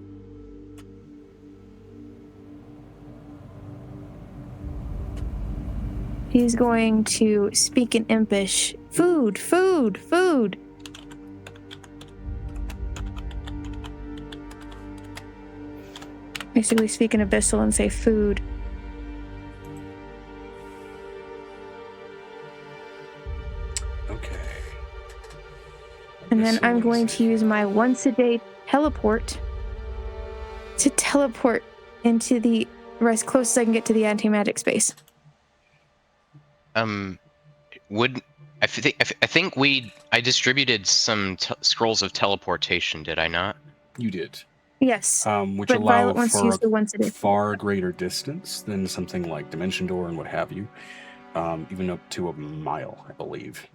He's going to speak in Impish. Food, food, food. Basically speak in Abyssal and say food. Okay. And then I'm going to use my once-a-day teleport to teleport into the as close as I can get to the anti-magic space. I distributed some scrolls of teleportation, did I not? You did. Yes. Which but allow Violet wants to use the once-a-day. far greater distance than something like Dimension Door and what have you. Even up to 1 mile, I believe.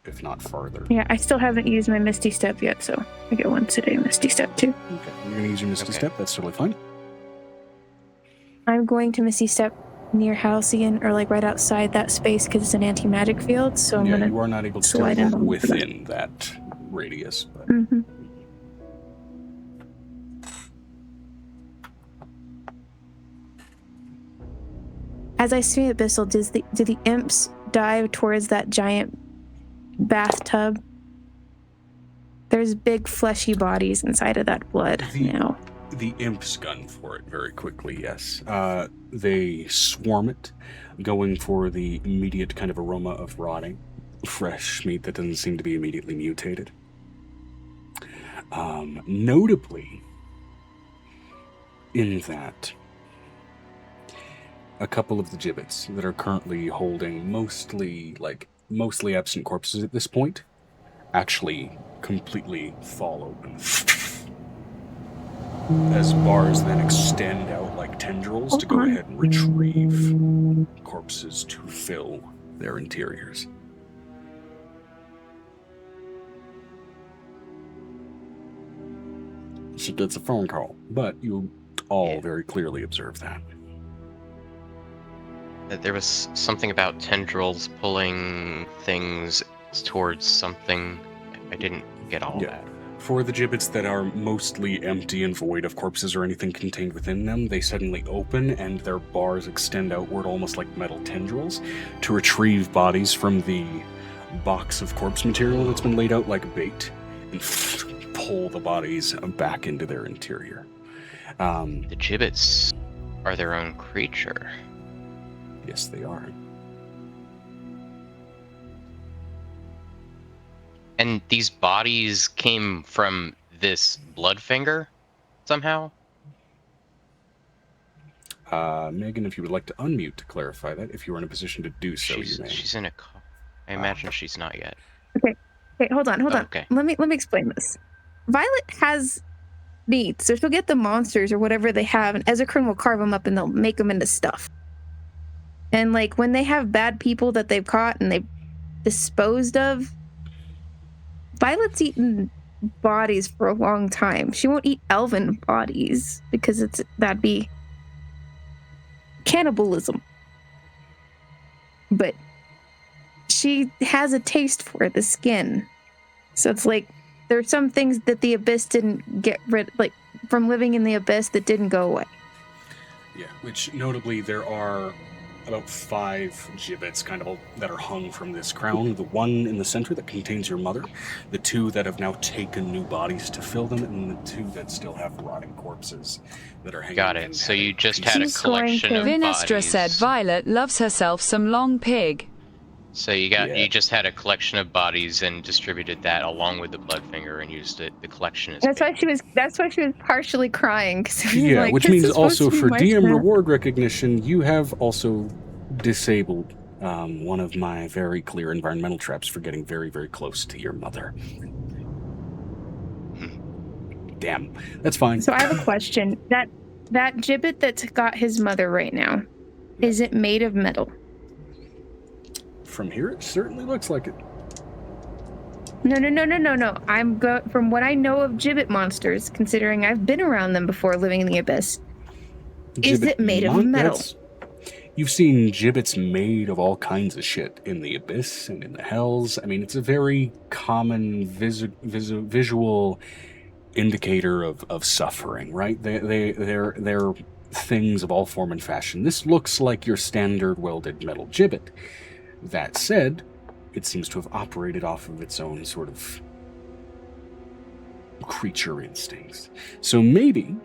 If not farther. Yeah, I still haven't used my Misty Step yet, so I get once-a-day Misty Step too. Okay, you're going to use your Misty Step, that's totally fine. I'm going to Misty Step near Halcyon, or like right outside that space, because it's an anti-magic field, so I'm gonna you are not able to slide teleport in within that radius. But... Mm-hmm. As I swim Abyssal, do the imps dive towards that giant bathtub? There's big fleshy bodies inside of that blood now. The imps gun for it very quickly, yes. They swarm it, going for the immediate kind of aroma of rotting, fresh meat that doesn't seem to be immediately mutated. Notably, in that, a couple of the gibbets that are currently holding mostly absent corpses at this point actually completely fall open. As bars then extend out like tendrils to go ahead and retrieve corpses to fill their interiors. She gets a phone call, but you all very clearly observe that. There was something about tendrils pulling things towards something. I didn't get all that. For the gibbets that are mostly empty and void of corpses or anything contained within them, they suddenly open and their bars extend outward almost like metal tendrils to retrieve bodies from the box of corpse material that's been laid out like bait and pull the bodies back into their interior. The gibbets are their own creature. Yes, they are. And these bodies came from this Bloodfinger somehow? Megan, if you would like to unmute to clarify that, if you are in a position to do so, you may. She's in a I imagine she's not yet. Okay, hold on. Okay. Let me explain this. Violet has meats, or she'll get the monsters or whatever they have, and 𝕱𝖓𝖓 will carve them up and they'll make them into stuff. And like when they have bad people that they've caught and they've disposed of, Violet's eaten bodies for a long time. She won't eat elven bodies because that'd be cannibalism. But she has a taste for the skin. So it's like there's some things that the abyss didn't get rid, like from living in the abyss, that didn't go away. Yeah, which notably there are about 5 gibbets that are hung from this crown. The one in the center that contains your mother, the 2 that have now taken new bodies to fill them, and the 2 that still have rotting corpses that are hanging. Got it. So you just had a collection of 𝕲𝖓𝖓𝖓 bodies. said Violet loves herself some long pig. So you just had a collection of bodies and distributed that along with the Bloodfinger and used it. The collection is. That's why she was partially crying. Yeah, like, which this means is supposed also to be for my DM turn. reward recognition, you have also disabled one of my very clear environmental traps for getting very, very close to your mother. Damn, that's fine. So I have a question. That gibbet that's got his mother right now, is it made of metal? From here, it certainly looks like it. No. From what I know of gibbet monsters, considering I've been around them before living in the abyss, is it made of metal? You've seen gibbets made of all kinds of shit in the abyss and in the hells. I mean, it's a very common visual indicator of suffering, right? They're things of all form and fashion. This looks like your standard welded metal gibbet. That said, it seems to have operated off of its own sort of creature instincts. So maybe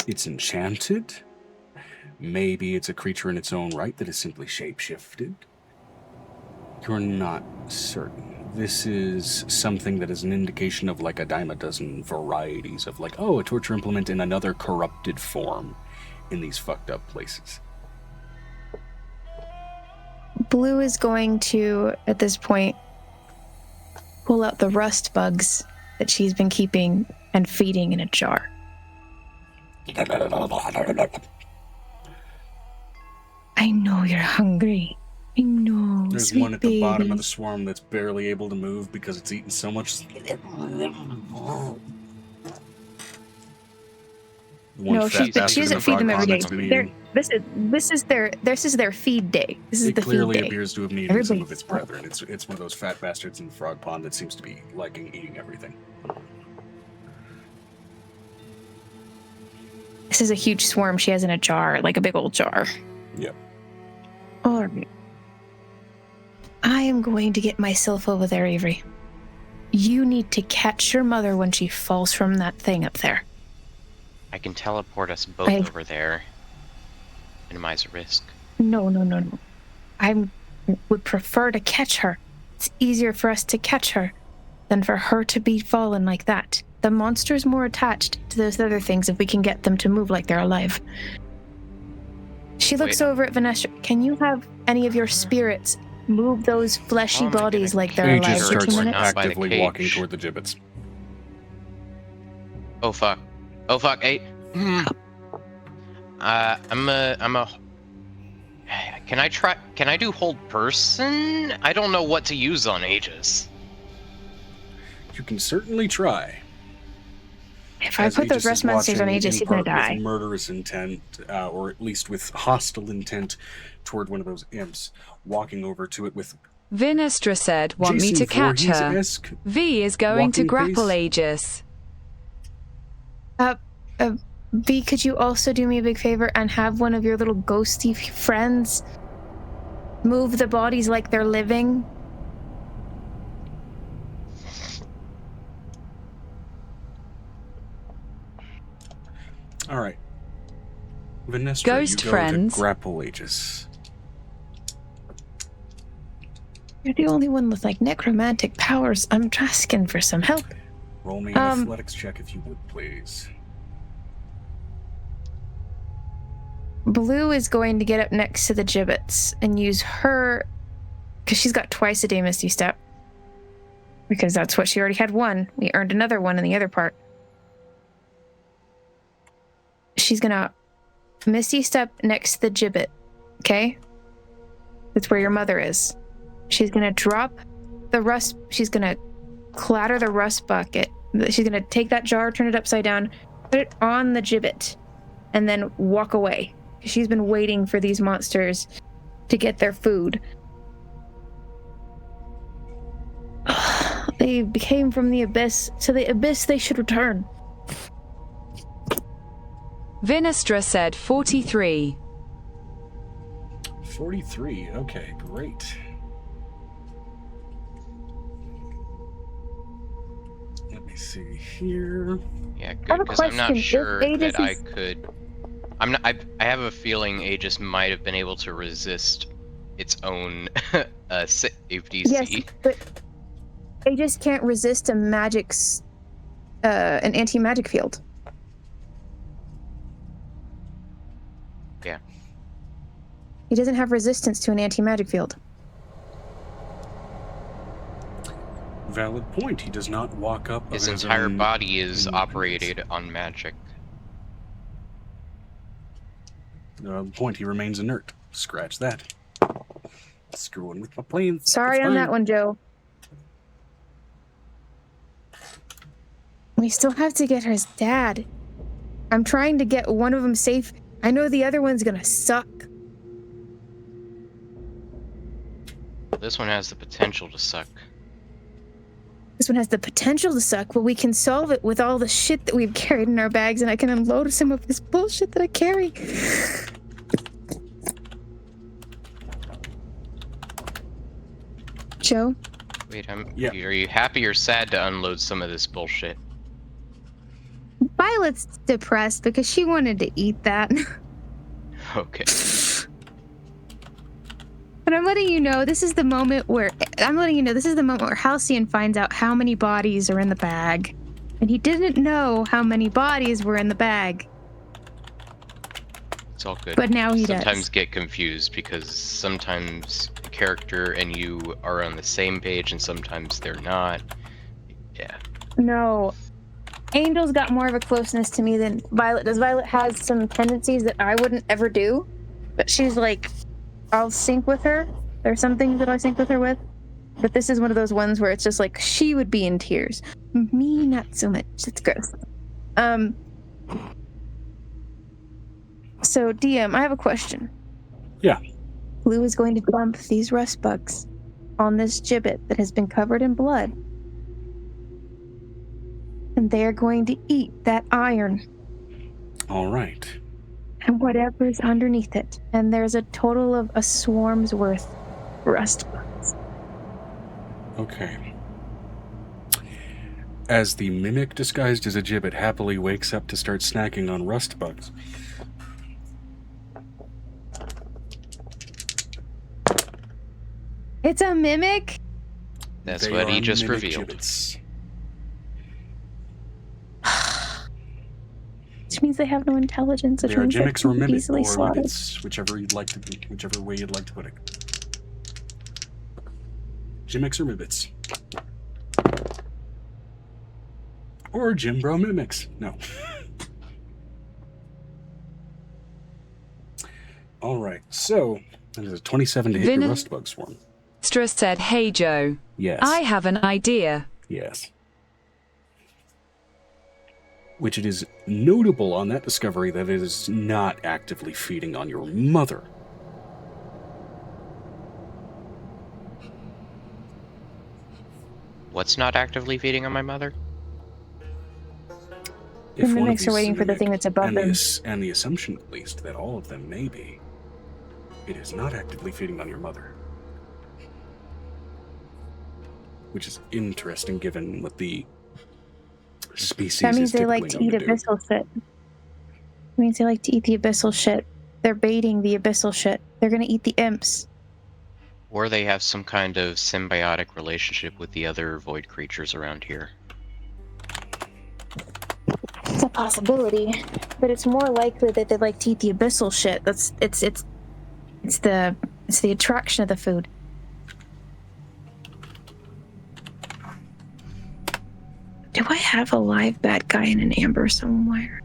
it's enchanted. Maybe it's a creature in its own right that is simply shapeshifted. You're not certain. This is something that is an indication of like a dime a dozen varieties of like, a torture implement in another corrupted form in these fucked up places. Blue is going to, at this point, pull out the rust bugs that she's been keeping and feeding in a jar. I know you're hungry. I know. There's sweet one at the bottom baby. of the swarm that's barely able to move because it's eaten so much. No, she doesn't feed them every day. This is their feed day. This is it the feed clearly day. appears to have needed some of its brethren. It's one of those fat bastards in the frog pond that seems to be liking eating everything. This is a huge swarm she has in a jar, like a big old jar. Yep. All right. I am going to get myself over there, Avery. You need to catch your mother when she falls from that thing up there. I can teleport us both over there. Minimize risk. No. I would prefer to catch her. It's easier for us to catch her than for her to be fallen like that. The monster's more attached to those other things if we can get them to move like they're alive. She looks over at Vanessa. Can you have any of your spirits move those fleshy bodies like they're alive Aegis for 2 starts minutes? actively walking toward the gibbets. Oh fuck, hey. I'm a. Can I do hold person? I don't know what to use on Aegis. You can certainly try. If I put those rest monsters on Aegis, he's gonna die. With murderous intent, or at least with hostile intent toward one of those imps, walking over to it with... 𝕲𝖓𝖓𝖓 said, want me to catch her. V is going to grapple Aegis. V, could you also do me a big favor and have one of your little ghosty friends move the bodies like they're living? All right. Vanessa, Ghost you go friends. to grapple Aegis. You're the only one with, like, necromantic powers. I'm asking for some help. Roll me an athletics check if you would, please. Blue is going to get up next to the gibbets and use her, because she's got twice a day Misty Step. Because that's what she already had one. We earned another one in the other part. She's gonna Misty step next to the gibbet, okay? That's where your mother is. She's gonna drop the rust, she's gonna clatter the rust bucket. She's gonna take that jar, turn it upside down, put it on the gibbet, and then walk away. She's been waiting for these monsters to get their food. They came from the abyss. To the abyss they should return. Vinestra said 43. 43. Okay, great. Let me see here. Yeah, I have good, a because I'm not question. sure If that Aegis I is- could... I have a feeling Aegis might have been able to resist its own safety Yes, C. but they just can't resist a magic's an anti-magic field. Yeah. He doesn't have resistance to an anti-magic field. Valid point. He does not walk up. His of entire own body is independence. operated on magic. Valid point. He remains inert. Scratch that. Screwing with my plans. Sorry It's on fine. that one, Joe. We still have to get his dad. I'm trying to get one of them safe. I know the other one's gonna suck. This one has the potential to suck. This one has the potential to suck, but we can solve it with all the shit that we've carried in our bags, and I can unload some of this bullshit that I carry. Joe? Wait, Yeah. Are you happy or sad to unload some of this bullshit? Violet's depressed because she wanted to eat that. Okay. But I'm letting you know this is the moment where Halcyon finds out how many bodies are in the bag. And he didn't know how many bodies were in the bag. It's all good. But now he Sometimes does. get confused because sometimes the character and you are on the same page and sometimes they're not. Yeah. No. Angel's got more of a closeness to me than Violet does. Violet has some tendencies that I wouldn't ever do. But she's like, I'll sync with her. There's some things that I sync with her with. But this is one of those ones where it's just like, she would be in tears. Me, not so much. It's gross. So, DM, I have a question. Yeah. Blue is going to dump these rust bugs on this gibbet that has been covered in blood. And they are going to eat that iron All right. and whatever's underneath it. And there's a total of a swarm's worth of rust bugs. Okay. As the mimic disguised as a gibbet happily wakes up to start snacking on rust bugs. It's a mimic? That's They what are he just mimic revealed. gibbets. Which means they have no intelligence. Which They are means gimmicks or they can be mimic easily or slaughtered. mibbits, whichever way you'd like to put it. Gimmicks or mibbits. Or Jim Bro mimics. No. All right. So, that is a 27 to hit your rust bug swarm. Vinestra said, "Hey Joe, Yes. I have an idea." Yes. Which it is notable on that discovery that it is not actively feeding on your mother. What's not actively feeding on my mother? If one of mimics are these waiting is a for the mimic, thing that's above and them. and the assumption, at least, that all of them may be, it is not actively feeding on your mother. Which is interesting given what the species That means is they like typically to eat known do. abyssal shit. That means they like to eat the abyssal shit. They're baiting the abyssal shit. They're gonna eat the imps. Or they have some kind of symbiotic relationship with the other void creatures around here. It's a possibility, but it's more likely that they like to eat the abyssal shit. It's the attraction of the food. Do I have a live bad guy in an amber somewhere?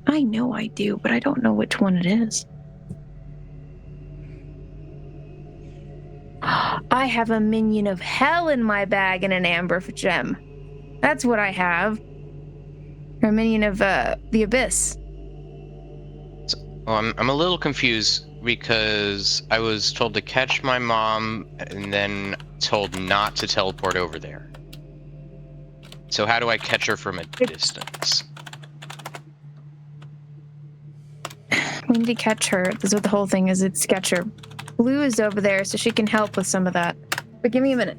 I know I do, but I don't know which one it is. I have a minion of hell in my bag and an amber gem. That's what I have. Or a minion of the abyss. Well, I'm a little confused because I was told to catch my mom and then told not to teleport over there. So how do I catch her from a distance? We need to catch her. That's what the whole thing is. It's catch her. Blue is over there, so she can help with some of that. But give me a minute.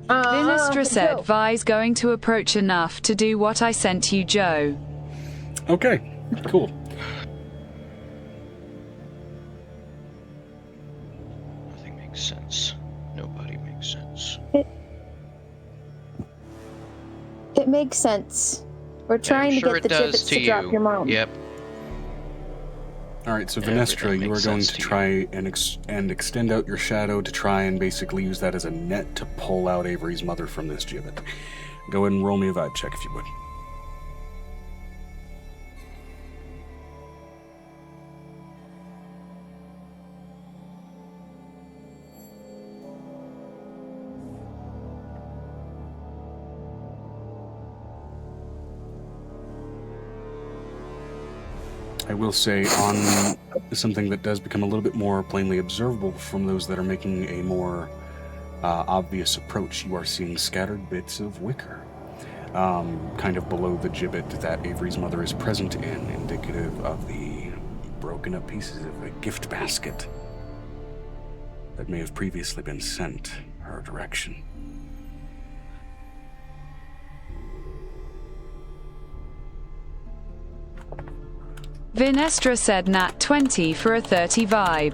Vinestra said Vi's going to approach enough to do what I sent you, Joe. Okay, cool. Nothing makes sense. Nobody makes sense. It makes sense. We're trying to get the gibbets to drop your mom. Yep. All right, so Vinestra, you are going to try and extend out your shadow to try and basically use that as a net to pull out Avery's mother from this gibbet. Go ahead and roll me a vibe check if you would. I will say on something that does become a little bit more plainly observable from those that are making a more obvious approach, you are seeing scattered bits of wicker kind of below the gibbet that Avery's mother is present in, indicative of the broken up pieces of a gift basket that may have previously been sent her direction. Vinestra said nat 20 for a 30 vibe.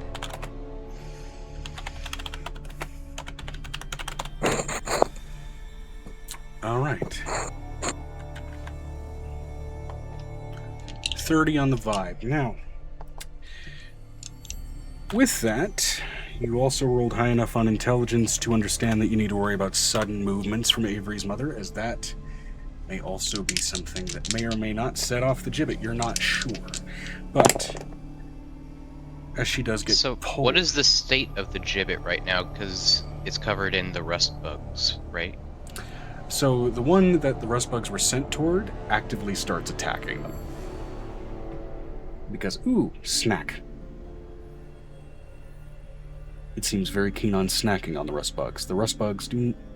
All right. 30 on the vibe. Now, with that, you also rolled high enough on intelligence to understand that you need to worry about sudden movements from Avery's mother, as that may also be something that may or may not set off the gibbet. You're not sure. But as she does get pulled... what is the state of the gibbet right now? Because it's covered in the rust bugs, right? So the one that the rust bugs were sent toward actively starts attacking them. Because, ooh, snack. It seems very keen on snacking on the rust bugs. The rust bugs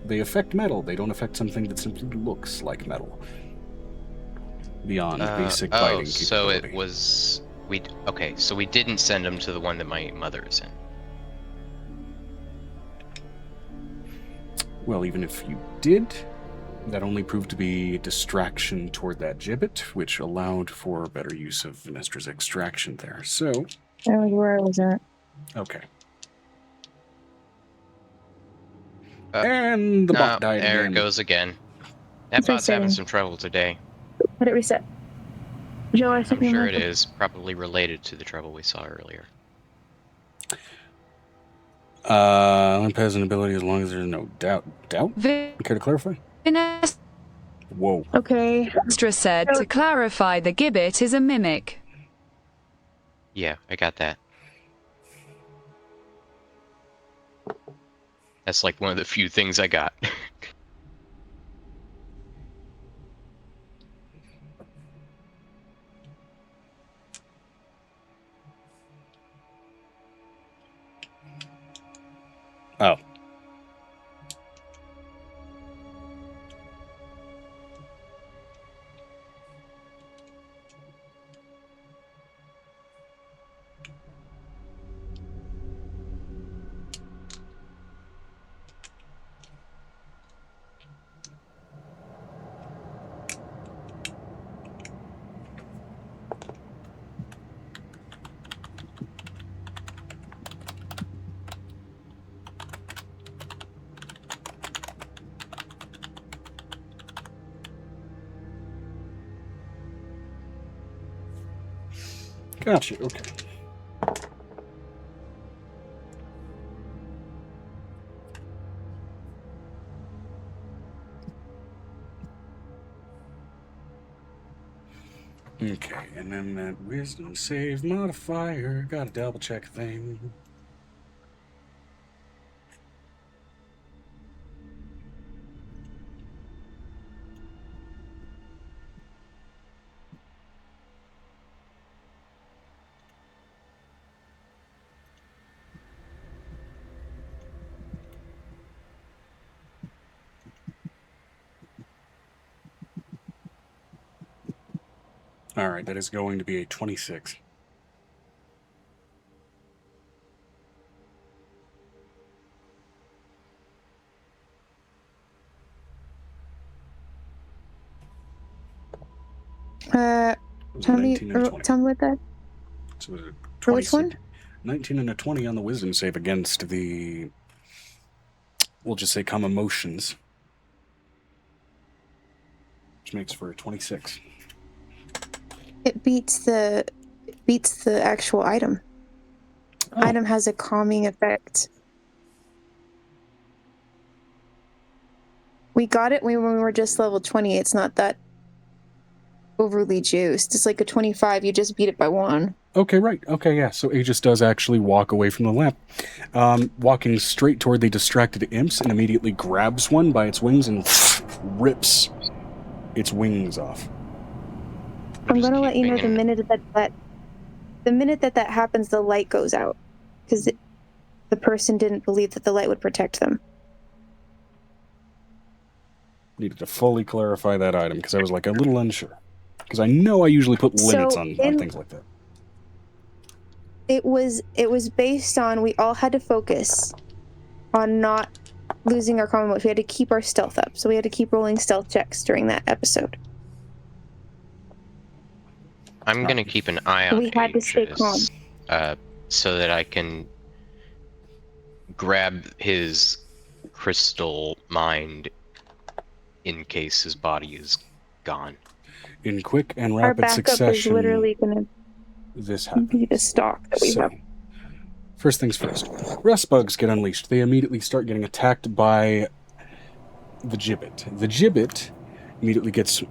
they affect metal. They don't affect something that simply looks like metal. Beyond basic biting capability. So it was so we didn't send them to the one that my mother is in. Well, even if you did, that only proved to be a distraction toward that gibbet, which allowed for better use of Vinestra's extraction there. So that was where I was at. Okay. And the bot died there again. It goes again. That bot's having some trouble today. Let it reset. Joe, I I'm sure it is probably related to the trouble we saw earlier. Limp has an ability as long as there's no doubt. Doubt? Care to clarify? Whoa. Okay. Vinestra said to clarify the gibbet is a mimic. Yeah, I got that. That's like one of the few things I got. Oh. Gotcha, okay. Okay, and then that wisdom save modifier. Gotta double check thing. Alright, that is going to be a 26. Tell me what that. So it was a For which 26 one? 19 and a 20 on the wisdom save against the, we'll just say, calm emotions. Which makes for a 26. It beats the actual item. Oh. Item has a calming effect. We got it when we were just level 20. It's not that overly juiced. It's like a 25. You just beat it by 1. Okay, right. Okay, yeah. So Aegis does actually walk away from the lamp, walking straight toward the distracted imps, and immediately grabs one by its wings and rips its wings off. I'm gonna let you know the minute that happens, the light goes out, because the person didn't believe that the light would protect them. Needed to fully clarify that item because I was like a little unsure. Because I know I usually put limits on things like that. It was based on, we all had to focus on not losing our common modes. We had to keep our stealth up, so we had to keep rolling stealth checks during that episode. I'm gonna keep an eye on We had to stay calm. so that I can grab his crystal mind in case his body is gone. In quick and Our rapid backup succession, is literally gonna this happens. be the stock that we have. First things first, rust bugs get unleashed. They immediately start getting attacked by the gibbet. The gibbet immediately gets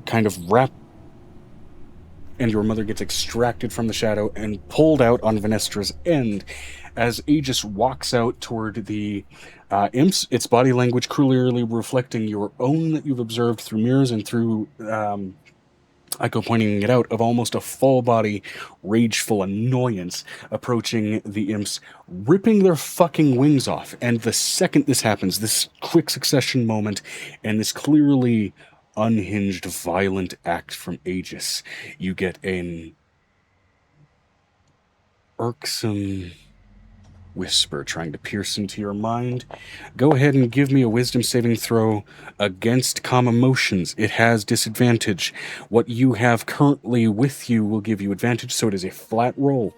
kind of wrapped, and your mother gets extracted from the shadow and pulled out on Venestra's end. As Aegis walks out toward the imps, its body language clearly reflecting your own that you've observed through mirrors and through Echo pointing it out, of almost a full body, rageful annoyance approaching the imps, ripping their fucking wings off. And the second this happens, this quick succession moment, and this clearly unhinged, violent act from Aegis, you get an irksome whisper trying to pierce into your mind. Go ahead and give me a wisdom saving throw against calm emotions. It has disadvantage. What you have currently with you will give you advantage, so it is a flat roll.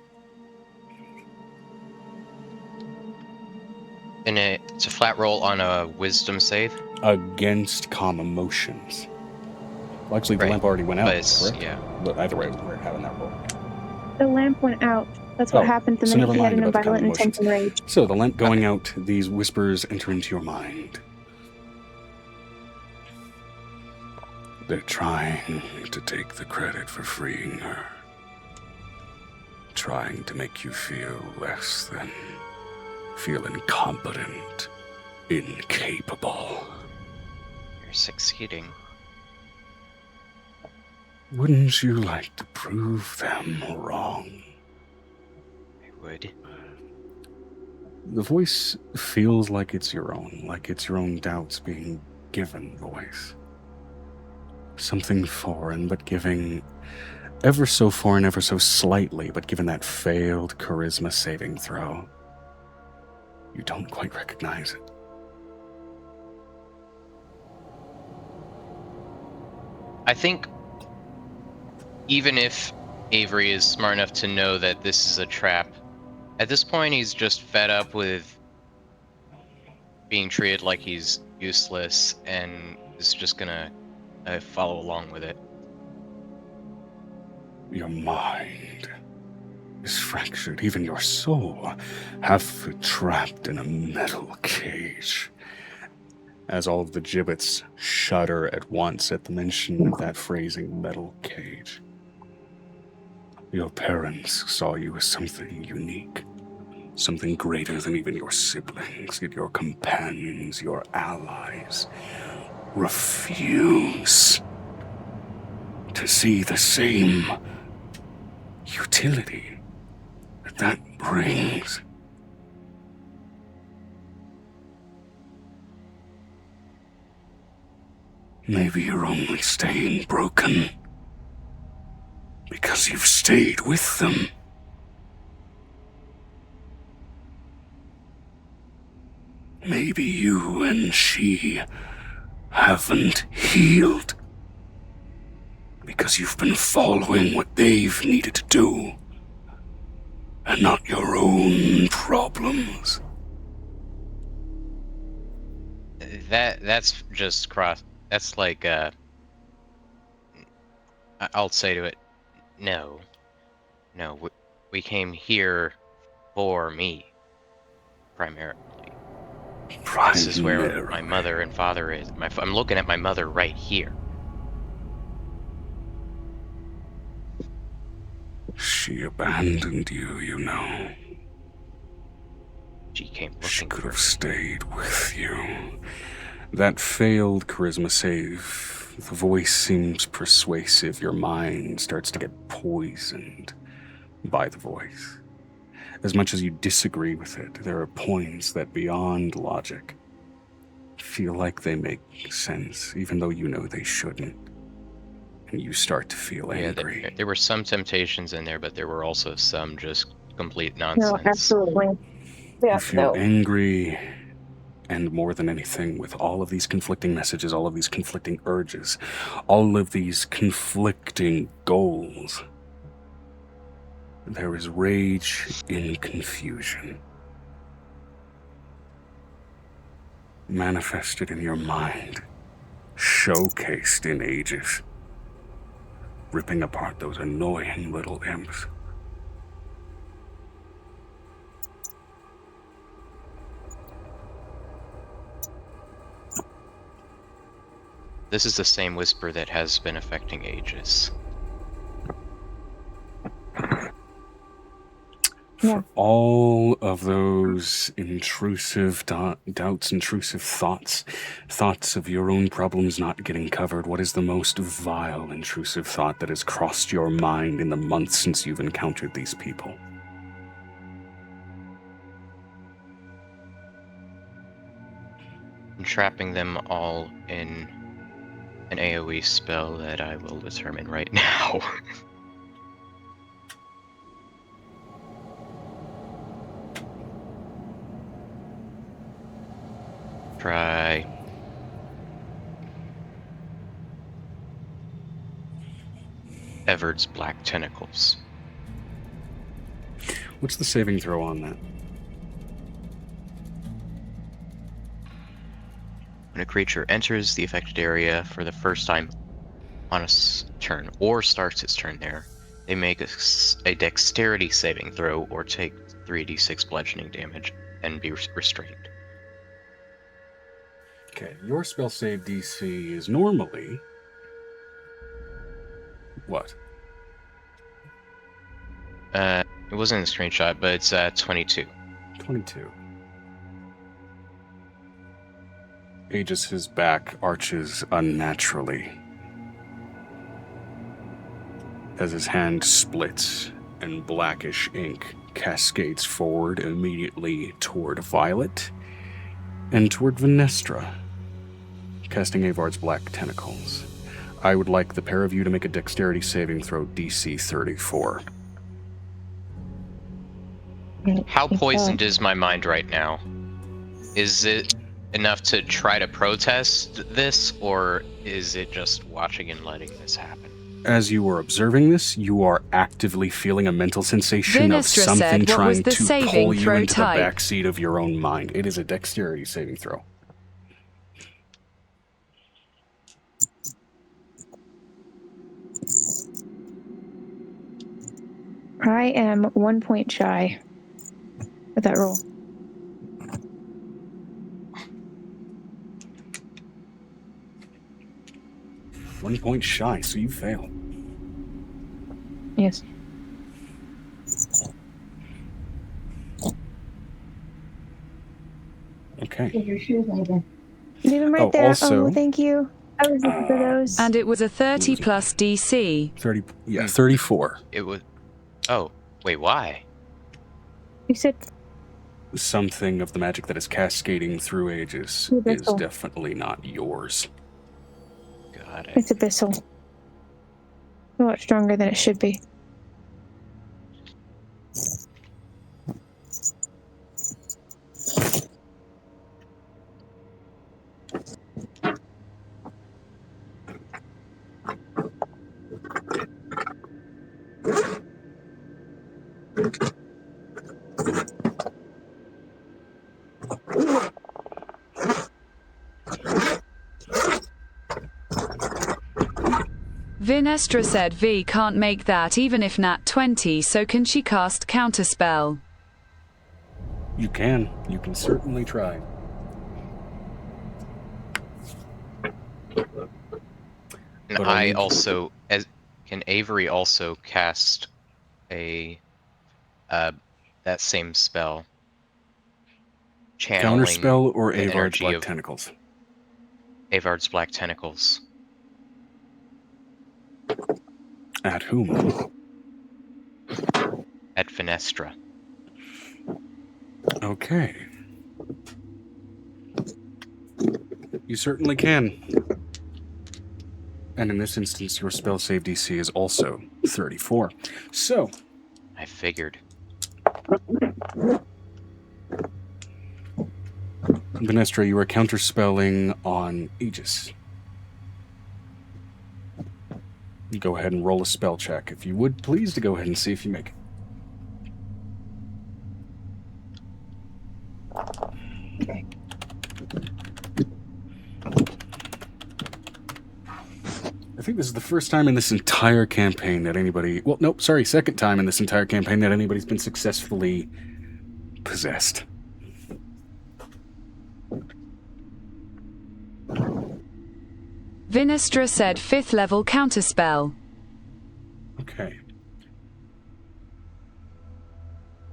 And it's a flat roll on a wisdom save? Against calm emotions. Well, actually, the lamp already went out, correct? Yeah. But either way, we're having that roll. The lamp went out. That's what happened the minute he had an violent intent and rage. So, the lamp going out, these whispers enter into your mind. They're trying to take the credit for freeing her. Trying to make you feel less than. Feel incompetent. Incapable. You're succeeding. Wouldn't you like to prove them wrong? Would. The voice feels like it's your own doubts being given voice. Something foreign, but giving ever so foreign, ever so slightly, but given that failed charisma saving throw, you don't quite recognize it. I think even if Avery is smart enough to know that this is a trap, at this point he's just fed up with being treated like he's useless and is just gonna follow along with it. Your mind is fractured, even your soul, half trapped in a metal cage. As all of the gibbets shudder at once at the mention of that phrasing, metal cage. Your parents saw you as something unique, something greater than even your siblings, your companions, your allies. Refuse to see the same utility that brings. Maybe you're only staying broken because you've stayed with them. Maybe you and she haven't healed because you've been following what they've needed to do and not your own problems. That's just cross. That's like I'll say to it, no, we came here for me primarily. This is where my mother and father is. I'm looking at my mother right here. She abandoned you, you know. She came looking. She could have stayed with you. That failed charisma save. The voice seems persuasive. Your mind starts to get poisoned by the voice. As much as you disagree with it, there are points that, beyond logic, feel like they make sense, even though you know they shouldn't. And you start to feel angry. Yeah, there were some temptations in there, but there were also some just complete nonsense. No, absolutely. Yeah, You feel angry, and more than anything, with all of these conflicting messages, all of these conflicting urges, all of these conflicting goals, there is rage in confusion. Manifested in your mind, showcased in ages, ripping apart those annoying little imps. This is the same whisper that has been affecting ages. Yeah. For all of those intrusive doubts, intrusive thoughts of your own problems not getting covered, what is the most vile, intrusive thought that has crossed your mind in the months since you've encountered these people? Entrapping them all in an AoE spell that I will determine right now. Try Everard's Black Tentacles. What's the saving throw on that? When a creature enters the affected area for the first time on a turn, or starts its turn there, they make a dexterity saving throw or take 3d6 bludgeoning damage and be restrained. Okay, your spell save DC is normally... what? It wasn't in the screenshot, but it's 22. 22. Aegis' back arches unnaturally as his hand splits and blackish ink cascades forward immediately toward Violet and toward Venestra, casting Avard's Black Tentacles. I would like the pair of you to make a dexterity saving throw DC 34. How poisoned is my mind right now? Is it enough to try to protest this, or is it just watching and letting this happen? As you are observing this, you are actively feeling a mental sensation of Venestra something said, "What was trying the to saving pull you throw into type?" the backseat of your own mind. It is a dexterity saving throw. I am 1 point shy with that roll. One point shy, so you fail. Yes. Okay. Leave them right Oh, there. also- Oh, thank you. I was looking for those. And it was a 30 plus DC. 34. It was. Oh, wait, why? You said Something of the magic that is cascading through ages Ooh, that's is cool. definitely not yours. Got it. it's abyssal. A lot stronger than it should be. Vinestra said V can't make that even if nat 20, so can she cast Counterspell? You can. You can certainly try. And But I need- also, can Avery also cast a that same spell? Channeling Counterspell or the Avard's energy Black of Tentacles? Avard's Black Tentacles. At whom? At Vinestra. Okay. You certainly can. And in this instance, your spell save DC is also 34. So, I figured. Vinestra, you are counterspelling on Aegis. You go ahead and roll a spell check. If you would, please, to go ahead and see if you make it. I think this is the first time in this entire campaign that anybody... Well, nope, sorry, second time in this entire campaign that anybody's been successfully possessed. Vinestra said 5th level Counterspell. Okay.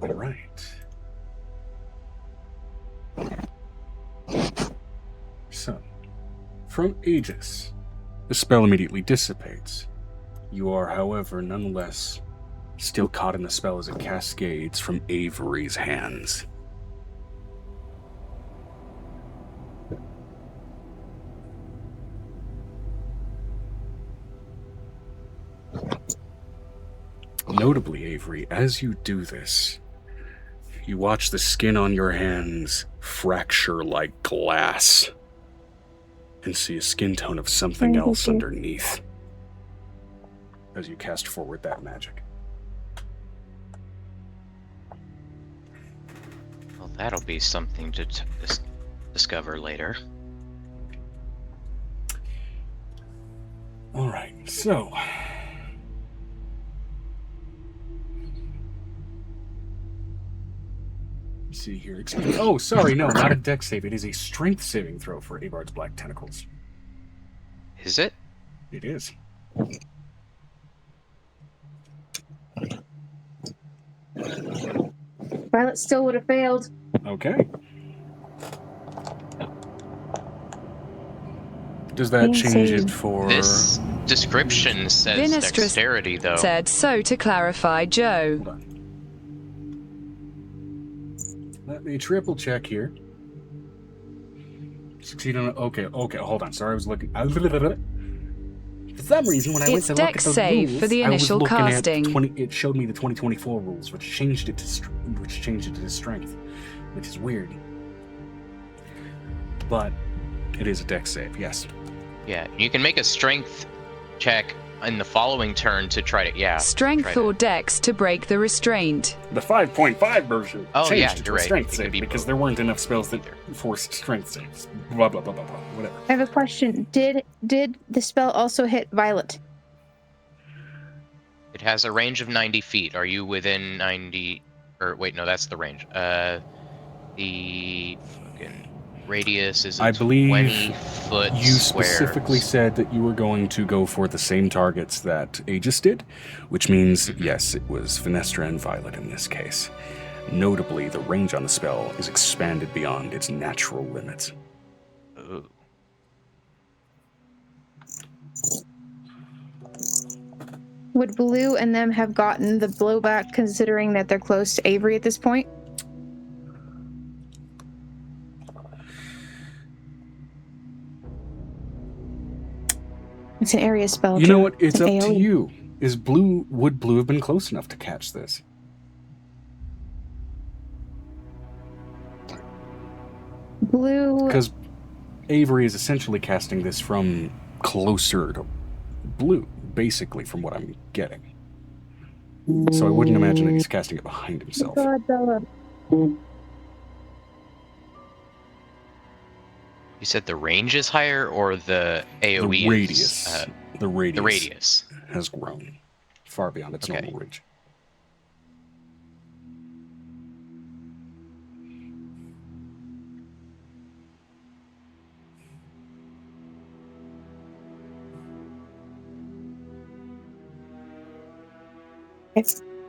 All right. So, from Aegis, the spell immediately dissipates. You are, however, nonetheless still caught in the spell as it cascades from Avery's hands. Notably, Avery, as you do this, you watch the skin on your hands fracture like glass and see a skin tone of something else underneath as you cast forward that magic. Well, that'll be something to discover later. All right, so... let's see here. Excuse me. Oh, sorry, no, not a dex save. It is a strength saving throw for Avard's Black Tentacles. Is it? It is. Violet still would have failed. Okay. Does that change it for... This description says Vinestra dexterity, though. said so to clarify, Joe. Hold on. Let me triple check here. Succeed on... Okay, hold on. Sorry, I was looking... For some reason, when I went It's to look at dex the save rules, for the I was initial looking at casting. it showed me the 2024 rules, which changed it to strength, which is weird. But it is a dex save, yes. Yeah, you can make a strength check in the following turn to try to, Strength or dex to break the restraint. The 5.5 version Oh, changed yeah, it to you're a right. strength It could save be because both. there weren't enough spells that forced strength saves. Blah, blah, blah, blah, blah, whatever. I have a question. Did the spell also hit Violet? It has a range of 90 feet. Are you within 90... Or, wait, no, that's the range. The fucking radius is a I believe 20-foot You specifically said that you were going to go for the same targets that Aegis did, which means, yes, it was Vinestra and Violet in this case. Notably, the range on the spell is expanded beyond its natural limits. Ooh. Would Blue and them have gotten the blowback considering that they're close to Avery at this point? It's an area spell. You know what? It's up to AoE. you. Would Blue have been close enough to catch this? Blue. Because Avery is essentially casting this from closer to Blue, basically, from what I'm getting. So I wouldn't imagine that he's casting it behind himself. God, Bella. You said the range is higher, or the AoE The radius. is... The radius. The radius. Has grown far beyond its Okay. normal range.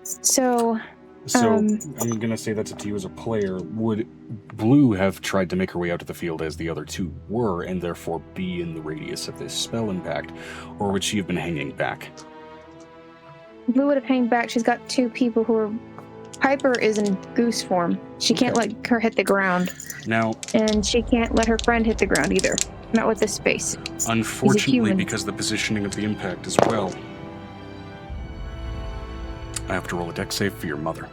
So, So I'm going to say that's up to you as a player. Would Blue have tried to make her way out to the field as the other two were, and therefore be in the radius of this spell impact, or would she have been hanging back? Blue would have hanged back. She's got two people who are... Piper is in goose form. She can't let her hit the ground. Now, And she can't let her friend hit the ground either. Not with this space. unfortunately, human. because of the positioning of the impact as well, I have to roll a dex save for your mother.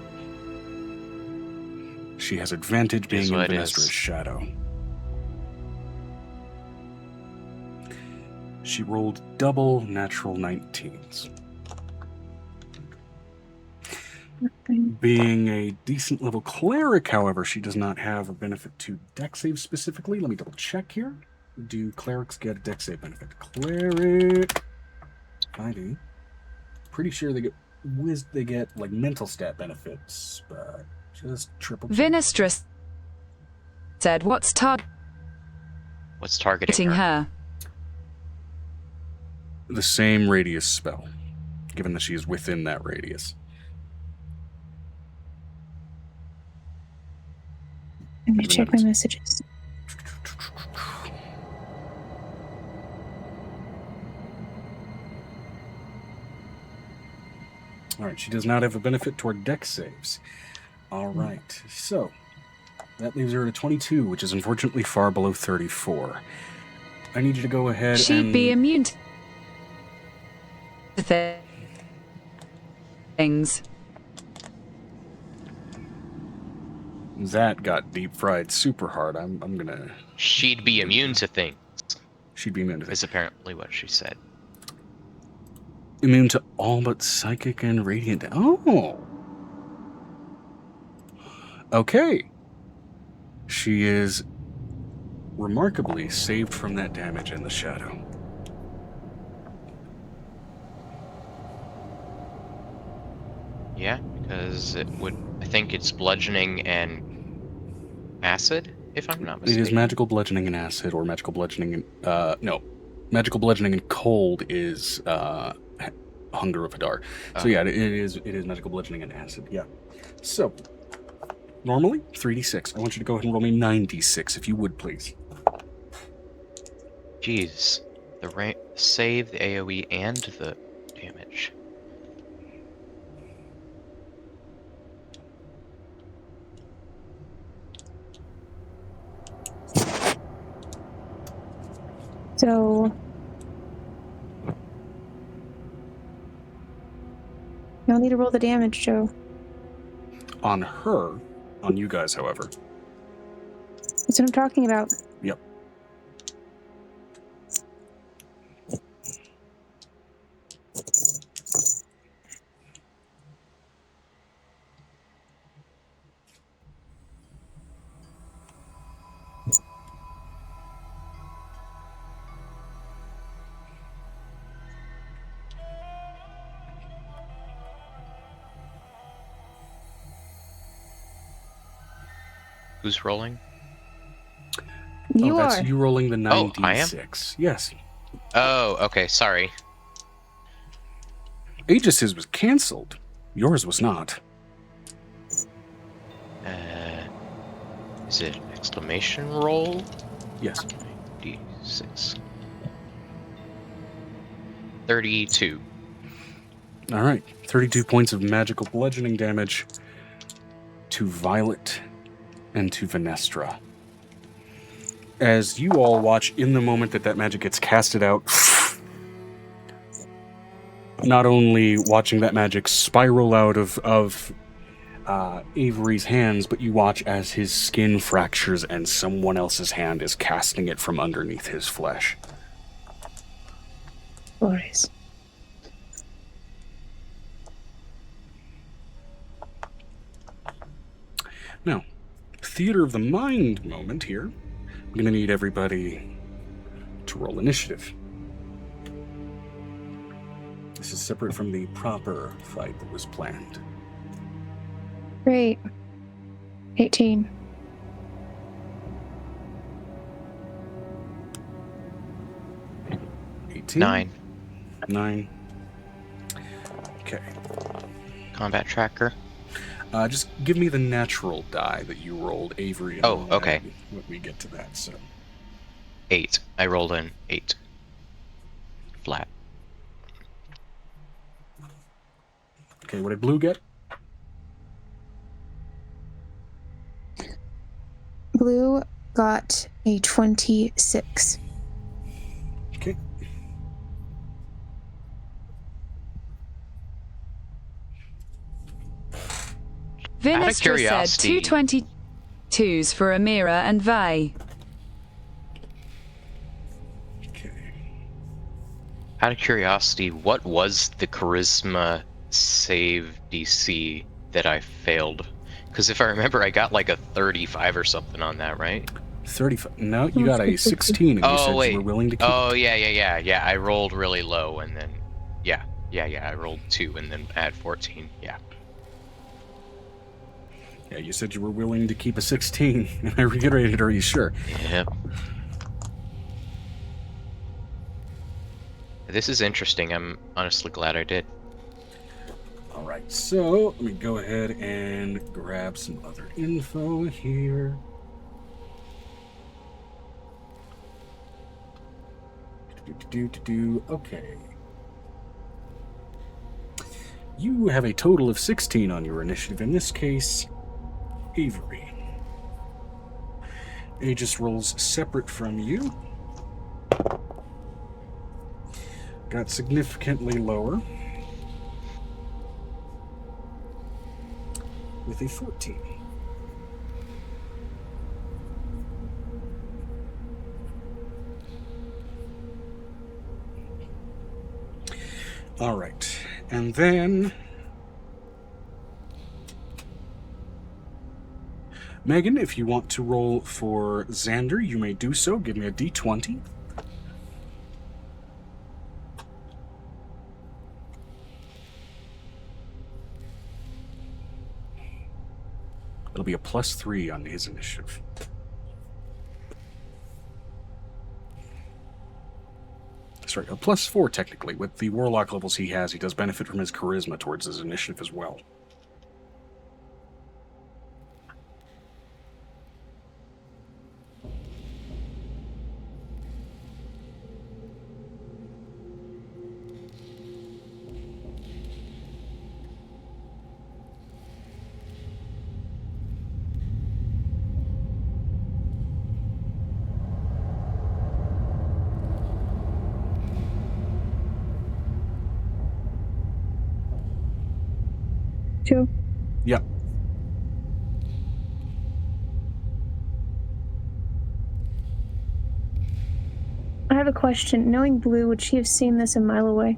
She has advantage being in what it Venestra's is. shadow. She rolled double natural 19s. Being a decent level cleric, however, she does not have a benefit to dex save specifically. Let me double check here. Do clerics get a dex save benefit? Cleric. ID. Pretty sure they get like mental stat benefits, but just triple check. Vinestra said, "What's targeting What's targeting her? her?" The same radius spell, given that she is within that radius. Let me check my messages. All right, she does not have a benefit toward dex saves. All right, so that leaves her at a 22, which is unfortunately far below 34. I need you to go ahead She'd and... be immune to things. That got deep fried super hard. I'm gonna... She'd be immune to things, She'd be immune to is this. apparently what she said. Immune to all but psychic and radiant. Oh! Okay. She is remarkably saved from that damage in the shadow. Yeah, because it would... I think it's bludgeoning and acid, if I'm not It mistaken. is magical bludgeoning and acid, or magical bludgeoning and... no. Magical bludgeoning and cold is Hunger of Hadar. So yeah, it is magical bludgeoning and acid, yeah. So, normally, 3d6. I want you to go ahead and roll me 9d6, if you would, please. Jeez. The save, the AoE, and the damage. So... Y'all need to roll the damage, Joe. On her, on you guys, however. That's what I'm talking about. Yep. Who's rolling? You that's are. you rolling the 9d6. Oh, I am? Yes. Oh, okay, sorry. Aegis's was cancelled. Yours was not. Is it exclamation roll? Yes. D6. 32. All right. 32 points of magical bludgeoning damage to Violet and to Venestra. As you all watch in the moment that magic gets casted out, not only watching that magic spiral out of Avery's hands, but you watch as his skin fractures and someone else's hand is casting it from underneath his flesh. Glorious. Now, theater of the mind moment here. I'm going to need everybody to roll initiative. This is separate from the proper fight that was planned. Great. 18. 9. 9. Okay. Combat tracker. Just give me the natural die that you rolled, Avery. And Oh, okay. When we get to that, so. 8. I rolled an 8. Flat. Okay, what did Blue get? Blue got a 26. Okay. Vinestra said curiosity- 2 22s for Amira and Vay. Okay. Out of curiosity, what was the charisma save DC that I failed? Because if I remember, I got like a 35 or something on that, right? 35. No, you got a 16 and you said wait. you were willing to keep. Oh, yeah. I rolled really low and then, yeah. I rolled 2 and then add 14. Yeah. Yeah, you said you were willing to keep a 16, and I reiterated, are you sure? Yep. This is interesting. I'm honestly glad I did. All right, so let me go ahead and grab some other info here. Okay. You have a total of 16 on your initiative. In this case, Avery. Aegis rolls separate from you. Got significantly lower. With a 14. All right, and then Megan, if you want to roll for Xander, you may do so. Give me a d20. It'll be a +3 on his initiative. Sorry, a +4 technically. With the warlock levels he has, he does benefit from his charisma towards his initiative as well. Two. Yep. I have a question. Knowing Blue, would she have seen this a mile away?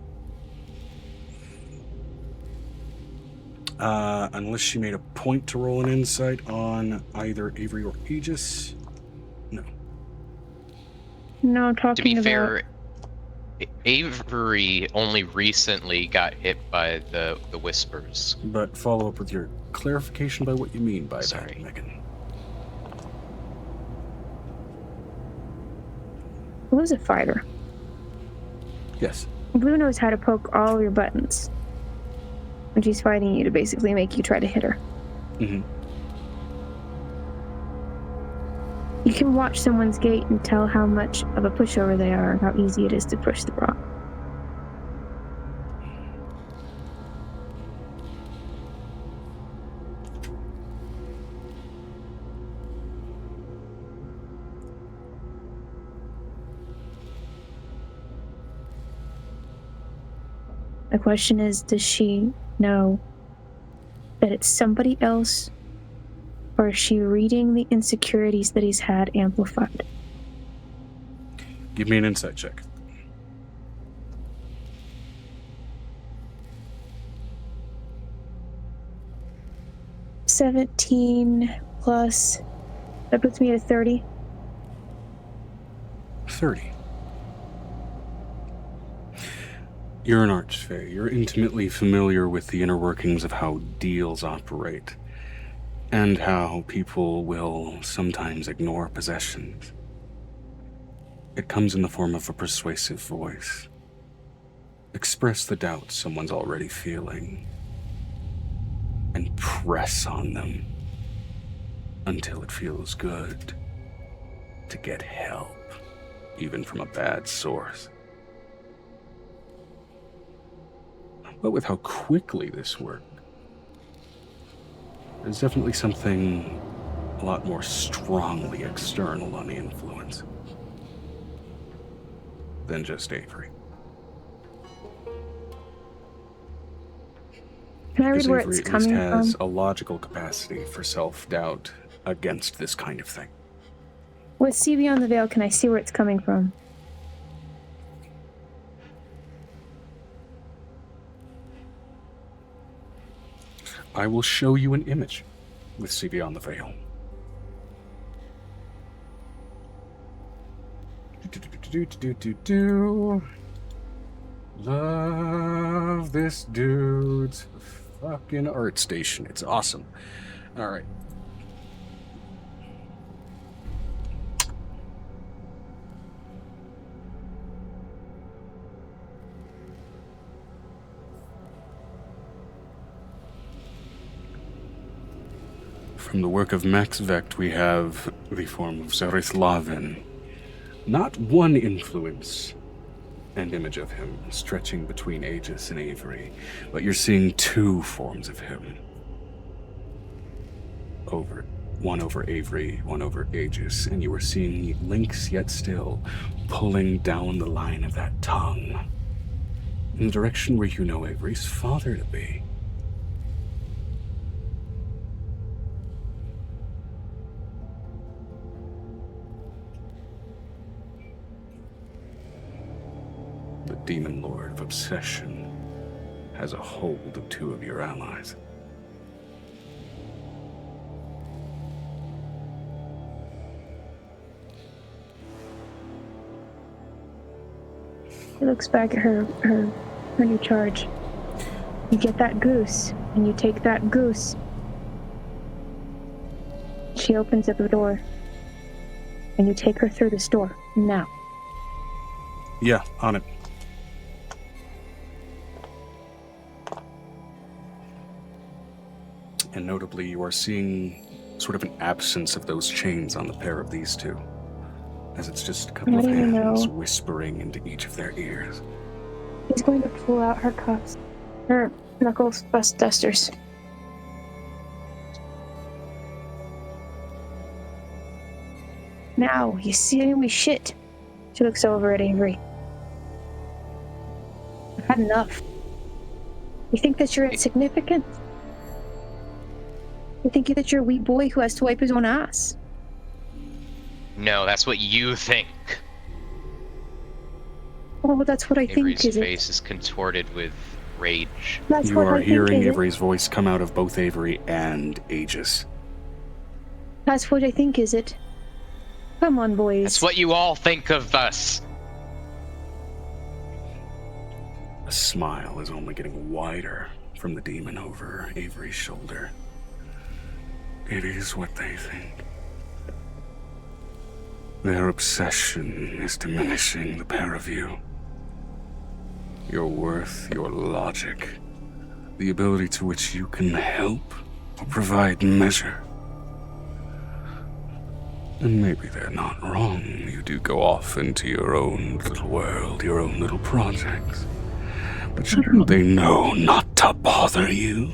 Unless she made a point to roll an insight on either Avery or Aegis. No. No, talking To be about... fair, Avery only recently got hit by the whispers. But follow up with your clarification by what you mean by Sorry. that, Megan. Blue's a fighter. Yes. Blue knows how to poke all your buttons. When she's fighting you to basically make you try to hit her. Mm-hmm. You can watch someone's gait and tell how much of a pushover they are and how easy it is to push the rock. The question is, does she know that it's somebody else, or is she reading the insecurities that he's had amplified? Give me an insight check. $17 plus, that puts me at 30. 30. You're an archfey. You're intimately familiar with the inner workings of how deals operate, and how people will sometimes ignore possessions. It comes in the form of a persuasive voice. Express the doubts someone's already feeling, and press on them until it feels good to get help, even from a bad source. But with how quickly this worked, there's definitely something a lot more strongly external on the influence than just Avery. Can I read Because where Avery it's at least coming has from? a logical capacity for self-doubt against this kind of thing. With See Beyond the Veil, can I see where it's coming from? I will show you an image with See Beyond the Veil. Love this dude's fucking art station. It's awesome. All right. From the work of Max Vecht, we have the form of 𝕲𝖊𝖓𝖓. Not one influence and image of him stretching between Aegis and Avery, but you're seeing two forms of him. One over Avery, one over Aegis, and you are seeing links yet still pulling down the line of that tongue in the direction where you know Avery's father to be. The demon lord of obsession has a hold of two of your allies. She looks back at her new charge. You get that goose, and you take that goose. She opens up the door, and you take her through this door. Now. Yeah, on it. And notably, you are seeing sort of an absence of those chains on the pair of these two, as it's just a couple of hands whispering into each of their ears. He's going to pull out her cuffs, her knuckles bust dusters. Now, you see me shit. She looks over at Avery. I've had enough. You think that you're insignificant? You think that you're a wee boy who has to wipe his own ass? No, that's what you think. Oh, that's what I think, Avery's is it? face is contorted with rage. That's You what are I think, hearing is it? Avery's voice come out of both Avery and Aegis. That's what I think, is it? Come on, boys. That's what you all think of us. A smile is only getting wider from the demon over Avery's shoulder. It is what they think. Their obsession is diminishing the pair of you. Your worth, your logic, the ability to which you can help or provide measure. And maybe they're not wrong. You do go off into your own little world, your own little projects. But shouldn't they know not to bother you?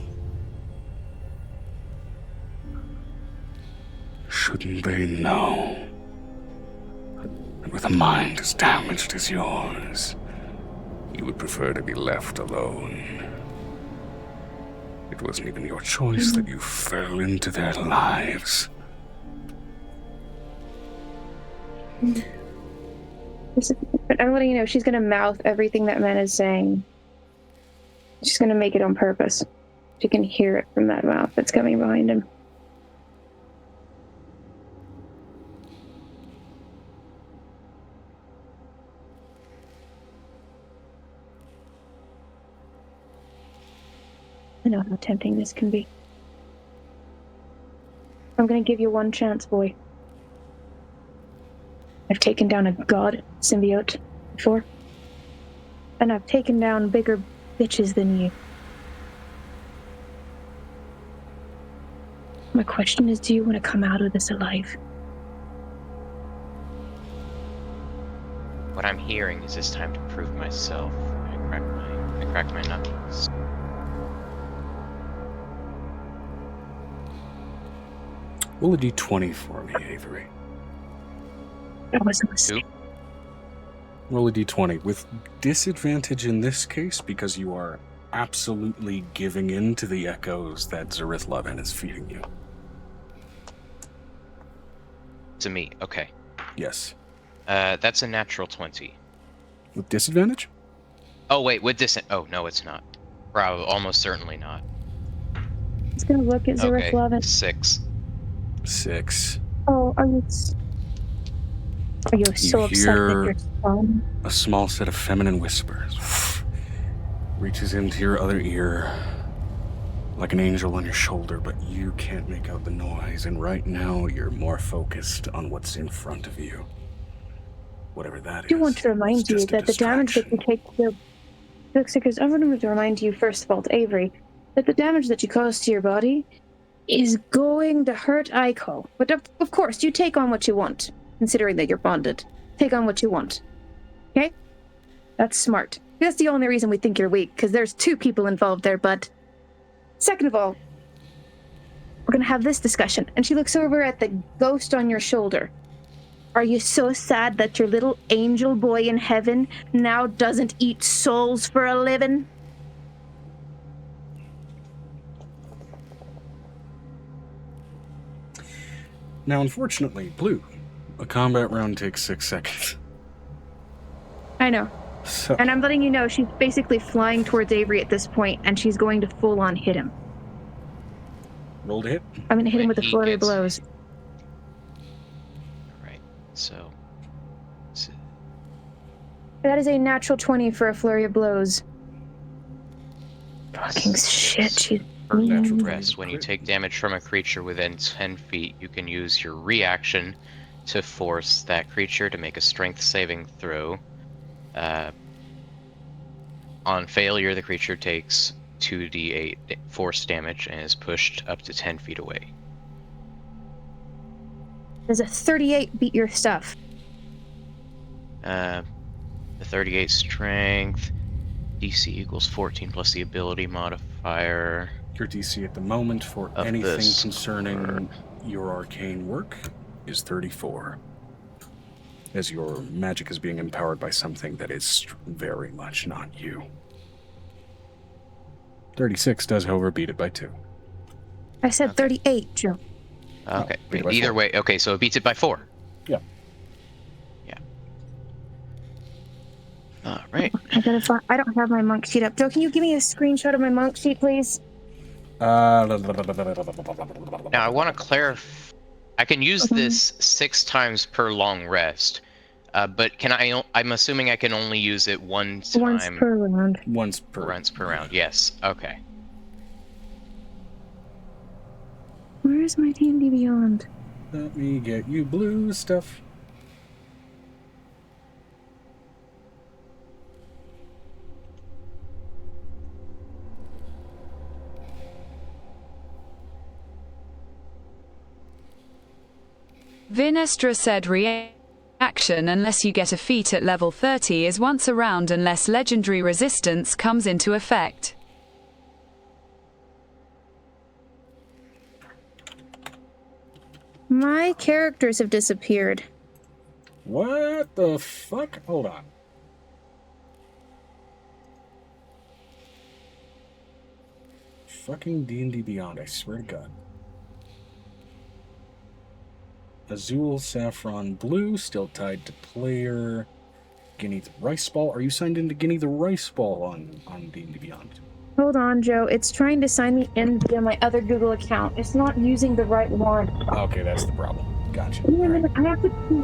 Shouldn't they know that with a mind as damaged as yours, you would prefer to be left alone? It wasn't even your choice that you fell into their lives. But I'm letting you know, she's gonna mouth everything that man is saying. She's gonna make it on purpose. She can hear it from that mouth that's coming behind him. I know how tempting this can be. I'm gonna give you one chance, boy. I've taken down a god symbiote before. And I've taken down bigger bitches than you. My question is, do you want to come out of this alive? What I'm hearing is it's time to prove myself. I crack my knuckles. Roll a d20 for me, Avery. That was a mistake. Roll a d20 with disadvantage in this case because you are absolutely giving in to the echoes that 𝕲𝖊𝖓𝖓 is feeding you. To me, okay. Yes. That's a natural 20. With disadvantage? Oh wait, with this. Oh no, it's not. Probably, almost certainly not. It's gonna look at Okay, 𝕲𝖊𝖓𝖓. 6. 6. Oh, are you so upset that hear you're son? A small set of feminine whispers reaches into your other ear like an angel on your shoulder, but you can't make out the noise, and right now you're more focused on what's in front of you. Whatever that is. I do want to remind you that the damage that you take to I want to remind you, first of all, to Avery, that the damage that you cause to your body is going to hurt 𝕍𝖘. But of course, you take on what you want, considering that you're bonded. Take on what you want. Okay? That's smart. That's the only reason we think you're weak, because there's 2 people involved there, but... Second of all, we're going to have this discussion. And she looks over at the ghost on your shoulder. Are you so sad that your little angel boy in heaven now doesn't eat souls for a living? Now, unfortunately, Blue, a combat round takes 6 seconds. I know. So, And I'm letting you know she's basically flying towards Avery at this point, and she's going to full-on hit him. roll to hit. I'm going to hit him with a He flurry of gets- blows. Alright, so. That is a natural 20 for a flurry of blows. Fucking shit, she's... Natural 20. Rest. When you take damage from a creature within 10 feet, you can use your reaction to force that creature to make a strength saving throw. On failure, the creature takes 2d8 force damage and is pushed up to 10 feet away. Does a 38 beat your stuff? The 38 strength, DC equals 14 plus the ability modifier. Your DC at the moment for Of anything this concerning your arcane work is 34. As your magic is being empowered by something that is very much not you. 36 does, however, beat it by 2. I said 38, Joe. Okay, beat it by either 4. way, okay, so it beats it by 4. Yeah. Yeah. Alright. I don't have my monk sheet up. Joe, can you give me a screenshot of my monk sheet, please? Now I want to clarify. I can use this 6 times per long rest, but can I? I'm assuming I can only use it one time. Once per round. Once per round. Yes. Okay. Where is my D&D Beyond? Let me get you blue stuff. Vinestra said reaction unless you get a feat at level 30 is once a round unless legendary resistance comes into effect. My characters have disappeared. What the fuck? Hold on. Fucking D&D Beyond, I swear to God. Azul, Saffron, Blue, still tied to player. Guinea the Rice Ball. Are you signed into Guinea the Rice Ball on D&D Beyond? Hold on, Joe. It's trying to sign me in via my other Google account. It's not using the right one. Okay, that's the problem. Gotcha. Wait a All right. minute, I have to pee.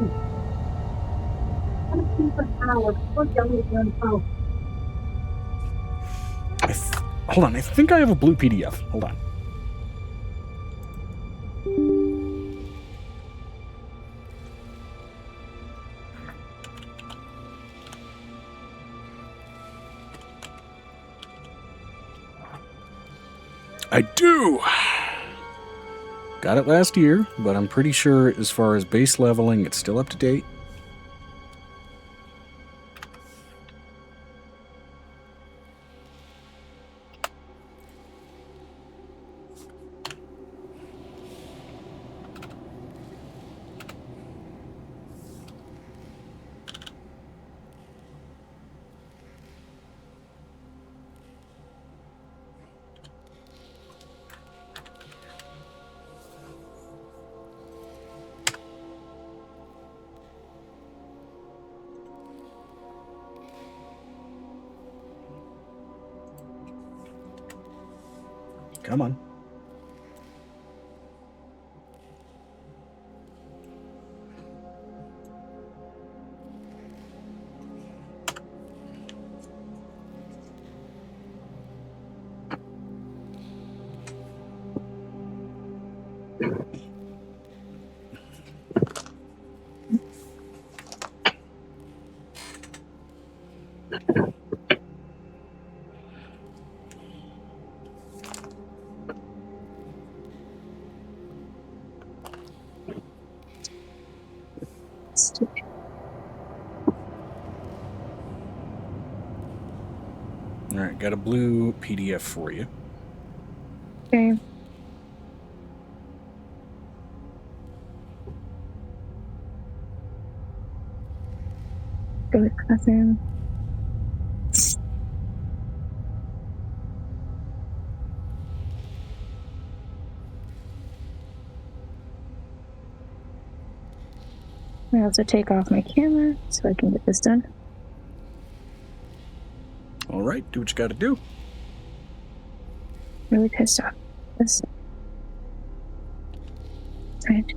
Hold on, I think I have a blue PDF. Hold on. I do! Got it last year, but I'm pretty sure as far as base leveling, it's still up to date. Come on. Stupid. All right, got a blue PDF for you. Okay. Go to classroom. I also take off my camera so I can get this done. All right, do what you got to do. Really pissed off. This. Right.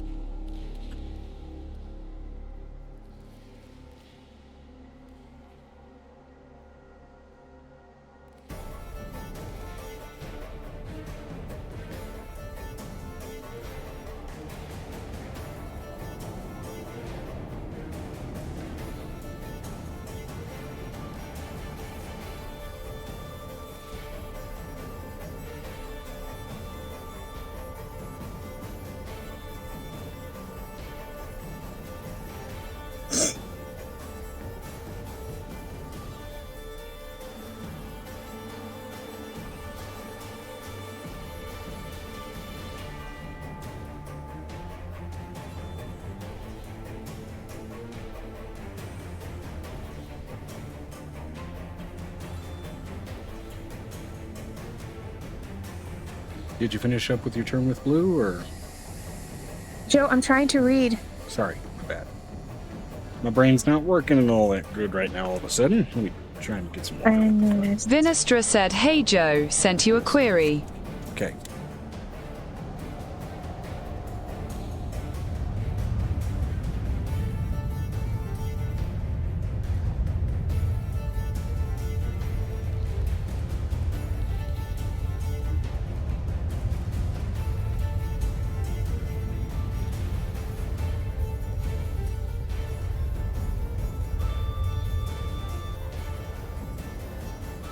Did you finish up with your turn with blue, or? Joe, I'm trying to read. Sorry, my bad. My brain's not working all that good right now all of a sudden. Let me try and get some more. I noticed. Vinestra said, "Hey Joe, sent you a query." Okay.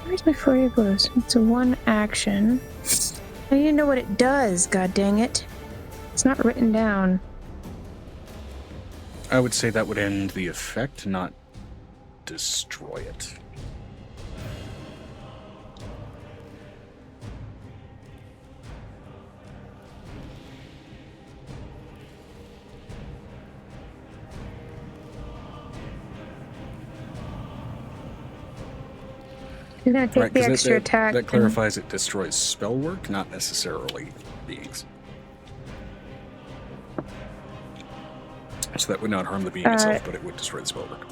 Where's my flurry of blows? It's a one action. I need to know what it does, god dang it. It's not written down. I would say that would end the effect, not destroy it. You're gonna take the 'cause extra attack. That clarifies it destroys spell work, not necessarily beings. So that would not harm the being itself, but it would destroy the spell work.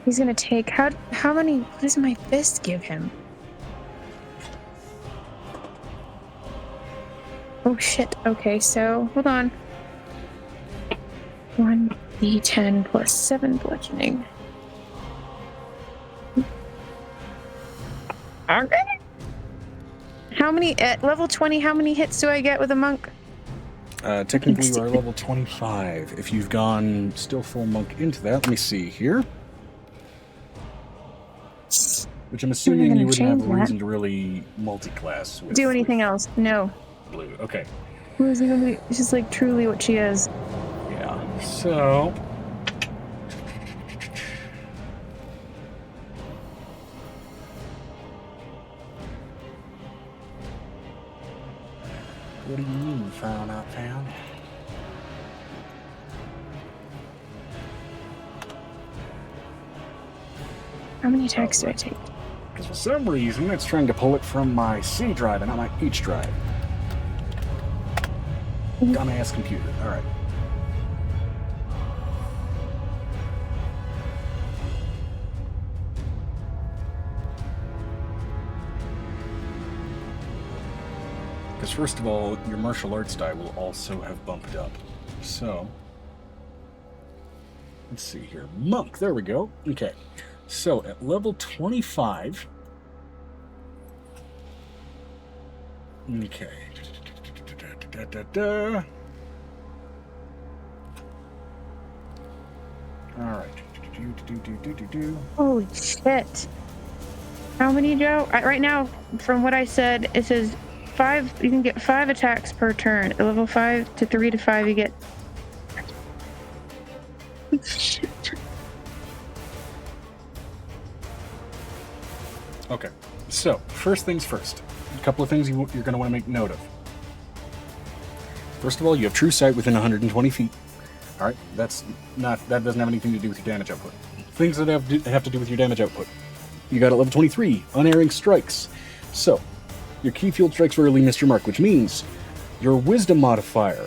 He's gonna take how many? What does my fist give him? Oh shit. Okay, so hold on. 1d10 plus 7 bludgeoning. Okay. How many at level 20? How many hits do I get with a monk? Technically, you are level 25. If you've gone still full monk into that, let me see here. Which I'm assuming you wouldn't have a reason to really multi-class with. Do anything else? No. Blue. Okay. She's like truly what she is. Yeah. So. What do you mean, found not found? How many attacks do I take? Because for some reason, it's trying to pull it from my C drive and not my H drive. Dumbass computer. All right. Because first of all, your martial arts die will also have bumped up. So, let's see here. Monk, there we go. Okay. So, at level 25... Okay. Alright. Holy shit. How many, Joe? Right now, from what I said, it says 5. You can get 5 attacks per turn. At level 5 to 3 to 5, you get. Shit. Okay, so first things first. A couple of things you're going to want to make note of. First of all, you have true sight within 120 feet. All right, that doesn't have anything to do with your damage output. Things that have to do with your damage output. You got at level 23, unerring strikes. So, your key field strikes rarely miss your mark, which means your wisdom modifier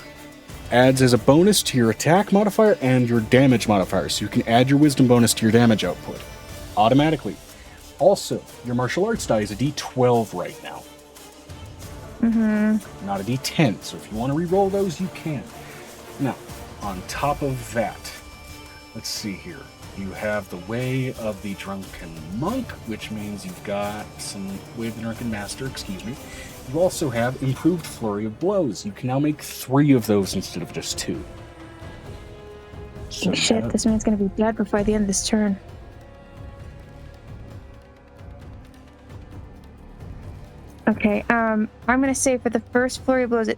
adds as a bonus to your attack modifier and your damage modifier. So you can add your wisdom bonus to your damage output automatically. Also, your martial arts die is a D12 right now. Not a D10, so if you want to re-roll those, you can. Now, on top of that, let's see here. You have the Way of the Drunken Monk, which means you've got some Way of the Drunken Master, excuse me. You also have Improved Flurry of Blows. You can now make 3 of those instead of just 2. So shit, this man's gonna be dead before the end of this turn. Okay, I'm gonna say for the first Flurry of Blows,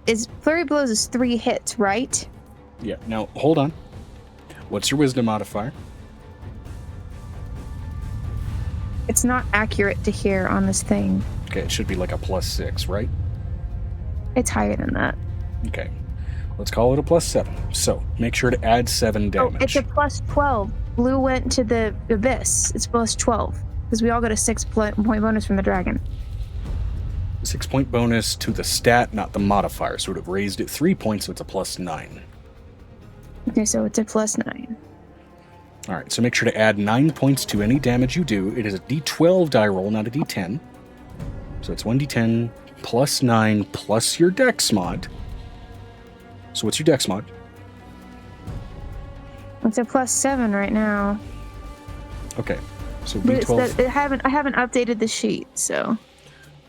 Flurry of Blows is 3 hits, right? Yeah, now, hold on. What's your wisdom modifier? It's not accurate to hear on this thing. Okay, it should be like a +6, right? It's higher than that. Okay, let's call it a +7. So, make sure to add 7 damage. Oh, it's a +12. Blue went to the Abyss. It's +12. Because we all got a 6-point bonus from the dragon. 6-point bonus to the stat, not the modifier. So it would have raised it 3 points, so it's a +9. Okay, so it's a +9. Alright, so make sure to add 9 points to any damage you do. It is a D12 die roll, not a D10. So it's 1D10 plus 9 plus your dex mod. So what's your dex mod? It's a +7 right now. Okay, so But D12. I haven't updated the sheet, so.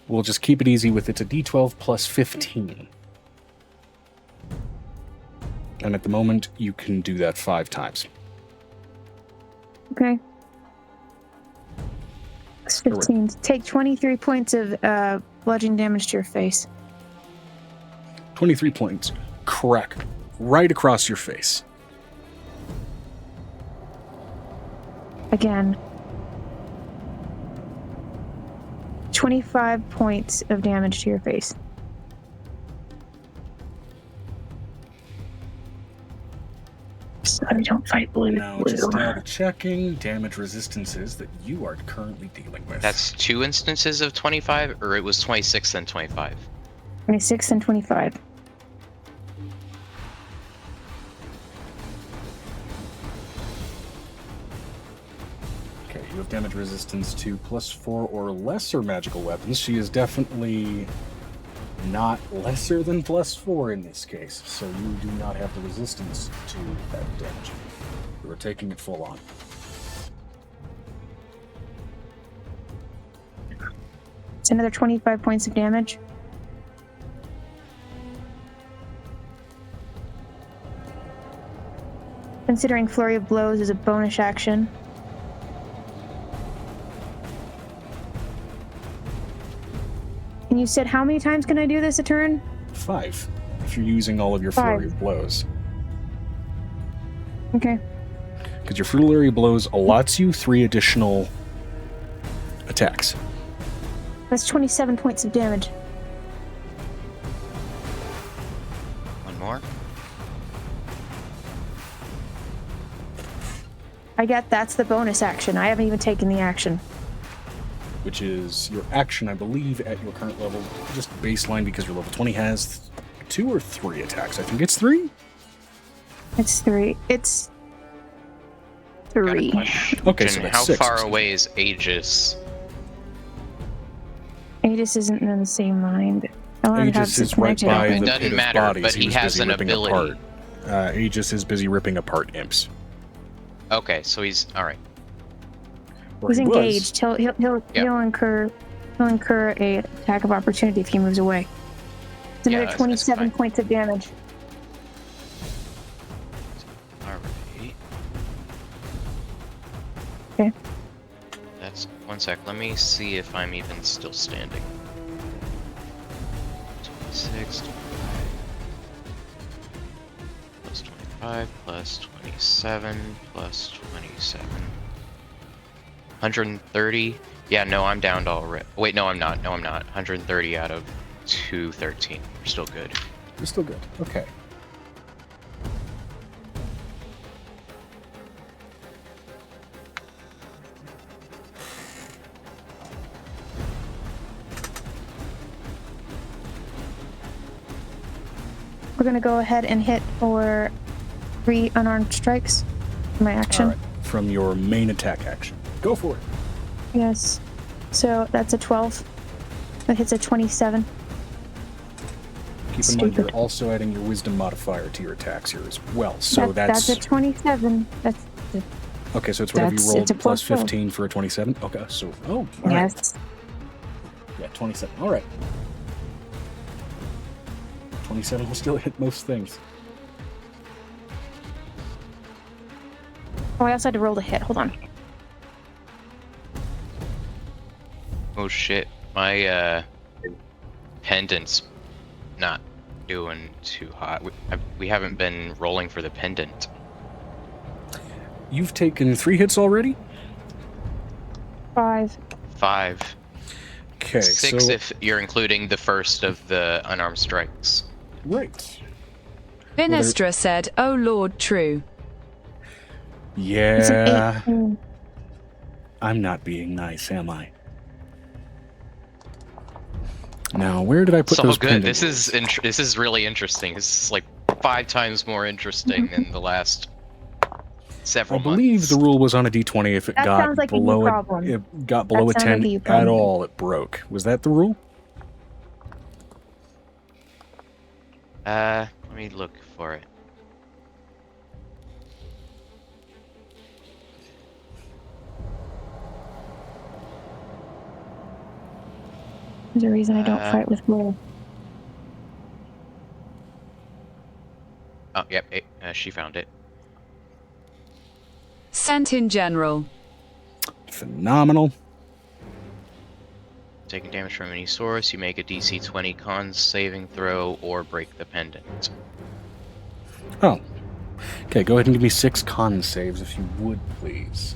We'll just keep it easy with it's a D12 plus 15. And at the moment, you can do that 5 times. Okay. It's 15. Take 23 points of bludgeoning damage to your face. 23 points. Crack. Right across your face. Again. 25 points of damage to your face. Sorry, don't fight blue. Now, just checking damage resistances that you are currently dealing with. That's 2 instances of 25, or it was 26 and 25? 26 and 25. Okay, you have damage resistance to +4 or lesser magical weapons. She is definitely not lesser than +4 in this case, so you do not have the resistance to that damage. You are taking it full on. It's another 25 points of damage. Considering Flurry of Blows is a bonus action. And you said how many times can I do this a turn? 5, if you're using all of your 5. flurry of blows. Okay. Because your flurry of blows allots you 3 additional attacks. That's 27 points of damage. One more? I get that's the bonus action. I haven't even taken the action. Which is your action, I believe, at your current level. Just baseline, because your level 20 has 2 or 3 attacks. I think it's 3? It's 3. It's Got a 3. question. Okay, so that's How 6. far away is Aegis? Aegis isn't in the same mind. Aegis is right by It the doesn't pit of matter, bodies. but he was has busy an ripping ability. apart. Aegis is busy ripping apart imps. Okay, so he's alright. Or He's he was. engaged. He'll incur a attack of opportunity if he moves away. It's another that's 27 fine. points of damage. Alright. Okay. That's 1 sec. Let me see if I'm even still standing. 26, 25. Plus 25, plus 27, plus 27. 130. Yeah, no, I'm down to already. Wait, no, I'm not. No, I'm not. 130 out of 213. We're still good. You're still good. Okay. We're gonna go ahead and hit for 3 unarmed strikes. My action. All right. From your main attack action. Go for it. Yes. So that's a 12. That hits a 27. Keep in mind, you're Stupid. also adding your wisdom modifier to your attacks here as well. So That's a 27. That's okay. So it's whatever you it's rolled a plus plus 15 for a 27. Okay. So all right. yes. Yeah, 27. All right. 27 will still hit most things. Oh, I also had to roll to hit. Hold on. Oh shit, my pendant's not doing too hot. We haven't been rolling for the pendant. You've taken 3 hits already? 5. 5. Okay, 6 so if you're including the first of the unarmed strikes. right. Vinestra said, "Oh Lord, true." It's an Yeah, 18. I'm not being nice, am I? Now, where did I put So those good. pendant This rules? is this is really interesting. This is like 5 times more interesting than the last I several believe months. the rule was on a d20. If it That got sounds like a you below problem. it got below a That sounds 10 like a you at problem. all, it broke. Was that the rule? Let me look for it. There's a reason I don't fight with blue. Oh, yep. She found it. Sent in general. Phenomenal. Taking damage from any source, you make a DC 20 con saving throw or break the pendant. Oh. Okay, go ahead and give me 6 con saves if you would, please.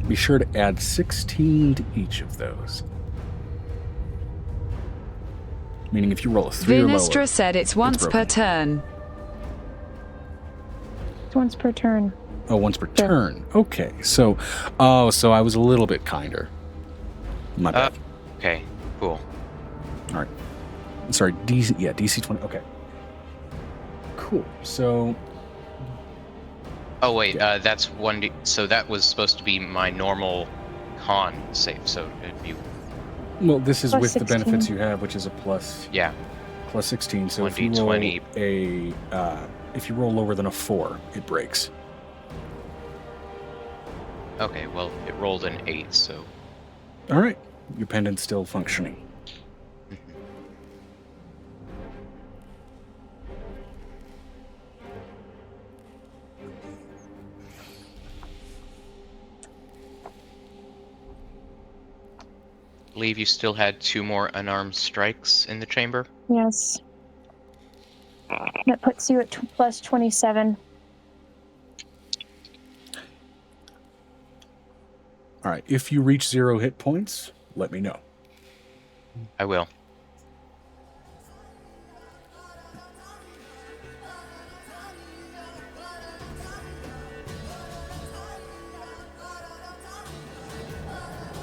Be sure to add 16 to each of those. Meaning if you roll a 3 or lower... Vinestra said it's once per broken. turn. It's once per turn. Oh, once per turn. Okay, so... Oh, so I was a little bit kinder. My bad. Okay, cool. All right. Sorry, DC 20. Okay. Cool. So... Oh wait, that's 1D. So that was supposed to be my normal con save. So it'd be Well, this is Plus with 16. the benefits you have, which is a plus 16. So if you roll 1d20. if you roll lower than a 4, it breaks. Okay. Well, it rolled an 8, so All right. Your pendant's still functioning. I believe you still had 2 more unarmed strikes in the chamber. Yes. That puts you at plus 27. All right. If you reach 0 hit points, let me know. I will.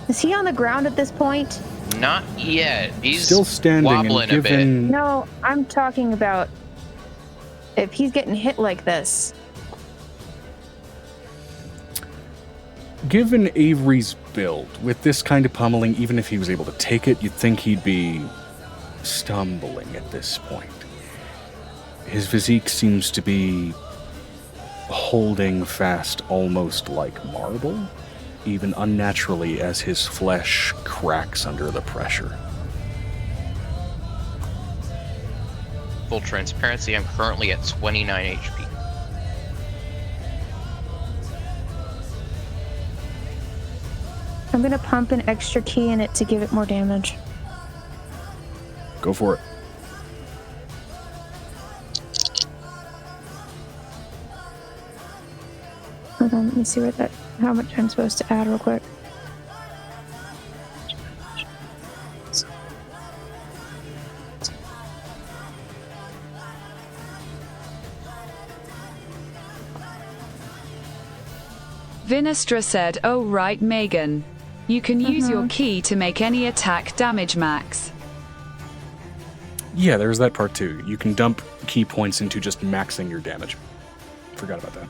Is he on the ground at this point? Not yet. He's Still standing and wobbling a bit. given... No, I'm talking about if he's getting hit like this. Given Avery's build, with this kind of pummeling, even if he was able to take it, you'd think he'd be stumbling at this point. His physique seems to be holding fast almost like marble, even unnaturally as his flesh cracks under the pressure. Full transparency, I'm currently at 29 HP. I'm gonna pump an extra key in it to give it more damage. Go for it. Hold on, let me see how much I'm supposed to add real quick. Vinestra said, "Oh right, Megan. You can use your key to make any attack damage max." Yeah, there's that part too. You can dump key points into just maxing your damage. Forgot about that.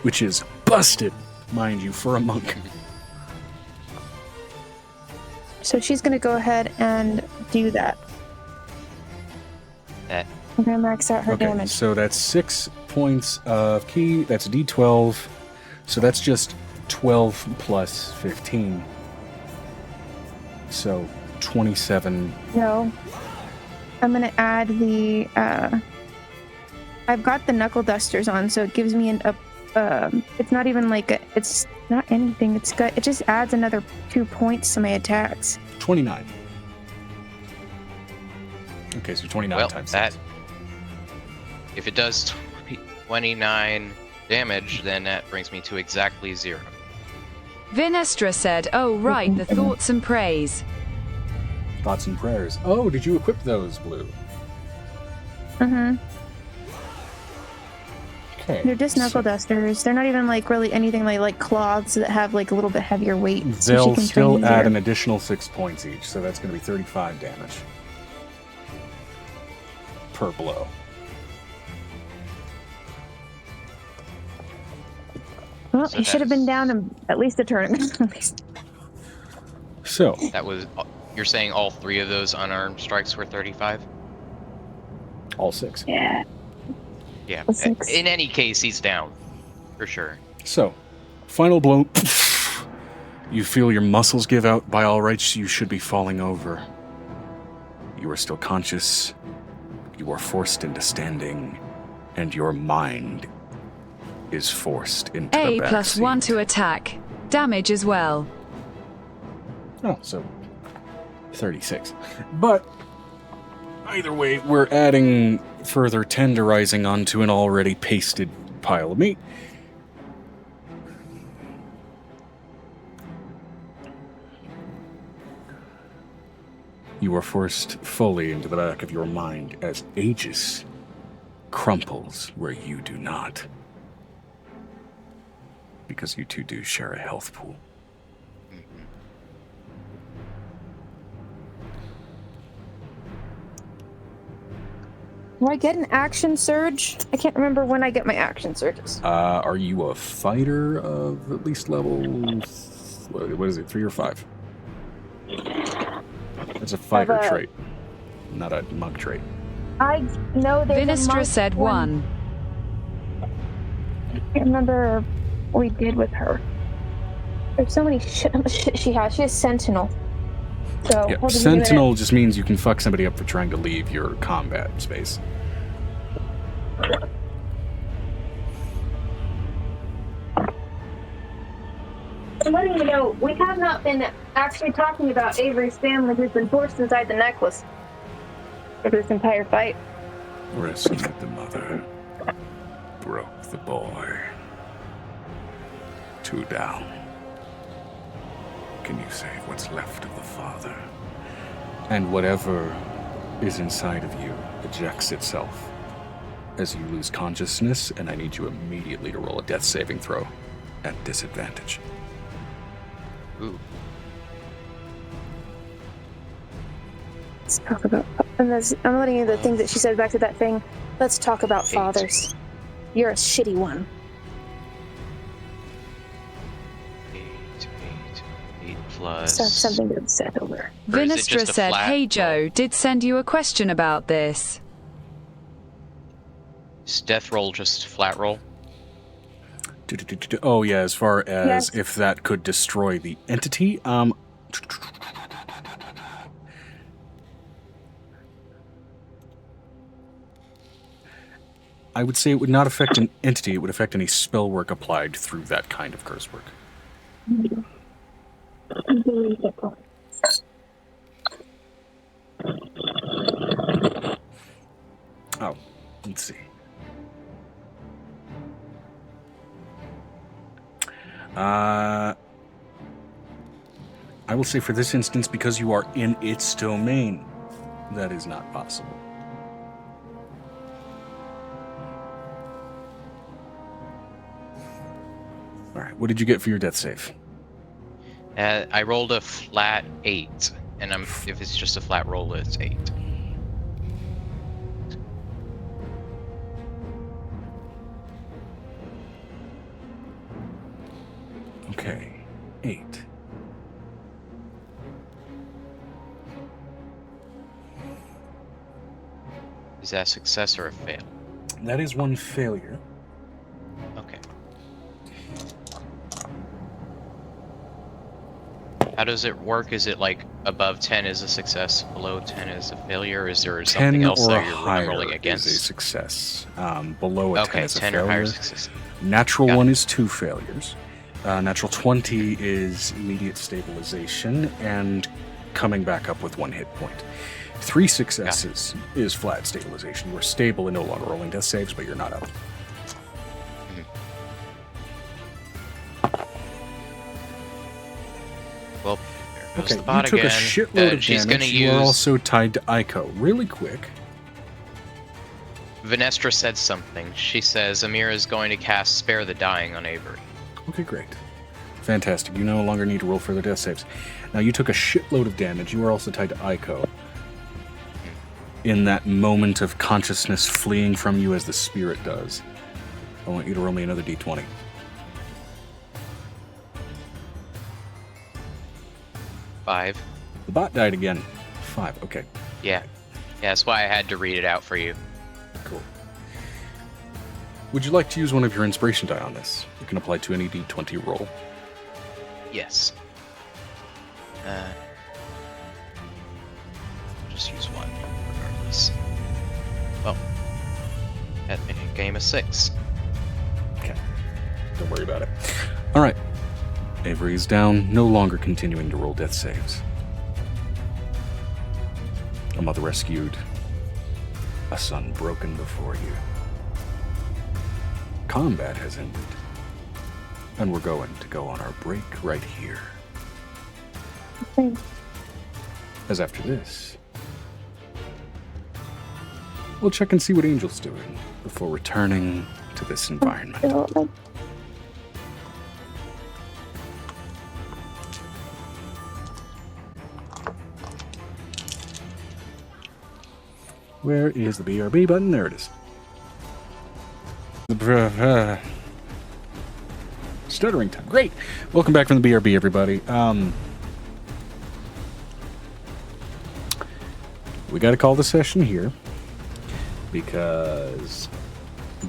Which is busted, mind you, for a monk. So she's gonna go ahead and do that. That I'm gonna max out her Okay, damage. so that's 6 points of key. That's D12. So that's just 12 plus 15. So 27. No. I'm gonna add the I've got the knuckle dusters on, so it gives me it's not even like it's not anything. It just adds another 2 points to my attacks. 29. Okay, so 29 well, times that 6. if it does 29 damage, then that brings me to exactly 0. Vinestra said, "Oh right, the thoughts and praise." Thoughts and prayers. Oh, did you equip those, Blue? Mm-hmm. Okay. They're just knuckle dusters. They're not even like really anything like cloths that have like a little bit heavier weight. So she They'll can still train add easier. an additional 6 points each, so that's going to be 35 damage per blow. Well, So he should have been that's- down at least a turn. At least. So, That was. You're saying all 3 of those unarmed strikes were 35? all 6. Yeah. Yeah. All 6. In any case, he's down. For sure. So, final blow. You feel your muscles give out. By all rights, you should be falling over. You are still conscious. You are forced into standing. And your mind is forced into A the plus backseat. 1 to attack. Damage as well. Oh, so 36. But either way, we're adding further tenderizing onto an already pasted pile of meat. You are forced fully into the back of your mind as Aegis crumples where you do not. Because you two do share a health pool. Do I get an action surge? I can't remember when I get my action surges. Are you a fighter of at least level... What is it, 3 or 5? It's a fighter trait, not a monk trait. I know there's Vinestra said 1. I can't remember what we did with her. There's so many shit she has. She has Sentinel. So Yeah, Sentinel just means you can fuck somebody up for trying to leave your combat space. I'm letting you know, we have not been actually talking about Avery's family who's been forced inside the necklace for this entire fight. Rescued the mother, broke the boy. 2 down. Can you save what's left of the father? And whatever is inside of you ejects itself as you lose consciousness, and I need you immediately to roll a death saving throw at disadvantage. Ooh. Let's talk about... I'm letting you the thing that she said back to that thing. Let's talk about fathers. You're a shitty one. 8 plus... Something to set over. Vinestra said, "Hey Joe, did send you a question about this." Is death roll just flat roll? Oh yeah, as far as Yes. if that could destroy the entity, I would say it would not affect an entity, it would affect any spell work applied through that kind of curse work. Oh, let's see. I will say for this instance, because you are in its domain, that is not possible. Alright, what did you get for your death save? I rolled a flat 8, and if it's just a flat roll, it's 8. Okay, 8. Is that a success or a fail? That is one failure. Okay. How does it work? Is it like above 10 is a success, below 10 is a failure? Is there something 10 else or that you're higher rolling against? is a success. Below a 10 Okay, is a 10 failure. or higher success. Natural Got 1 it. is 2 failures. Natural 20 is immediate stabilization and coming back up with 1 hit point. 3 successes is flat stabilization. You are stable and no longer rolling death saves, but you're not out. Well, there goes Okay, the bot you took again. a shitload of She's damage. gonna You are use... also tied to Aiko. Really quick. Vinestra said something. She says Amira is going to cast Spare the Dying on Avery. Okay, great. Fantastic. You no longer need to roll further death saves. Now, you took a shitload of damage. You are also tied to Aiko. In that moment of consciousness fleeing from you as the spirit does, I want you to roll me another d20. Five. The bot died again. 5, okay. Yeah. Yeah, that's why I had to read it out for you. Cool. Would you like to use one of your inspiration die on this? You can apply to any d20 roll. Yes. Just use one, regardless. Well, that game is 6. Okay. Don't worry about it. Alright. Avery is down, no longer continuing to roll death saves. A mother rescued. A son broken before you. Combat has ended. And we're going to go on our break right here. Okay. As after this, we'll check and see what Angel's doing before returning to this environment. Where is the BRB button? There it is. Stuttering time. Great. Welcome back from the BRB, everybody. We got to call the session here because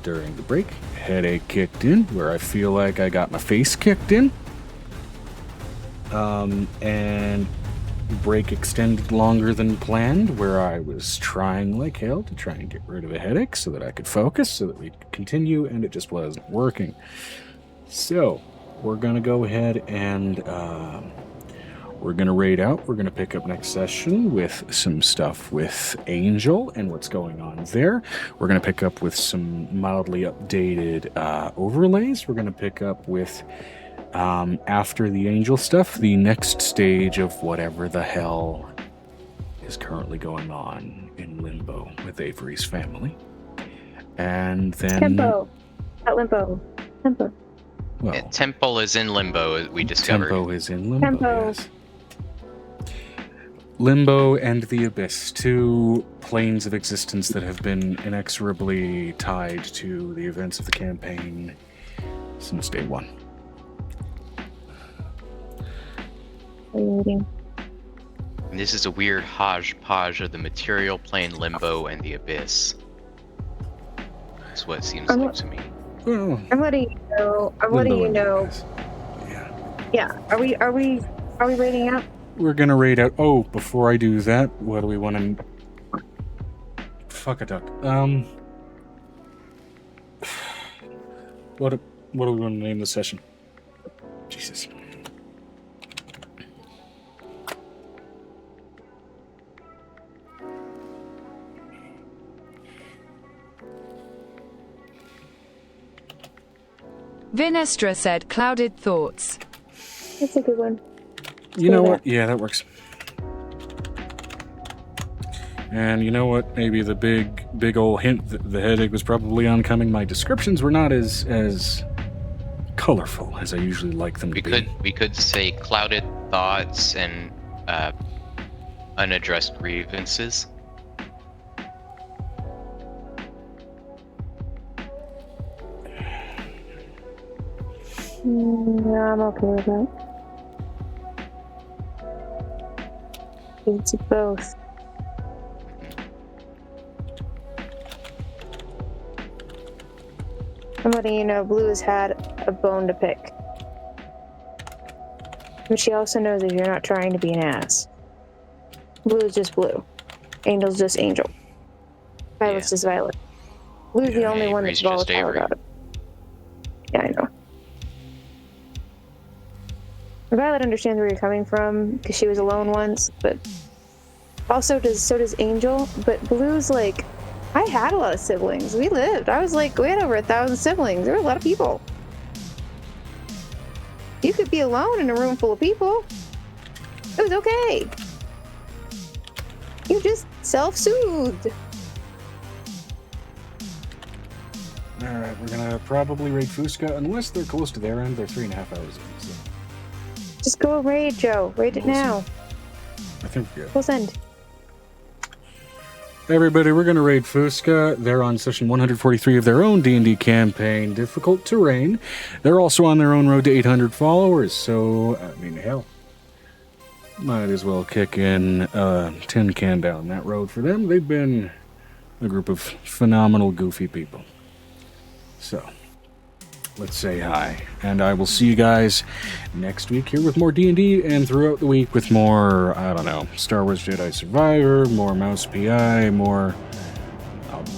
during the break, headache kicked in where I feel like I got my face kicked in. And break extended longer than planned, where I was trying like hell to try and get rid of a headache so that I could focus, so that we could continue, and it just wasn't working. So, we're going to go ahead and we're going to raid out. We're going to pick up next session with some stuff with Angel and what's going on there. We're going to pick up with some mildly updated overlays. We're going to pick up with after the Angel stuff, the next stage of whatever the hell is currently going on in Limbo with Avery's family. And then... Tempo. Not Limbo. Tempo. Well, Temple is in Limbo, we discovered. Tempo is in Limbo, Tempo. yes. Limbo and the Abyss, two planes of existence that have been inexorably tied to the events of the campaign since day one. Reading. And this is a weird hodgepodge of the material plane, Limbo, and the Abyss. That's what it seems like to me. Well, I'm letting you know. I'm letting you know. Yeah. Yeah. Are we raiding out? We're gonna raid out. Oh, before I do that, what do we want to... Fuck a duck. What do we want to name the session? Jesus. Vinestra said clouded thoughts. That's a good one. You know what? Yeah, that works. And you know what? Maybe the big old hint that the headache was probably oncoming. My descriptions were not as colorful as I usually like them to be. We could say clouded thoughts and unaddressed grievances. Yeah, I'm okay with that. It's both. I'm letting you know Blue has had a bone to pick. But she also knows that you're not trying to be an ass. Blue is just Blue. Angel's just Angel. Violet's just Violet. Blue's the only one that's volatile about it. Yeah, I know. Violet understands where you're coming from because she was alone once, but so does Angel. But Blue's like, I had a lot of siblings. We lived. I was like, we had over 1,000 siblings. There were a lot of people. You could be alone in a room full of people. It was okay. You just self-soothed. Alright, we're gonna probably raid Fusca unless they're close to their end. They're 3.5 hours in. So. Just go raid, Joe. Raid it now. I think we're good. We'll send. Everybody, we're going to raid Fusca. They're on session 143 of their own D&D campaign, Difficult Terrain. They're also on their own road to 800 followers, so, I mean, hell. Might as well kick in a tin can down that road for them. They've been a group of phenomenal, goofy people. So, let's say hi. And I will see you guys next week here with more D&D and throughout the week with more, I don't know, Star Wars Jedi Survivor, more Mouse PI, more...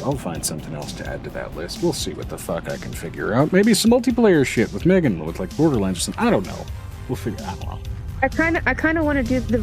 I'll find something else to add to that list. We'll see what the fuck I can figure out. Maybe some multiplayer shit with Megan, with like Borderlands or something. I don't know. We'll figure it out. I kind of want to do the